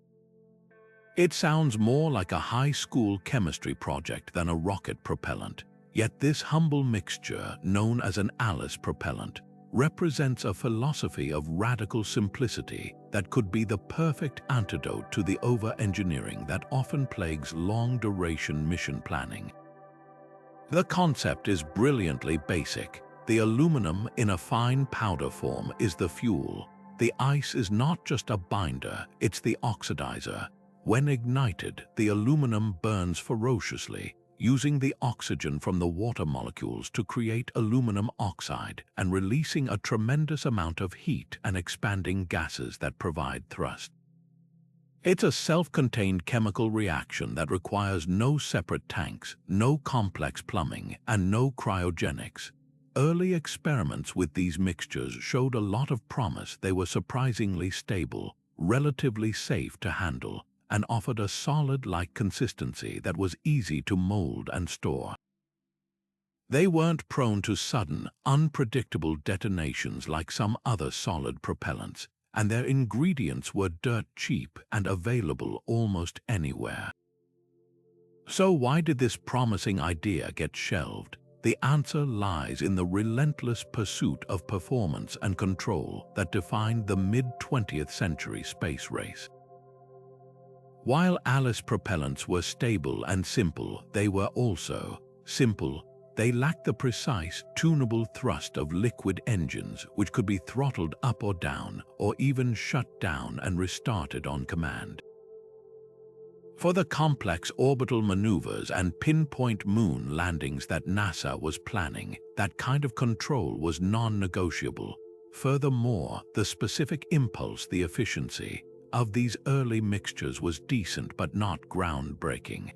It sounds more like a high school chemistry project than a rocket propellant, yet this humble mixture, known as an Alice propellant, represents a philosophy of radical simplicity that could be the perfect antidote to the over-engineering that often plagues long-duration mission planning. The concept is brilliantly basic. The aluminum in a fine powder form is the fuel. The ice is not just a binder, it's the oxidizer. When ignited, the aluminum burns ferociously, using the oxygen from the water molecules to create aluminum oxide and releasing a tremendous amount of heat and expanding gases that provide thrust. It's a self-contained chemical reaction that requires no separate tanks, no complex plumbing, and no cryogenics. Early experiments with these mixtures showed a lot of promise. They were surprisingly stable, relatively safe to handle, and offered a solid-like consistency that was easy to mold and store. They weren't prone to sudden, unpredictable detonations like some other solid propellants, and their ingredients were dirt cheap and available almost anywhere. So why did this promising idea get shelved? The answer lies in the relentless pursuit of performance and control that defined the mid-20th century space race. While Alice propellants were stable and simple, they were also simple. They lacked the precise, tunable thrust of liquid engines, which could be throttled up or down, or even shut down and restarted on command. For the complex orbital maneuvers and pinpoint moon landings that NASA was planning, that kind of control was non-negotiable. Furthermore, the specific impulse, the efficiency of these early mixtures was decent but not groundbreaking.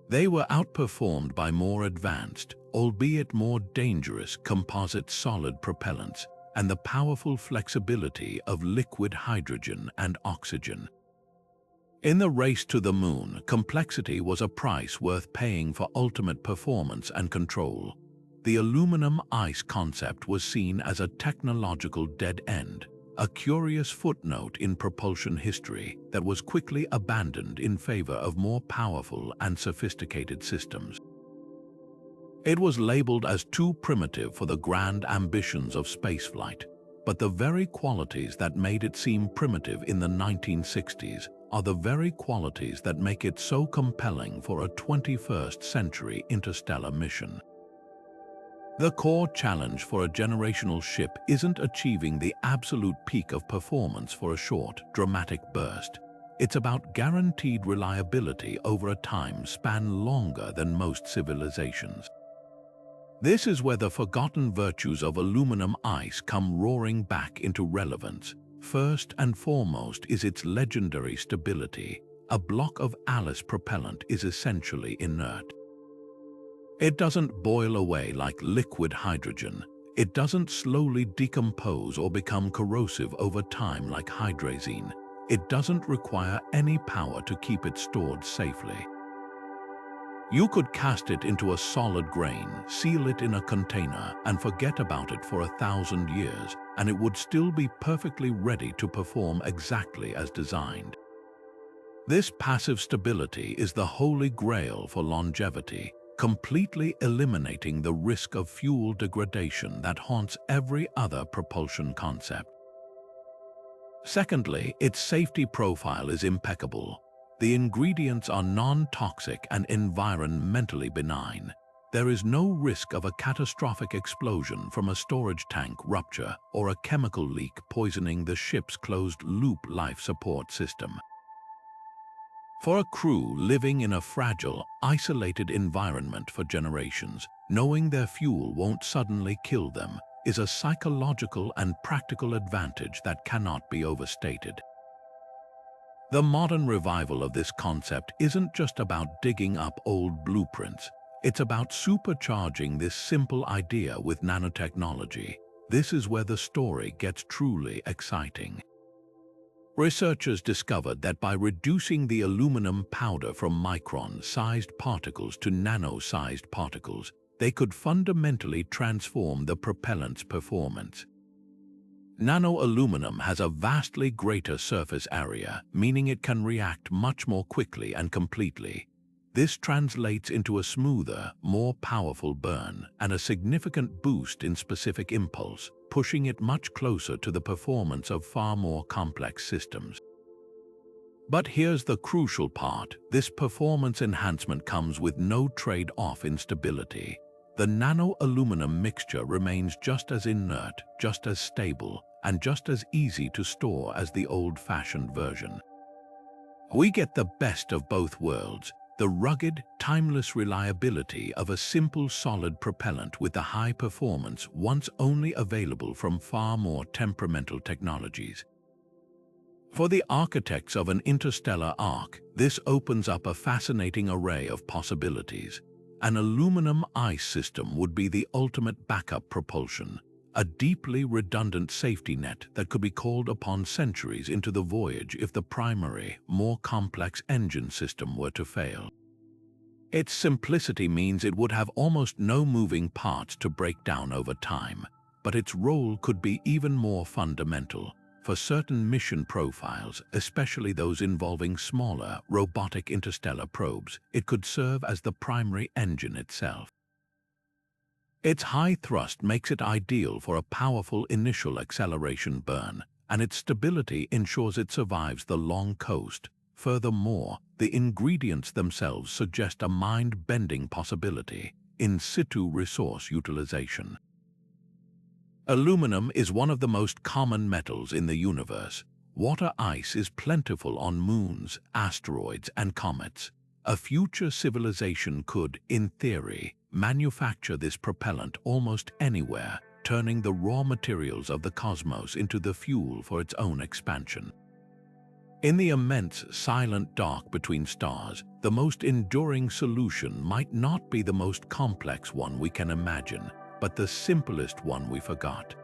They were outperformed by more advanced, albeit more dangerous, composite solid propellants and the powerful flexibility of liquid hydrogen and oxygen. In the race to the moon, complexity was a price worth paying for ultimate performance and control. The aluminum ice concept was seen as a technological dead end, a curious footnote in propulsion history that was quickly abandoned in favor of more powerful and sophisticated systems. It was labeled as too primitive for the grand ambitions of spaceflight, but the very qualities that made it seem primitive in the 1960s are the very qualities that make it so compelling for a 21st century interstellar mission. The core challenge for a generational ship isn't achieving the absolute peak of performance for a short, dramatic burst. It's about guaranteed reliability over a time span longer than most civilizations. This is where the forgotten virtues of aluminum ice come roaring back into relevance. First and foremost is its legendary stability. A block of Alice propellant is essentially inert. It doesn't boil away like liquid hydrogen. It doesn't slowly decompose or become corrosive over time like hydrazine. It doesn't require any power to keep it stored safely. You could cast it into a solid grain, seal it in a container, and forget about it for 1,000 years, and it would still be perfectly ready to perform exactly as designed. This passive stability is the holy grail for longevity, completely eliminating the risk of fuel degradation that haunts every other propulsion concept. Secondly, its safety profile is impeccable. The ingredients are non-toxic and environmentally benign. There is no risk of a catastrophic explosion from a storage tank rupture or a chemical leak poisoning the ship's closed-loop life support system. For a crew living in a fragile, isolated environment for generations, knowing their fuel won't suddenly kill them is a psychological and practical advantage that cannot be overstated. The modern revival of this concept isn't just about digging up old blueprints. It's about supercharging this simple idea with nanotechnology. This is where the story gets truly exciting. Researchers discovered that by reducing the aluminum powder from micron-sized particles to nano-sized particles, they could fundamentally transform the propellant's performance. Nano-aluminum has a vastly greater surface area, meaning it can react much more quickly and completely. This translates into a smoother, more powerful burn and a significant boost in specific impulse, pushing it much closer to the performance of far more complex systems. But here's the crucial part: this performance enhancement comes with no trade-off in stability. The nano-aluminum mixture remains just as inert, just as stable, and just as easy to store as the old-fashioned version. We get the best of both worlds: the rugged, timeless reliability of a simple solid propellant with the high performance once only available from far more temperamental technologies. For the architects of an interstellar arc, this opens up a fascinating array of possibilities. An aluminum ice system would be the ultimate backup propulsion, a deeply redundant safety net that could be called upon centuries into the voyage if the primary, more complex engine system were to fail. Its simplicity means it would have almost no moving parts to break down over time, but its role could be even more fundamental. For certain mission profiles, especially those involving smaller, robotic interstellar probes, it could serve as the primary engine itself. Its high thrust makes it ideal for a powerful initial acceleration burn, and its stability ensures it survives the long coast. Furthermore, the ingredients themselves suggest a mind-bending possibility: in situ resource utilization. Aluminum is one of the most common metals in the universe. Water ice is plentiful on moons, asteroids, and comets. A future civilization could, in theory, manufacture this propellant almost anywhere, turning the raw materials of the cosmos into the fuel for its own expansion. In the immense, silent dark between stars, the most enduring solution might not be the most complex one we can imagine, but the simplest one we forgot.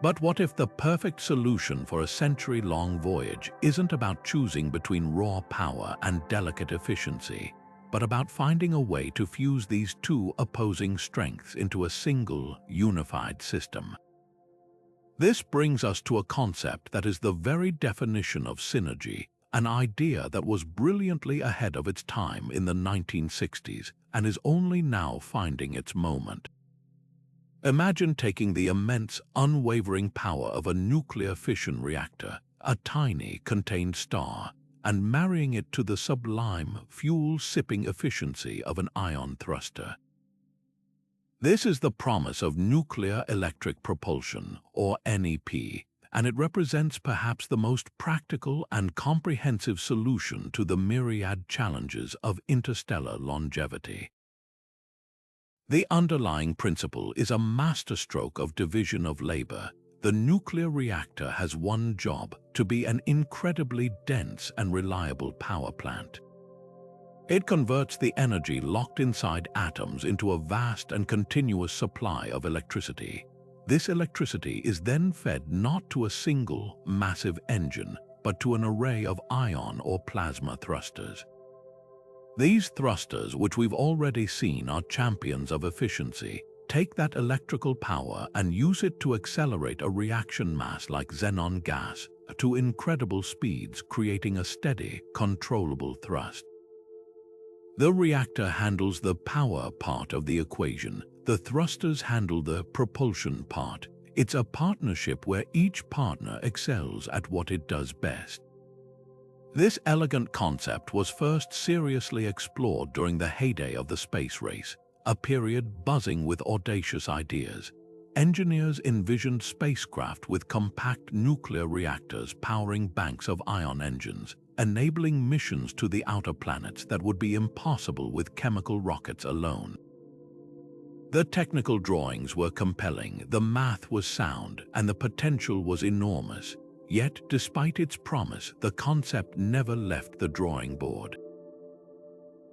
But what if the perfect solution for a century-long voyage isn't about choosing between raw power and delicate efficiency, but about finding a way to fuse these two opposing strengths into a single, unified system? This brings us to a concept that is the very definition of synergy, an idea that was brilliantly ahead of its time in the 1960s and is only now finding its moment. Imagine taking the immense, unwavering power of a nuclear fission reactor, a tiny contained star, and marrying it to the sublime, fuel-sipping efficiency of an ion thruster. This is the promise of nuclear electric propulsion, or NEP, and it represents perhaps the most practical and comprehensive solution to the myriad challenges of interstellar longevity. The underlying principle is a masterstroke of division of labor. The nuclear reactor has one job: to be an incredibly dense and reliable power plant. It converts the energy locked inside atoms into a vast and continuous supply of electricity. This electricity is then fed not to a single, massive engine, but to an array of ion or plasma thrusters. These thrusters, which we've already seen are champions of efficiency, take that electrical power and use it to accelerate a reaction mass like xenon gas to incredible speeds, creating a steady, controllable thrust. The reactor handles the power part of the equation. The thrusters handle the propulsion part. It's a partnership where each partner excels at what it does best. This elegant concept was first seriously explored during the heyday of the space race, a period buzzing with audacious ideas. Engineers envisioned spacecraft with compact nuclear reactors powering banks of ion engines, enabling missions to the outer planets that would be impossible with chemical rockets alone. The technical drawings were compelling, the math was sound, and the potential was enormous. Yet, despite its promise, the concept never left the drawing board.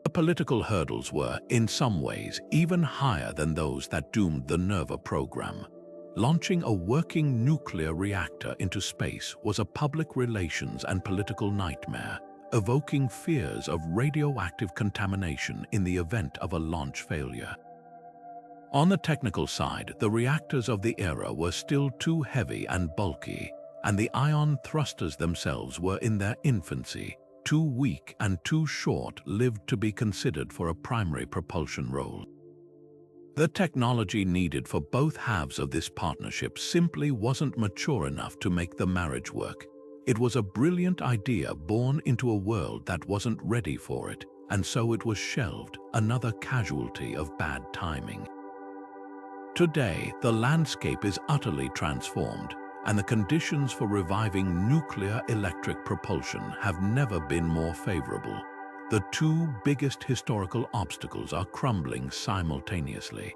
The political hurdles were, in some ways, even higher than those that doomed the NERVA program. Launching a working nuclear reactor into space was a public relations and political nightmare, evoking fears of radioactive contamination in the event of a launch failure. On the technical side, the reactors of the era were still too heavy and bulky, and the ion thrusters themselves were in their infancy, too weak and too short-lived to be considered for a primary propulsion role. The technology needed for both halves of this partnership simply wasn't mature enough to make the marriage work. It was a brilliant idea born into a world that wasn't ready for it, and so it was shelved, another casualty of bad timing. Today, the landscape is utterly transformed, and the conditions for reviving nuclear electric propulsion have never been more favorable. The two biggest historical obstacles are crumbling simultaneously.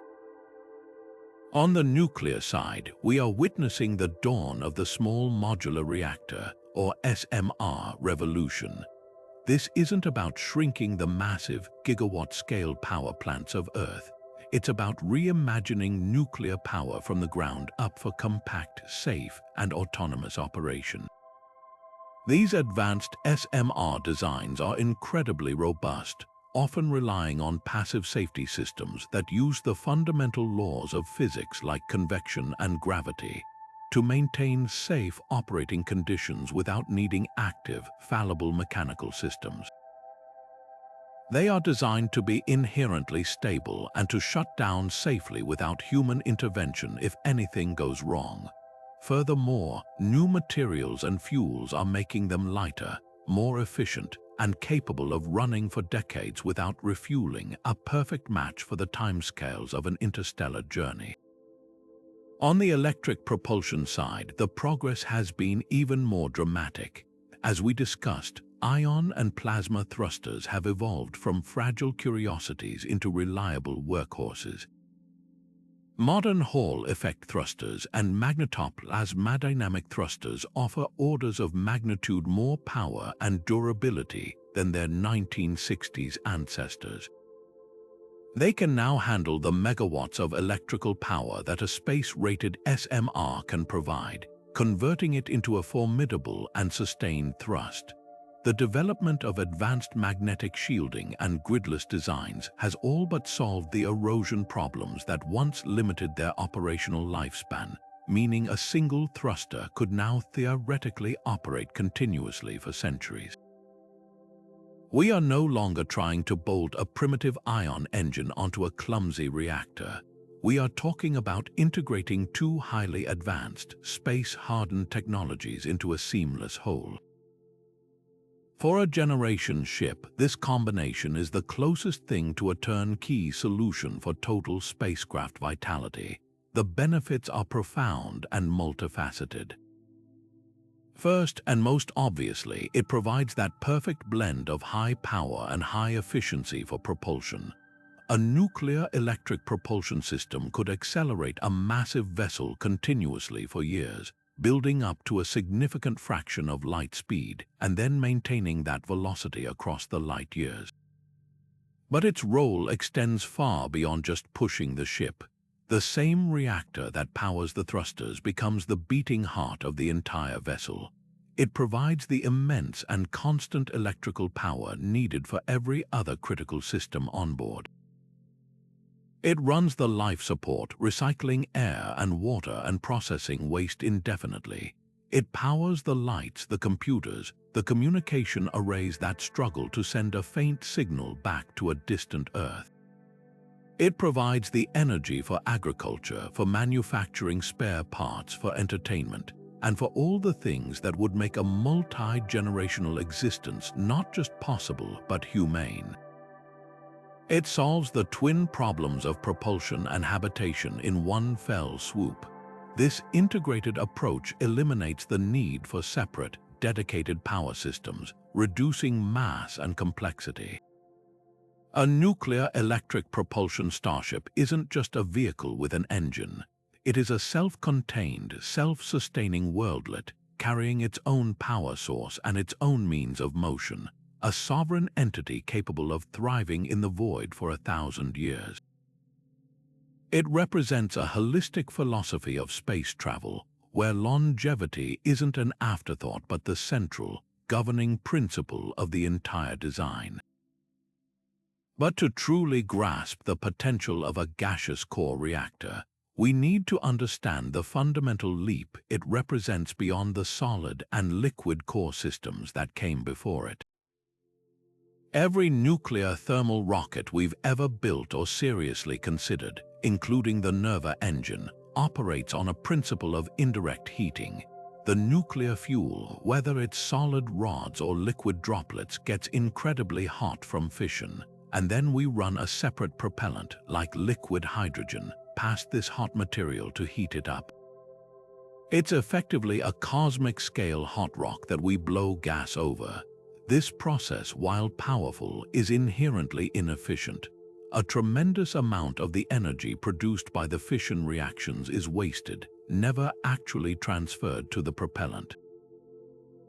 On the nuclear side, we are witnessing the dawn of the small modular reactor, or SMR, revolution. This isn't about shrinking the massive, gigawatt-scale power plants of Earth. It's about reimagining nuclear power from the ground up for compact, safe, and autonomous operation. These advanced SMR designs are incredibly robust, often relying on passive safety systems that use the fundamental laws of physics like convection and gravity to maintain safe operating conditions without needing active, fallible mechanical systems. They are designed to be inherently stable and to shut down safely without human intervention if anything goes wrong. Furthermore, new materials and fuels are making them lighter, more efficient, and capable of running for decades without refueling, a perfect match for the timescales of an interstellar journey. On the electric propulsion side, the progress has been even more dramatic. As we discussed, ion and plasma thrusters have evolved from fragile curiosities into reliable workhorses. Modern Hall effect thrusters and magnetoplasmadynamic thrusters offer orders of magnitude more power and durability than their 1960s ancestors. They can now handle the megawatts of electrical power that a space-rated SMR can provide, converting it into a formidable and sustained thrust. The development of advanced magnetic shielding and gridless designs has all but solved the erosion problems that once limited their operational lifespan, meaning a single thruster could now theoretically operate continuously for centuries. We are no longer trying to bolt a primitive ion engine onto a clumsy reactor. We are talking about integrating two highly advanced, space-hardened technologies into a seamless whole. For a generation ship, this combination is the closest thing to a turnkey solution for total spacecraft vitality. The benefits are profound and multifaceted. First, and most obviously, it provides that perfect blend of high power and high efficiency for propulsion. A nuclear electric propulsion system could accelerate a massive vessel continuously for years, building up to a significant fraction of light speed and then maintaining that velocity across the light years. But its role extends far beyond just pushing the ship. The same reactor that powers the thrusters becomes the beating heart of the entire vessel. It provides the immense and constant electrical power needed for every other critical system on board. It runs the life support, recycling air and water and processing waste indefinitely. It powers the lights, the computers, the communication arrays that struggle to send a faint signal back to a distant Earth. It provides the energy for agriculture, for manufacturing spare parts, for entertainment, and for all the things that would make a multi-generational existence not just possible but humane. It solves the twin problems of propulsion and habitation in one fell swoop. This integrated approach eliminates the need for separate, dedicated power systems, reducing mass and complexity. A nuclear electric propulsion starship isn't just a vehicle with an engine. It is a self-contained, self-sustaining worldlet, carrying its own power source and its own means of motion. A sovereign entity capable of thriving in the void for 1,000 years. It represents a holistic philosophy of space travel, where longevity isn't an afterthought but the central, governing principle of the entire design. But to truly grasp the potential of a gaseous core reactor, we need to understand the fundamental leap it represents beyond the solid and liquid core systems that came before it. Every nuclear thermal rocket we've ever built or seriously considered, including the NERVA engine, operates on a principle of indirect heating. The nuclear fuel, whether it's solid rods or liquid droplets, gets incredibly hot from fission, and then we run a separate propellant, like liquid hydrogen, past this hot material to heat it up. It's effectively a cosmic-scale hot rock that we blow gas over. This process, while powerful, is inherently inefficient. A tremendous amount of the energy produced by the fission reactions is wasted, never actually transferred to the propellant.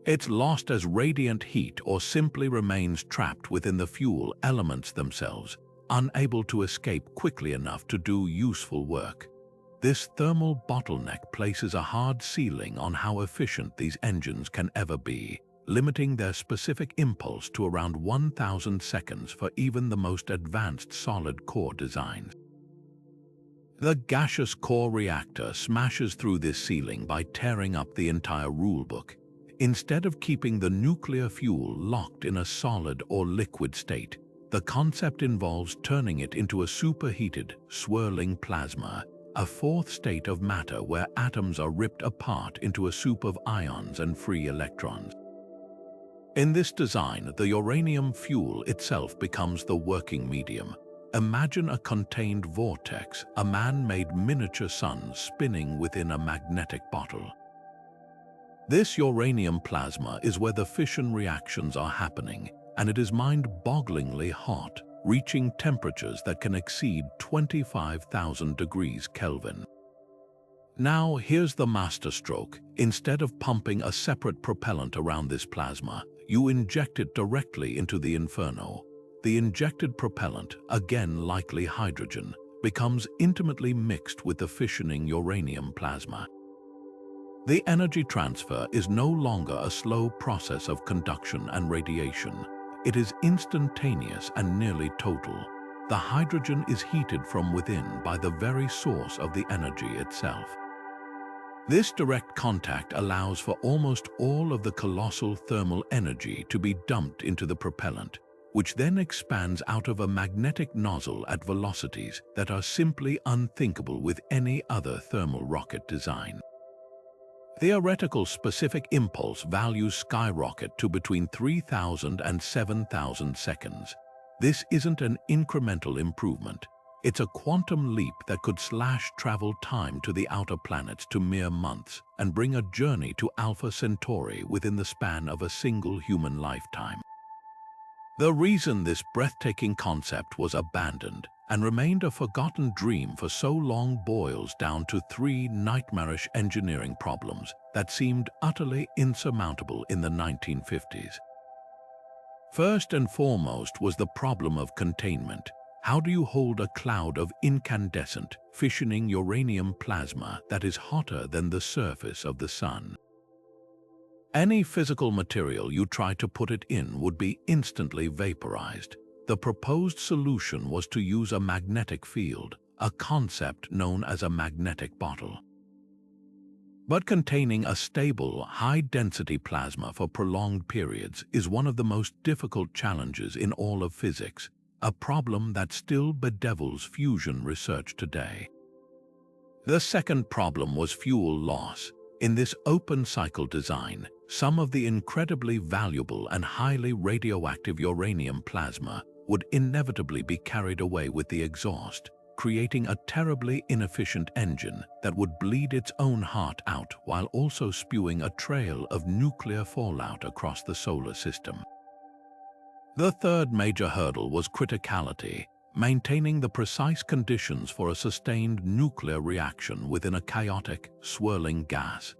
It's lost as radiant heat or simply remains trapped within the fuel elements themselves, unable to escape quickly enough to do useful work. This thermal bottleneck places a hard ceiling on how efficient these engines can ever be, limiting their specific impulse to around 1,000 seconds for even the most advanced solid core designs. The gaseous core reactor smashes through this ceiling by tearing up the entire rulebook. Instead of keeping the nuclear fuel locked in a solid or liquid state, The concept involves turning it into a superheated, swirling plasma, a fourth state of matter where atoms are ripped apart into a soup of ions and free electrons. In this design, the uranium fuel itself becomes the working medium. Imagine a contained vortex, a man-made miniature sun spinning within a magnetic bottle. This uranium plasma is where the fission reactions are happening, and it is mind-bogglingly hot, reaching temperatures that can exceed 25,000 degrees Kelvin. Now, here's the masterstroke. Instead of pumping a separate propellant around this plasma, you inject it directly into the inferno. The injected propellant, again likely hydrogen, becomes intimately mixed with the fissioning uranium plasma. The energy transfer is no longer a slow process of conduction and radiation. It is instantaneous and nearly total. The hydrogen is heated from within by the very source of the energy itself. This direct contact allows for almost all of the colossal thermal energy to be dumped into the propellant, which then expands out of a magnetic nozzle at velocities that are simply unthinkable with any other thermal rocket design. Theoretical specific impulse values skyrocket to between 3,000 and 7,000 seconds. This isn't an incremental improvement. It's a quantum leap that could slash travel time to the outer planets to mere months and bring a journey to Alpha Centauri within the span of a single human lifetime. The reason this breathtaking concept was abandoned and remained a forgotten dream for so long boils down to three nightmarish engineering problems that seemed utterly insurmountable in the 1950s. First and foremost was the problem of containment. How do you hold a cloud of incandescent, fissioning uranium plasma that is hotter than the surface of the sun? Any physical material you try to put it in would be instantly vaporized. The proposed solution was to use a magnetic field, a concept known as a magnetic bottle. But containing a stable, high-density plasma for prolonged periods is one of the most difficult challenges in all of physics, a problem that still bedevils fusion research today. The second problem was fuel loss. In this open-cycle design, some of the incredibly valuable and highly radioactive uranium plasma would inevitably be carried away with the exhaust, creating a terribly inefficient engine that would bleed its own heart out while also spewing a trail of nuclear fallout across the solar system. The third major hurdle was criticality, maintaining the precise conditions for a sustained nuclear reaction within a chaotic, swirling gas.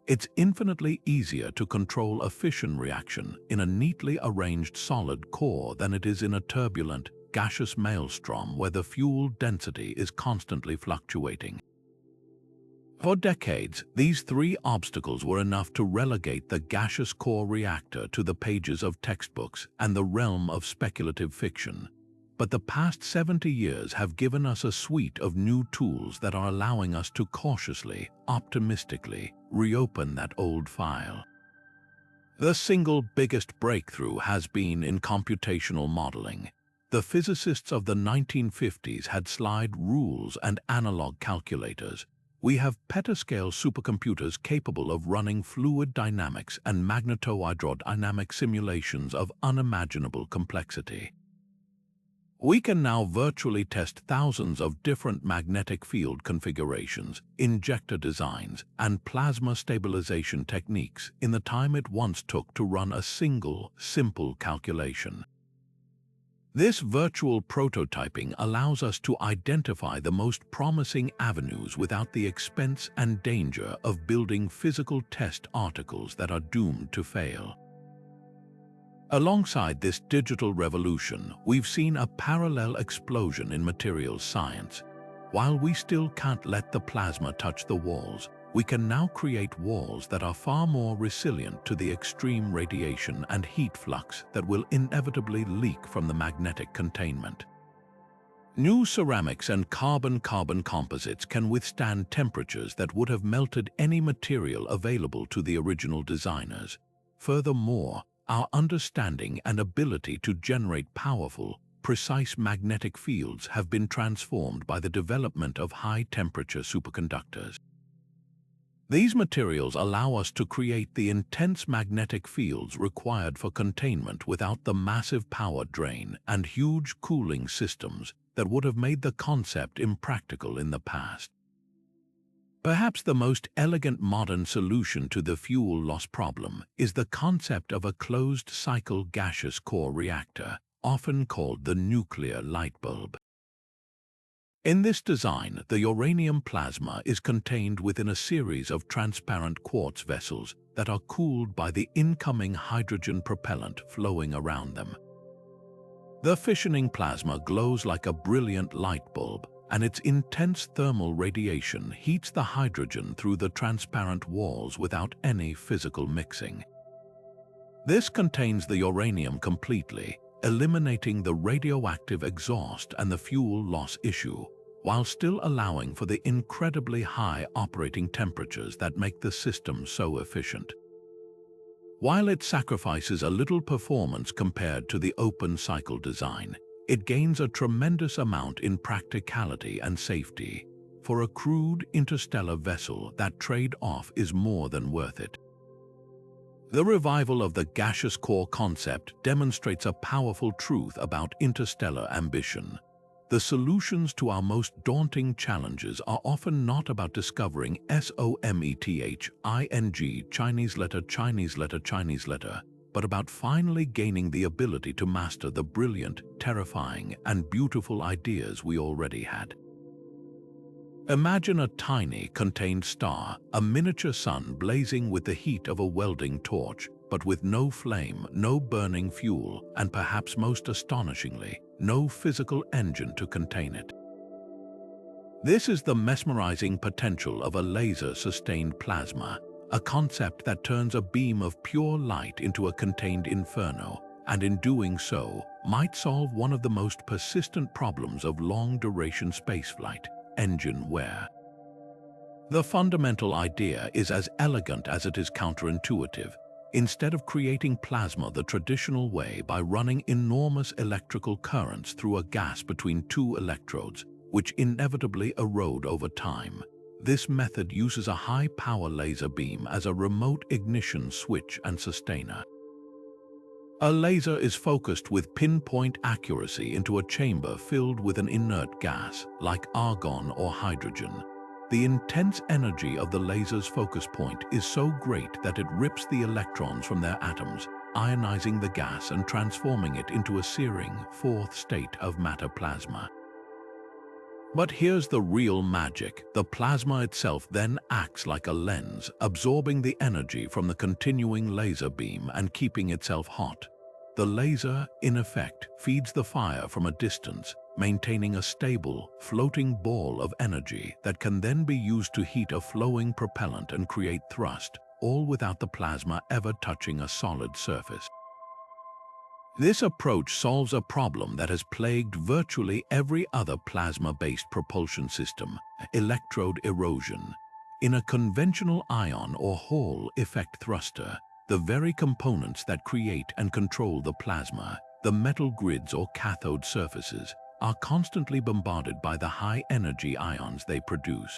It's infinitely easier to control a fission reaction in a neatly arranged solid core than it is in a turbulent, gaseous maelstrom where the fuel density is constantly fluctuating. For decades, these three obstacles were enough to relegate the gaseous core reactor to the pages of textbooks and the realm of speculative fiction. But the past 70 years have given us a suite of new tools that are allowing us to cautiously, optimistically, reopen that old file. The single biggest breakthrough has been in computational modeling. The physicists of the 1950s had slide rules and analog calculators. We have petascale supercomputers capable of running fluid dynamics and magnetohydrodynamic simulations of unimaginable complexity. We can now virtually test thousands of different magnetic field configurations, injector designs, and plasma stabilization techniques in the time it once took to run a single, simple calculation. This virtual prototyping allows us to identify the most promising avenues without the expense and danger of building physical test articles that are doomed to fail. Alongside this digital revolution, we've seen a parallel explosion in materials science. While we still can't let the plasma touch the walls, we can now create walls that are far more resilient to the extreme radiation and heat flux that will inevitably leak from the magnetic containment. New ceramics and carbon-carbon composites can withstand temperatures that would have melted any material available to the original designers. Furthermore, our understanding and ability to generate powerful, precise magnetic fields have been transformed by the development of high-temperature superconductors. These materials allow us to create the intense magnetic fields required for containment without the massive power drain and huge cooling systems that would have made the concept impractical in the past. Perhaps the most elegant modern solution to the fuel loss problem is the concept of a closed-cycle gaseous core reactor, often called the nuclear light bulb. In this design, the uranium plasma is contained within a series of transparent quartz vessels that are cooled by the incoming hydrogen propellant flowing around them. The fissioning plasma glows like a brilliant light bulb, and its intense thermal radiation heats the hydrogen through the transparent walls without any physical mixing. This contains the uranium completely, eliminating the radioactive exhaust and the fuel loss issue, while still allowing for the incredibly high operating temperatures that make the system so efficient. While it sacrifices a little performance compared to the open-cycle design, it gains a tremendous amount in practicality and safety. For a crude interstellar vessel, that trade-off is more than worth it. The revival of the gaseous core concept demonstrates a powerful truth about interstellar ambition. The solutions to our most daunting challenges are often not about discovering SOMETHING Chinese letter, but about finally gaining the ability to master the brilliant, terrifying, and beautiful ideas we already had. Imagine a tiny, contained star, a miniature sun blazing with the heat of a welding torch, but with no flame, no burning fuel, and perhaps most astonishingly, no physical engine to contain it. This is the mesmerizing potential of a laser-sustained plasma, a concept that turns a beam of pure light into a contained inferno, and in doing so, might solve one of the most persistent problems of long-duration spaceflight: engine wear. The fundamental idea is as elegant as it is counterintuitive. Instead of creating plasma the traditional way by running enormous electrical currents through a gas between two electrodes, which inevitably erode over time, this method uses a high-power laser beam as a remote ignition switch and sustainer. A laser is focused with pinpoint accuracy into a chamber filled with an inert gas, like argon or hydrogen. The intense energy of the laser's focus point is so great that it rips the electrons from their atoms, ionizing the gas and transforming it into a searing fourth state of matter plasma. But here's the real magic. The plasma itself then acts like a lens, absorbing the energy from the continuing laser beam and keeping itself hot. The laser, in effect, feeds the fire from a distance, maintaining a stable, floating ball of energy that can then be used to heat a flowing propellant and create thrust, all without the plasma ever touching a solid surface. This approach solves a problem that has plagued virtually every other plasma-based propulsion system: electrode erosion. In a conventional ion or Hall effect thruster, the very components that create and control the plasma, the metal grids or cathode surfaces, are constantly bombarded by the high-energy ions they produce.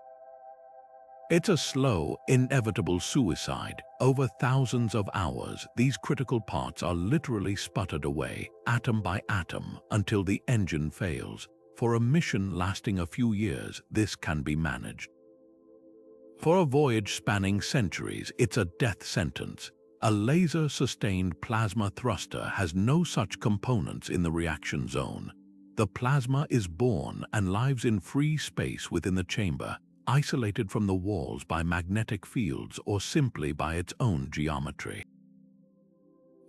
It's a slow, inevitable suicide. Over thousands of hours, these critical parts are literally sputtered away, atom by atom, until the engine fails. For a mission lasting a few years, this can be managed. For a voyage spanning centuries, it's a death sentence. A laser-sustained plasma thruster has no such components in the reaction zone. The plasma is born and lives in free space within the chamber, isolated from the walls by magnetic fields or simply by its own geometry.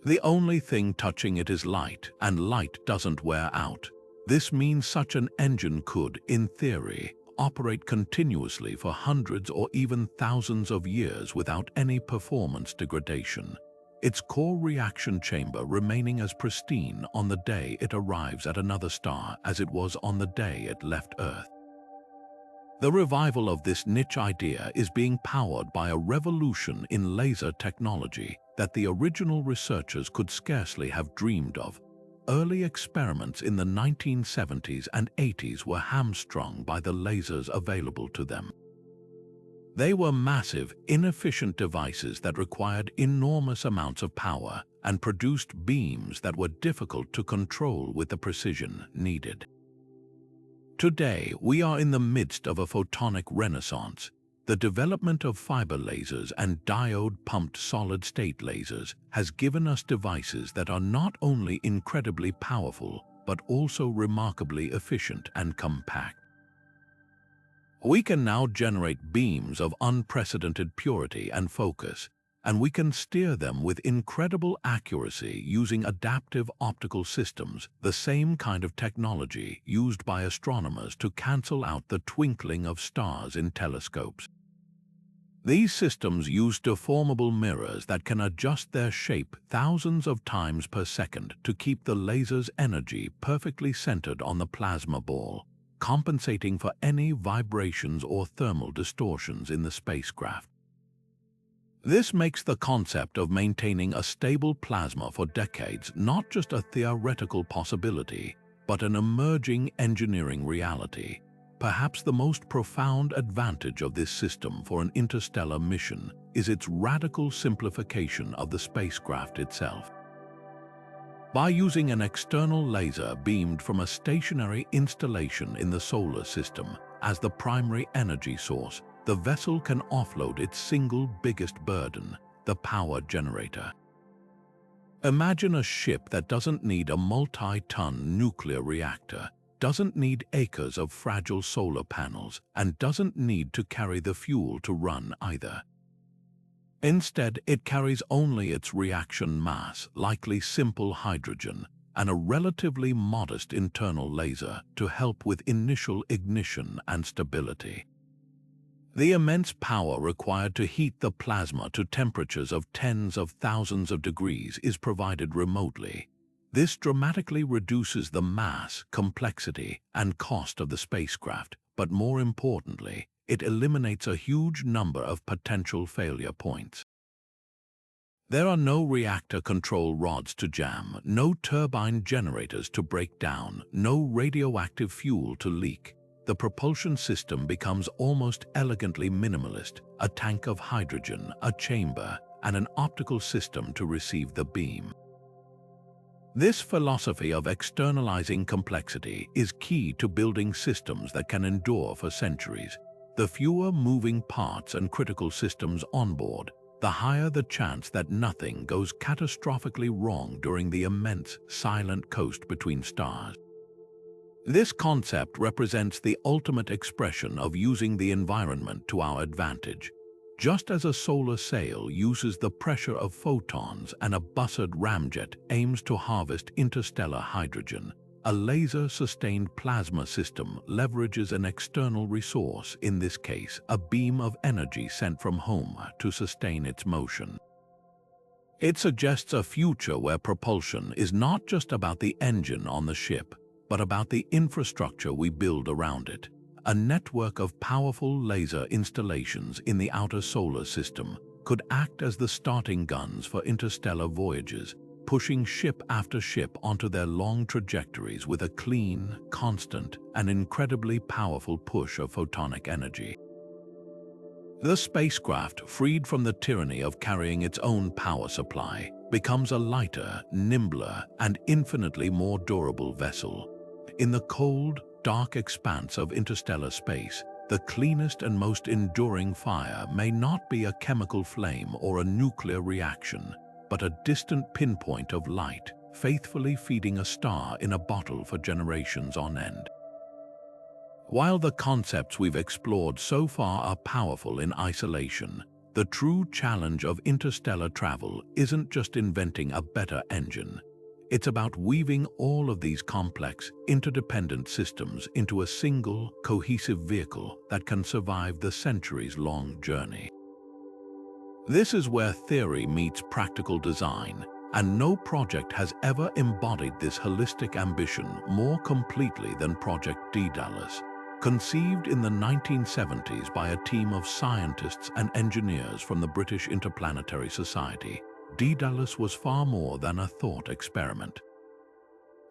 The only thing touching it is light, and light doesn't wear out. This means such an engine could, in theory, operate continuously for hundreds or even thousands of years without any performance degradation, its core reaction chamber remaining as pristine on the day it arrives at another star as it was on the day it left Earth. The revival of this niche idea is being powered by a revolution in laser technology that the original researchers could scarcely have dreamed of. early experiments in the 1970s and 80s were hamstrung by the lasers available to them. They were massive, inefficient devices that required enormous amounts of power and produced beams that were difficult to control with the precision needed. Today, we are in the midst of a photonic renaissance. The development of fiber lasers and diode-pumped solid-state lasers has given us devices that are not only incredibly powerful, but also remarkably efficient and compact. We can now generate beams of unprecedented purity and focus, and we can steer them with incredible accuracy using adaptive optical systems, the same kind of technology used by astronomers to cancel out the twinkling of stars in telescopes. These systems use deformable mirrors that can adjust their shape thousands of times per second to keep the laser's energy perfectly centered on the plasma ball, compensating for any vibrations or thermal distortions in the spacecraft. This makes the concept of maintaining a stable plasma for decades not just a theoretical possibility, but an emerging engineering reality. Perhaps the most profound advantage of this system for an interstellar mission is its radical simplification of the spacecraft itself. By using an external laser beamed from a stationary installation in the solar system as the primary energy source, the vessel can offload its single biggest burden, the power generator. Imagine a ship that doesn't need a multi-ton nuclear reactor, doesn't need acres of fragile solar panels, and doesn't need to carry the fuel to run either. Instead, it carries only its reaction mass, likely simple hydrogen, and a relatively modest internal laser to help with initial ignition and stability. The immense power required to heat the plasma to temperatures of tens of thousands of degrees is provided remotely. This dramatically reduces the mass, complexity, and cost of the spacecraft, but more importantly, it eliminates a huge number of potential failure points. There are no reactor control rods to jam, no turbine generators to break down, no radioactive fuel to leak. The propulsion system becomes almost elegantly minimalist: a tank of hydrogen, a chamber, and an optical system to receive the beam. This philosophy of externalizing complexity is key to building systems that can endure for centuries. The fewer moving parts and critical systems on board, the higher the chance that nothing goes catastrophically wrong during the immense, silent coast between stars. This concept represents the ultimate expression of using the environment to our advantage. Just as a solar sail uses the pressure of photons and a Bussard ramjet aims to harvest interstellar hydrogen, a laser-sustained plasma system leverages an external resource, in this case, a beam of energy sent from home, to sustain its motion. It suggests a future where propulsion is not just about the engine on the ship, but about the infrastructure we build around it. A network of powerful laser installations in the outer solar system could act as the starting guns for interstellar voyages, pushing ship after ship onto their long trajectories with a clean, constant, and incredibly powerful push of photonic energy. The spacecraft, freed from the tyranny of carrying its own power supply, becomes a lighter, nimbler, and infinitely more durable vessel. In the cold, dark expanse of interstellar space, the cleanest and most enduring fire may not be a chemical flame or a nuclear reaction, but a distant pinpoint of light, faithfully feeding a star in a bottle for generations on end. While the concepts we've explored so far are powerful in isolation, the true challenge of interstellar travel isn't just inventing a better engine. It's about weaving all of these complex, interdependent systems into a single, cohesive vehicle that can survive the centuries-long journey. This is where theory meets practical design, and no project has ever embodied this holistic ambition more completely than Project Daedalus. Conceived in the 1970s by a team of scientists and engineers from the British Interplanetary Society, Daedalus was far more than a thought experiment.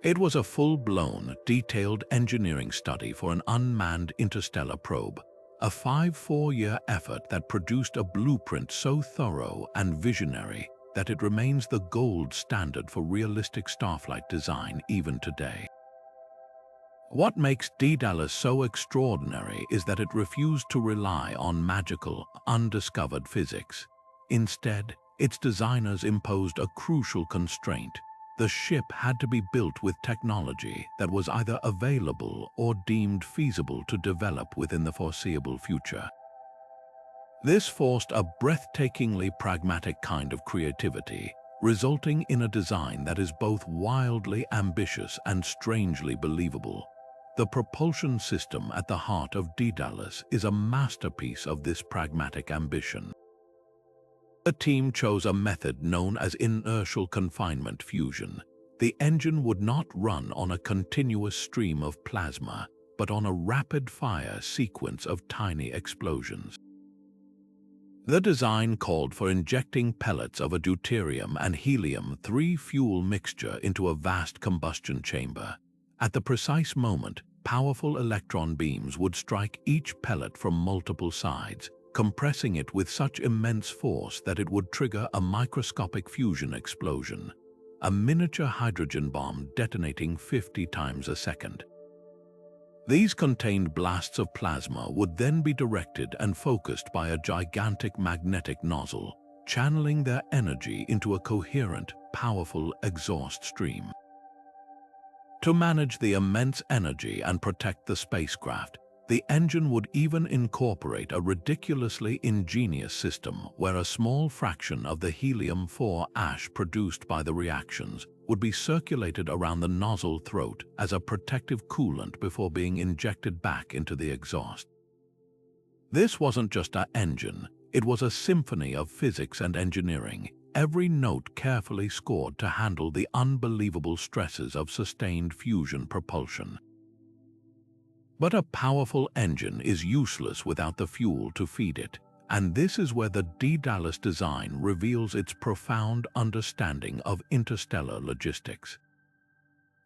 It was a full-blown, detailed engineering study for an unmanned interstellar probe, a 4-year effort that produced a blueprint so thorough and visionary that it remains the gold standard for realistic starflight design even today. What makes Daedalus so extraordinary is that it refused to rely on magical, undiscovered physics. Instead, its designers imposed a crucial constraint. The ship had to be built with technology that was either available or deemed feasible to develop within the foreseeable future. This forced a breathtakingly pragmatic kind of creativity, resulting in a design that is both wildly ambitious and strangely believable. The propulsion system at the heart of Daedalus is a masterpiece of this pragmatic ambition. The team chose a method known as inertial confinement fusion. The engine would not run on a continuous stream of plasma, but on a rapid-fire sequence of tiny explosions. The design called for injecting pellets of a deuterium and helium-3 fuel mixture into a vast combustion chamber. At the precise moment, powerful electron beams would strike each pellet from multiple sides, compressing it with such immense force that it would trigger a microscopic fusion explosion, a miniature hydrogen bomb detonating 50 times a second. These contained blasts of plasma would then be directed and focused by a gigantic magnetic nozzle, channeling their energy into a coherent, powerful exhaust stream. To manage the immense energy and protect the spacecraft, the engine would even incorporate a ridiculously ingenious system where a small fraction of the helium-4 ash produced by the reactions would be circulated around the nozzle throat as a protective coolant before being injected back into the exhaust. This wasn't just an engine, it was a symphony of physics and engineering, every note carefully scored to handle the unbelievable stresses of sustained fusion propulsion. But a powerful engine is useless without the fuel to feed it, and this is where the Daedalus design reveals its profound understanding of interstellar logistics.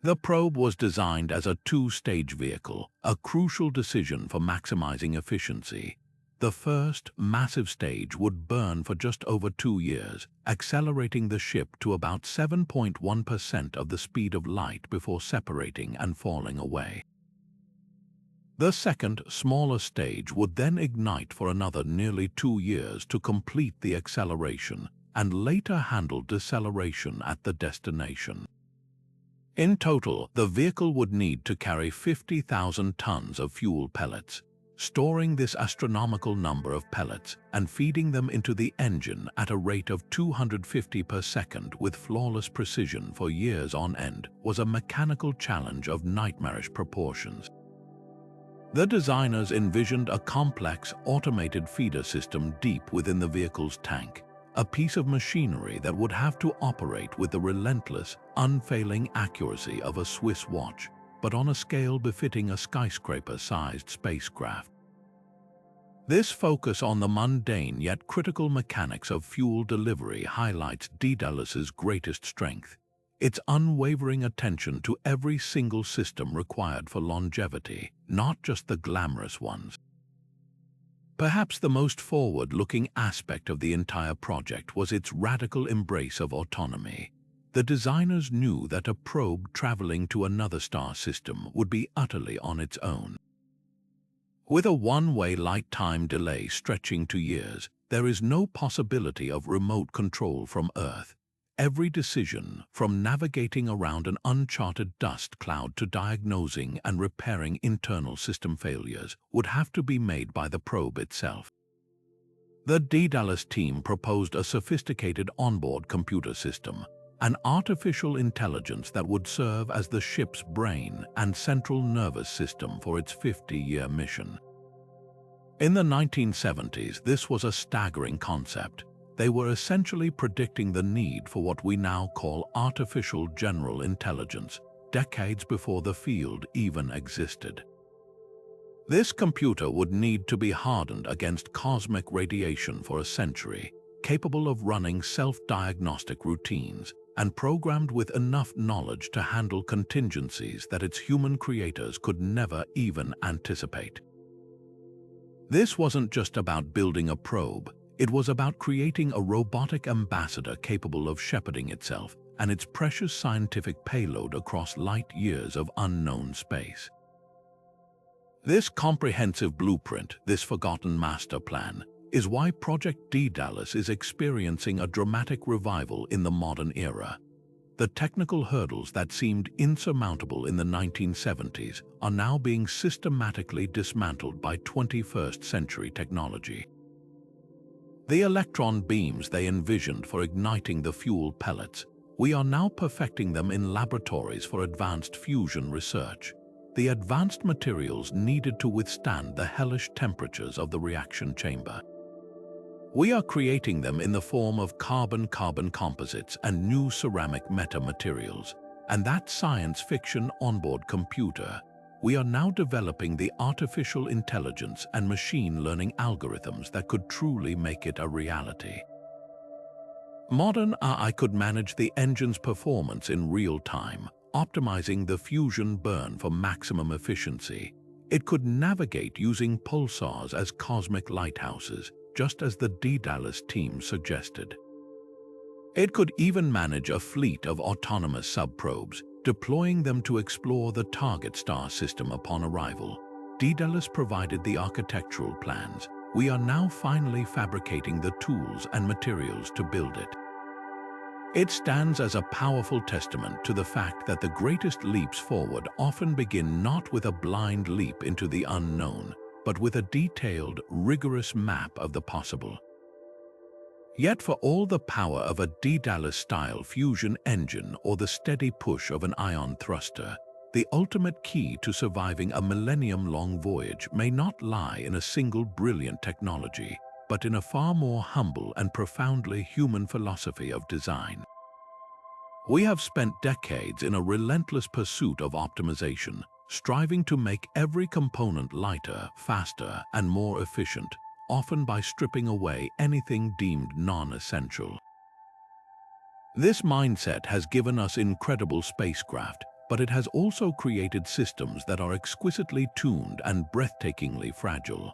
The probe was designed as a two-stage vehicle, a crucial decision for maximizing efficiency. The first, massive stage would burn for just over 2 years, accelerating the ship to about 7.1% of the speed of light before separating and falling away. The second, smaller stage would then ignite for another nearly 2 years to complete the acceleration and later handle deceleration at the destination. In total, the vehicle would need to carry 50,000 tons of fuel pellets, storing this astronomical number of pellets and feeding them into the engine at a rate of 250 per second with flawless precision for years on end was a mechanical challenge of nightmarish proportions. The designers envisioned a complex, automated feeder system deep within the vehicle's tank, a piece of machinery that would have to operate with the relentless, unfailing accuracy of a Swiss watch, but on a scale befitting a skyscraper-sized spacecraft. This focus on the mundane yet critical mechanics of fuel delivery highlights Daedalus's greatest strength, its unwavering attention to every single system required for longevity, not just the glamorous ones. Perhaps the most forward-looking aspect of the entire project was its radical embrace of autonomy. The designers knew that a probe traveling to another star system would be utterly on its own. With a one-way light time delay stretching to years, there is no possibility of remote control from Earth. Every decision, from navigating around an uncharted dust cloud to diagnosing and repairing internal system failures, would have to be made by the probe itself. The Daedalus team proposed a sophisticated onboard computer system, an artificial intelligence that would serve as the ship's brain and central nervous system for its 50-year mission. In the 1970s, this was a staggering concept. They were essentially predicting the need for what we now call artificial general intelligence, decades before the field even existed. This computer would need to be hardened against cosmic radiation for a century, capable of running self-diagnostic routines, and programmed with enough knowledge to handle contingencies that its human creators could never even anticipate. This wasn't just about building a probe, it was about creating a robotic ambassador capable of shepherding itself and its precious scientific payload across light years of unknown space. This comprehensive blueprint, this forgotten master plan, is why Project Daedalus is experiencing a dramatic revival in the modern era. The technical hurdles that seemed insurmountable in the 1970s are now being systematically dismantled by 21st century technology. The electron beams they envisioned for igniting the fuel pellets, we are now perfecting them in laboratories for advanced fusion research. The advanced materials needed to withstand the hellish temperatures of the reaction chamber. We are creating them in the form of carbon-carbon composites and new ceramic metamaterials, and that science fiction onboard computer. We are now developing the artificial intelligence and machine learning algorithms that could truly make it a reality. Modern AI could manage the engine's performance in real time, optimizing the fusion burn for maximum efficiency. It could navigate using pulsars as cosmic lighthouses, just as the Daedalus team suggested. It could even manage a fleet of autonomous subprobes, deploying them to explore the target star system upon arrival. Daedalus provided the architectural plans. We are now finally fabricating the tools and materials to build it. It stands as a powerful testament to the fact that the greatest leaps forward often begin not with a blind leap into the unknown, but with a detailed, rigorous map of the possible. Yet for all the power of a Daedalus-style fusion engine or the steady push of an ion thruster, the ultimate key to surviving a millennium-long voyage may not lie in a single brilliant technology, but in a far more humble and profoundly human philosophy of design. We have spent decades in a relentless pursuit of optimization, striving to make every component lighter, faster, and more efficient, often by stripping away anything deemed non-essential. This mindset has given us incredible spacecraft, but it has also created systems that are exquisitely tuned and breathtakingly fragile.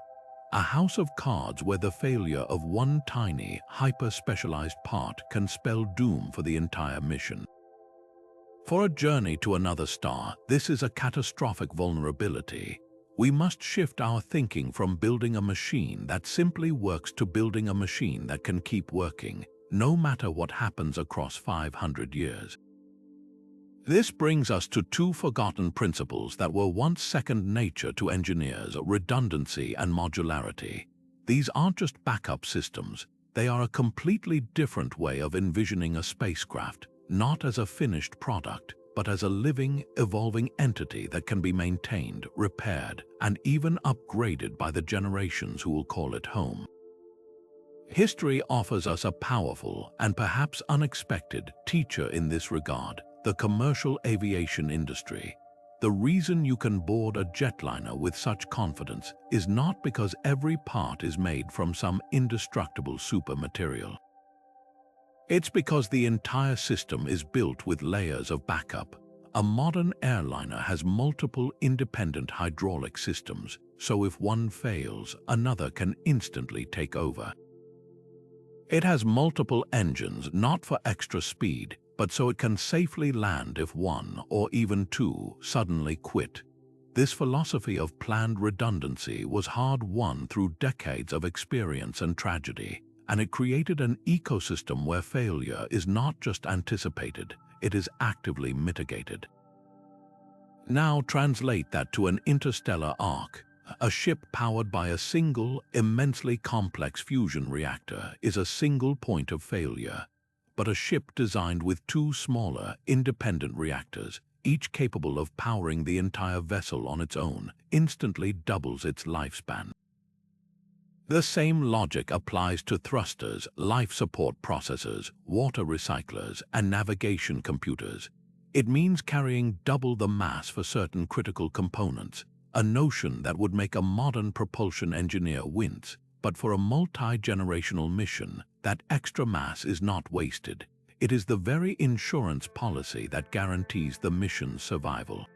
A house of cards where the failure of one tiny, hyper-specialized part can spell doom for the entire mission. For a journey to another star, this is a catastrophic vulnerability. We must shift our thinking from building a machine that simply works to building a machine that can keep working, no matter what happens across 500 years. This brings us to two forgotten principles that were once second nature to engineers: redundancy and modularity. These aren't just backup systems, they are a completely different way of envisioning a spacecraft, not as a finished product, but as a living, evolving entity that can be maintained, repaired, and even upgraded by the generations who will call it home. History offers us a powerful and perhaps unexpected teacher in this regard: the commercial aviation industry. The reason you can board a jetliner with such confidence is not because every part is made from some indestructible supermaterial. It's because the entire system is built with layers of backup. A modern airliner has multiple independent hydraulic systems, so if one fails, another can instantly take over. It has multiple engines, not for extra speed, but so it can safely land if one, or even two, suddenly quit. This philosophy of planned redundancy was hard-won through decades of experience and tragedy, and it created an ecosystem where failure is not just anticipated, it is actively mitigated. Now translate that to an interstellar arc. A ship powered by a single, immensely complex fusion reactor is a single point of failure. But a ship designed with two smaller, independent reactors, each capable of powering the entire vessel on its own, instantly doubles its lifespan. The same logic applies to thrusters, life support processors, water recyclers, and navigation computers. It means carrying double the mass for certain critical components, a notion that would make a modern propulsion engineer wince. But for a multi-generational mission, that extra mass is not wasted. It is the very insurance policy that guarantees the mission's survival.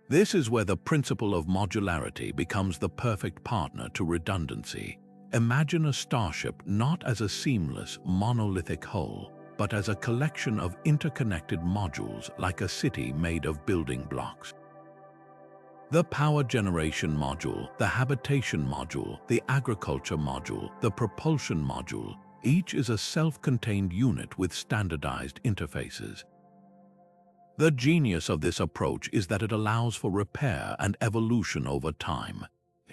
This is where the principle of modularity becomes the perfect partner to redundancy. Imagine a starship not as a seamless, monolithic whole, but as a collection of interconnected modules like a city made of building blocks. The power generation module, the habitation module, the agriculture module, the propulsion module, each is a self-contained unit with standardized interfaces. The genius of this approach is that it allows for repair and evolution over time.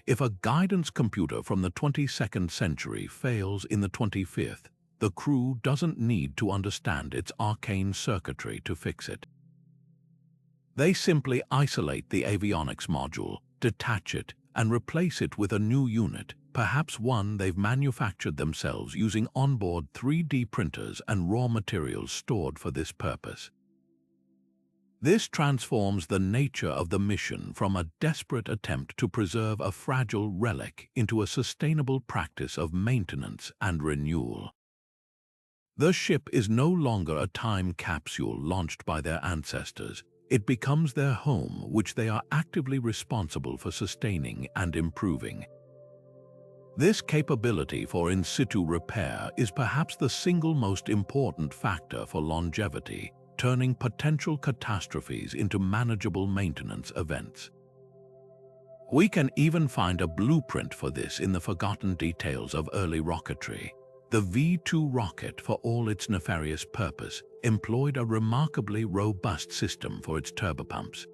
If a guidance computer from the 22nd century fails in the 25th, the crew doesn't need to understand its arcane circuitry to fix it. They simply isolate the avionics module, detach it, and replace it with a new unit, perhaps one they've manufactured themselves using onboard 3D printers and raw materials stored for this purpose. This transforms the nature of the mission from a desperate attempt to preserve a fragile relic into a sustainable practice of maintenance and renewal. The ship is no longer a time capsule launched by their ancestors. It becomes their home, which they are actively responsible for sustaining and improving. This capability for in situ repair is perhaps the single most important factor for longevity, turning potential catastrophes into manageable maintenance events. We can even find a blueprint for this in the forgotten details of early rocketry. The V-2 rocket, for all its nefarious purpose, employed a remarkably robust system for its turbopumps.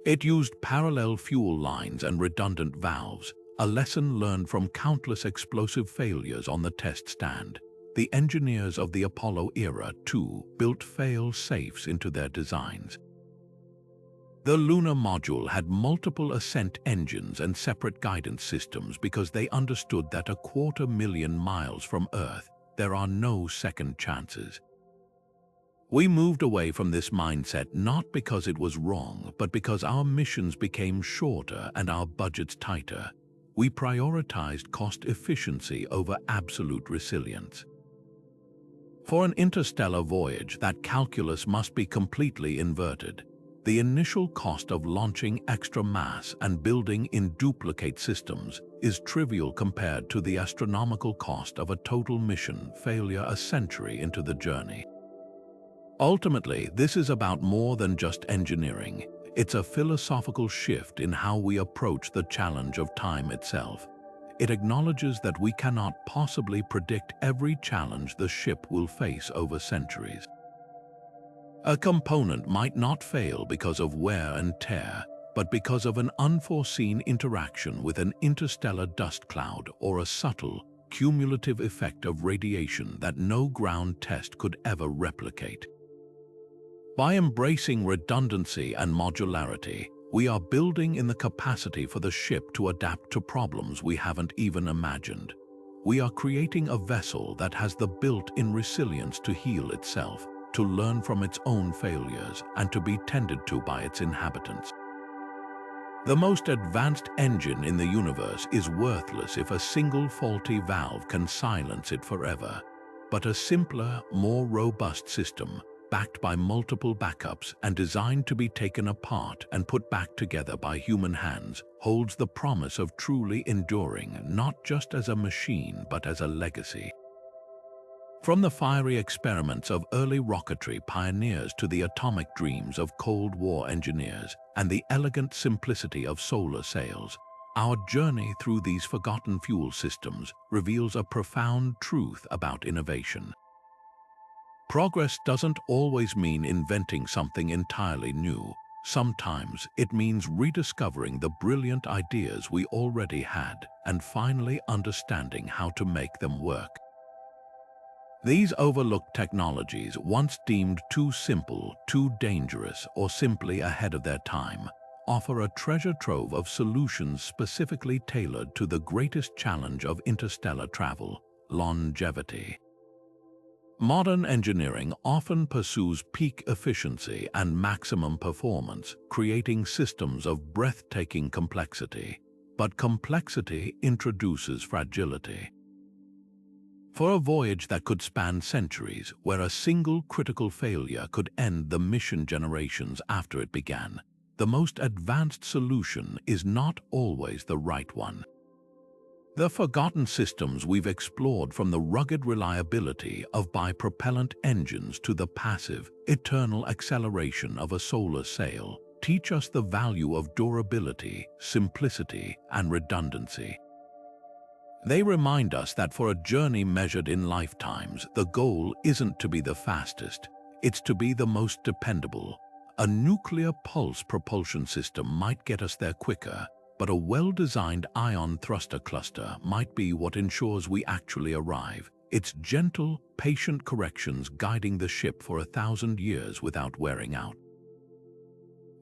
It used parallel fuel lines and redundant valves, a lesson learned from countless explosive failures on the test stand. The engineers of the Apollo era, too, built fail-safes into their designs. The lunar module had multiple ascent engines and separate guidance systems because they understood that 250,000 miles from Earth, there are no second chances. We moved away from this mindset not because it was wrong, but because our missions became shorter and our budgets tighter. We prioritized cost efficiency over absolute resilience. For an interstellar voyage, that calculus must be completely inverted. The initial cost of launching extra mass and building in duplicate systems is trivial compared to the astronomical cost of a total mission failure a century into the journey. Ultimately, this is about more than just engineering. It's a philosophical shift in how we approach the challenge of time itself. It acknowledges that we cannot possibly predict every challenge the ship will face over centuries. A component might not fail because of wear and tear, but because of an unforeseen interaction with an interstellar dust cloud or a subtle, cumulative effect of radiation that no ground test could ever replicate. By embracing redundancy and modularity, we are building in the capacity for the ship to adapt to problems we haven't even imagined. We are creating a vessel that has the built-in resilience to heal itself, to learn from its own failures, and to be tended to by its inhabitants. The most advanced engine in the universe is worthless if a single faulty valve can silence it forever. But a simpler, more robust system, backed by multiple backups and designed to be taken apart and put back together by human hands, holds the promise of truly enduring, not just as a machine but as a legacy. From the fiery experiments of early rocketry pioneers to the atomic dreams of Cold War engineers and the elegant simplicity of solar sails, our journey through these forgotten fuel systems reveals a profound truth about innovation. Progress doesn't always mean inventing something entirely new. Sometimes it means rediscovering the brilliant ideas we already had and finally understanding how to make them work. These overlooked technologies, once deemed too simple, too dangerous, or simply ahead of their time, offer a treasure trove of solutions specifically tailored to the greatest challenge of interstellar travel: longevity. Modern engineering often pursues peak efficiency and maximum performance, creating systems of breathtaking complexity. But complexity introduces fragility. For a voyage that could span centuries, where a single critical failure could end the mission generations after it began, the most advanced solution is not always the right one. The forgotten systems we've explored, from the rugged reliability of bi-propellant engines to the passive, eternal acceleration of a solar sail, teach us the value of durability, simplicity, and redundancy. They remind us that for a journey measured in lifetimes, the goal isn't to be the fastest, it's to be the most dependable. A nuclear pulse propulsion system might get us there quicker, but a well-designed ion thruster cluster might be what ensures we actually arrive. Its gentle, patient corrections guiding the ship for 1,000 years without wearing out.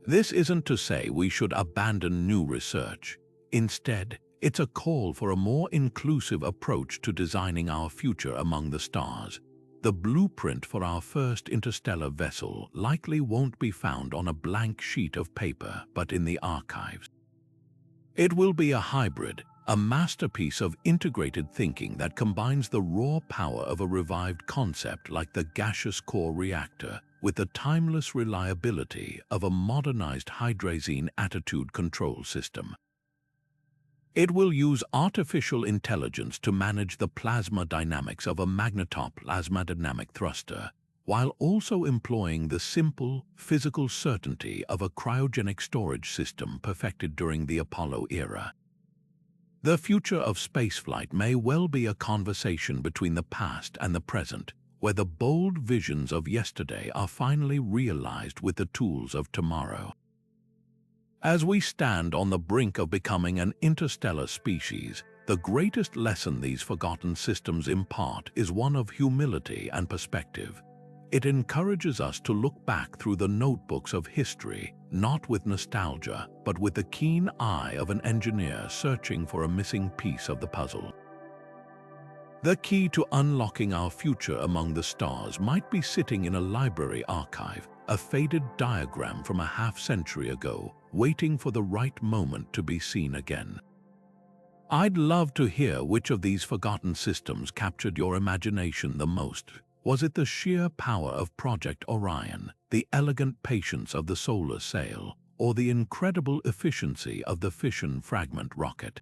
This isn't to say we should abandon new research. Instead, it's a call for a more inclusive approach to designing our future among the stars. The blueprint for our first interstellar vessel likely won't be found on a blank sheet of paper, but in the archives. It will be a hybrid, a masterpiece of integrated thinking that combines the raw power of a revived concept like the gaseous core reactor with the timeless reliability of a modernized hydrazine attitude control system. It will use artificial intelligence to manage the plasma dynamics of a magnetoplasmadynamic thruster, while also employing the simple, physical certainty of a cryogenic storage system perfected during the Apollo era. The future of spaceflight may well be a conversation between the past and the present, where the bold visions of yesterday are finally realized with the tools of tomorrow. As we stand on the brink of becoming an interstellar species, the greatest lesson these forgotten systems impart is one of humility and perspective. It encourages us to look back through the notebooks of history, not with nostalgia, but with the keen eye of an engineer searching for a missing piece of the puzzle. The key to unlocking our future among the stars might be sitting in a library archive, a faded diagram from a half-century ago, waiting for the right moment to be seen again. I'd love to hear which of these forgotten systems captured your imagination the most. Was it the sheer power of Project Orion, the elegant patience of the solar sail, or the incredible efficiency of the Fission Fragment rocket?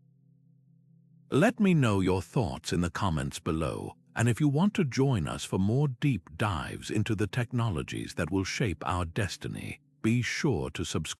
Let me know your thoughts in the comments below, and if you want to join us for more deep dives into the technologies that will shape our destiny, be sure to subscribe.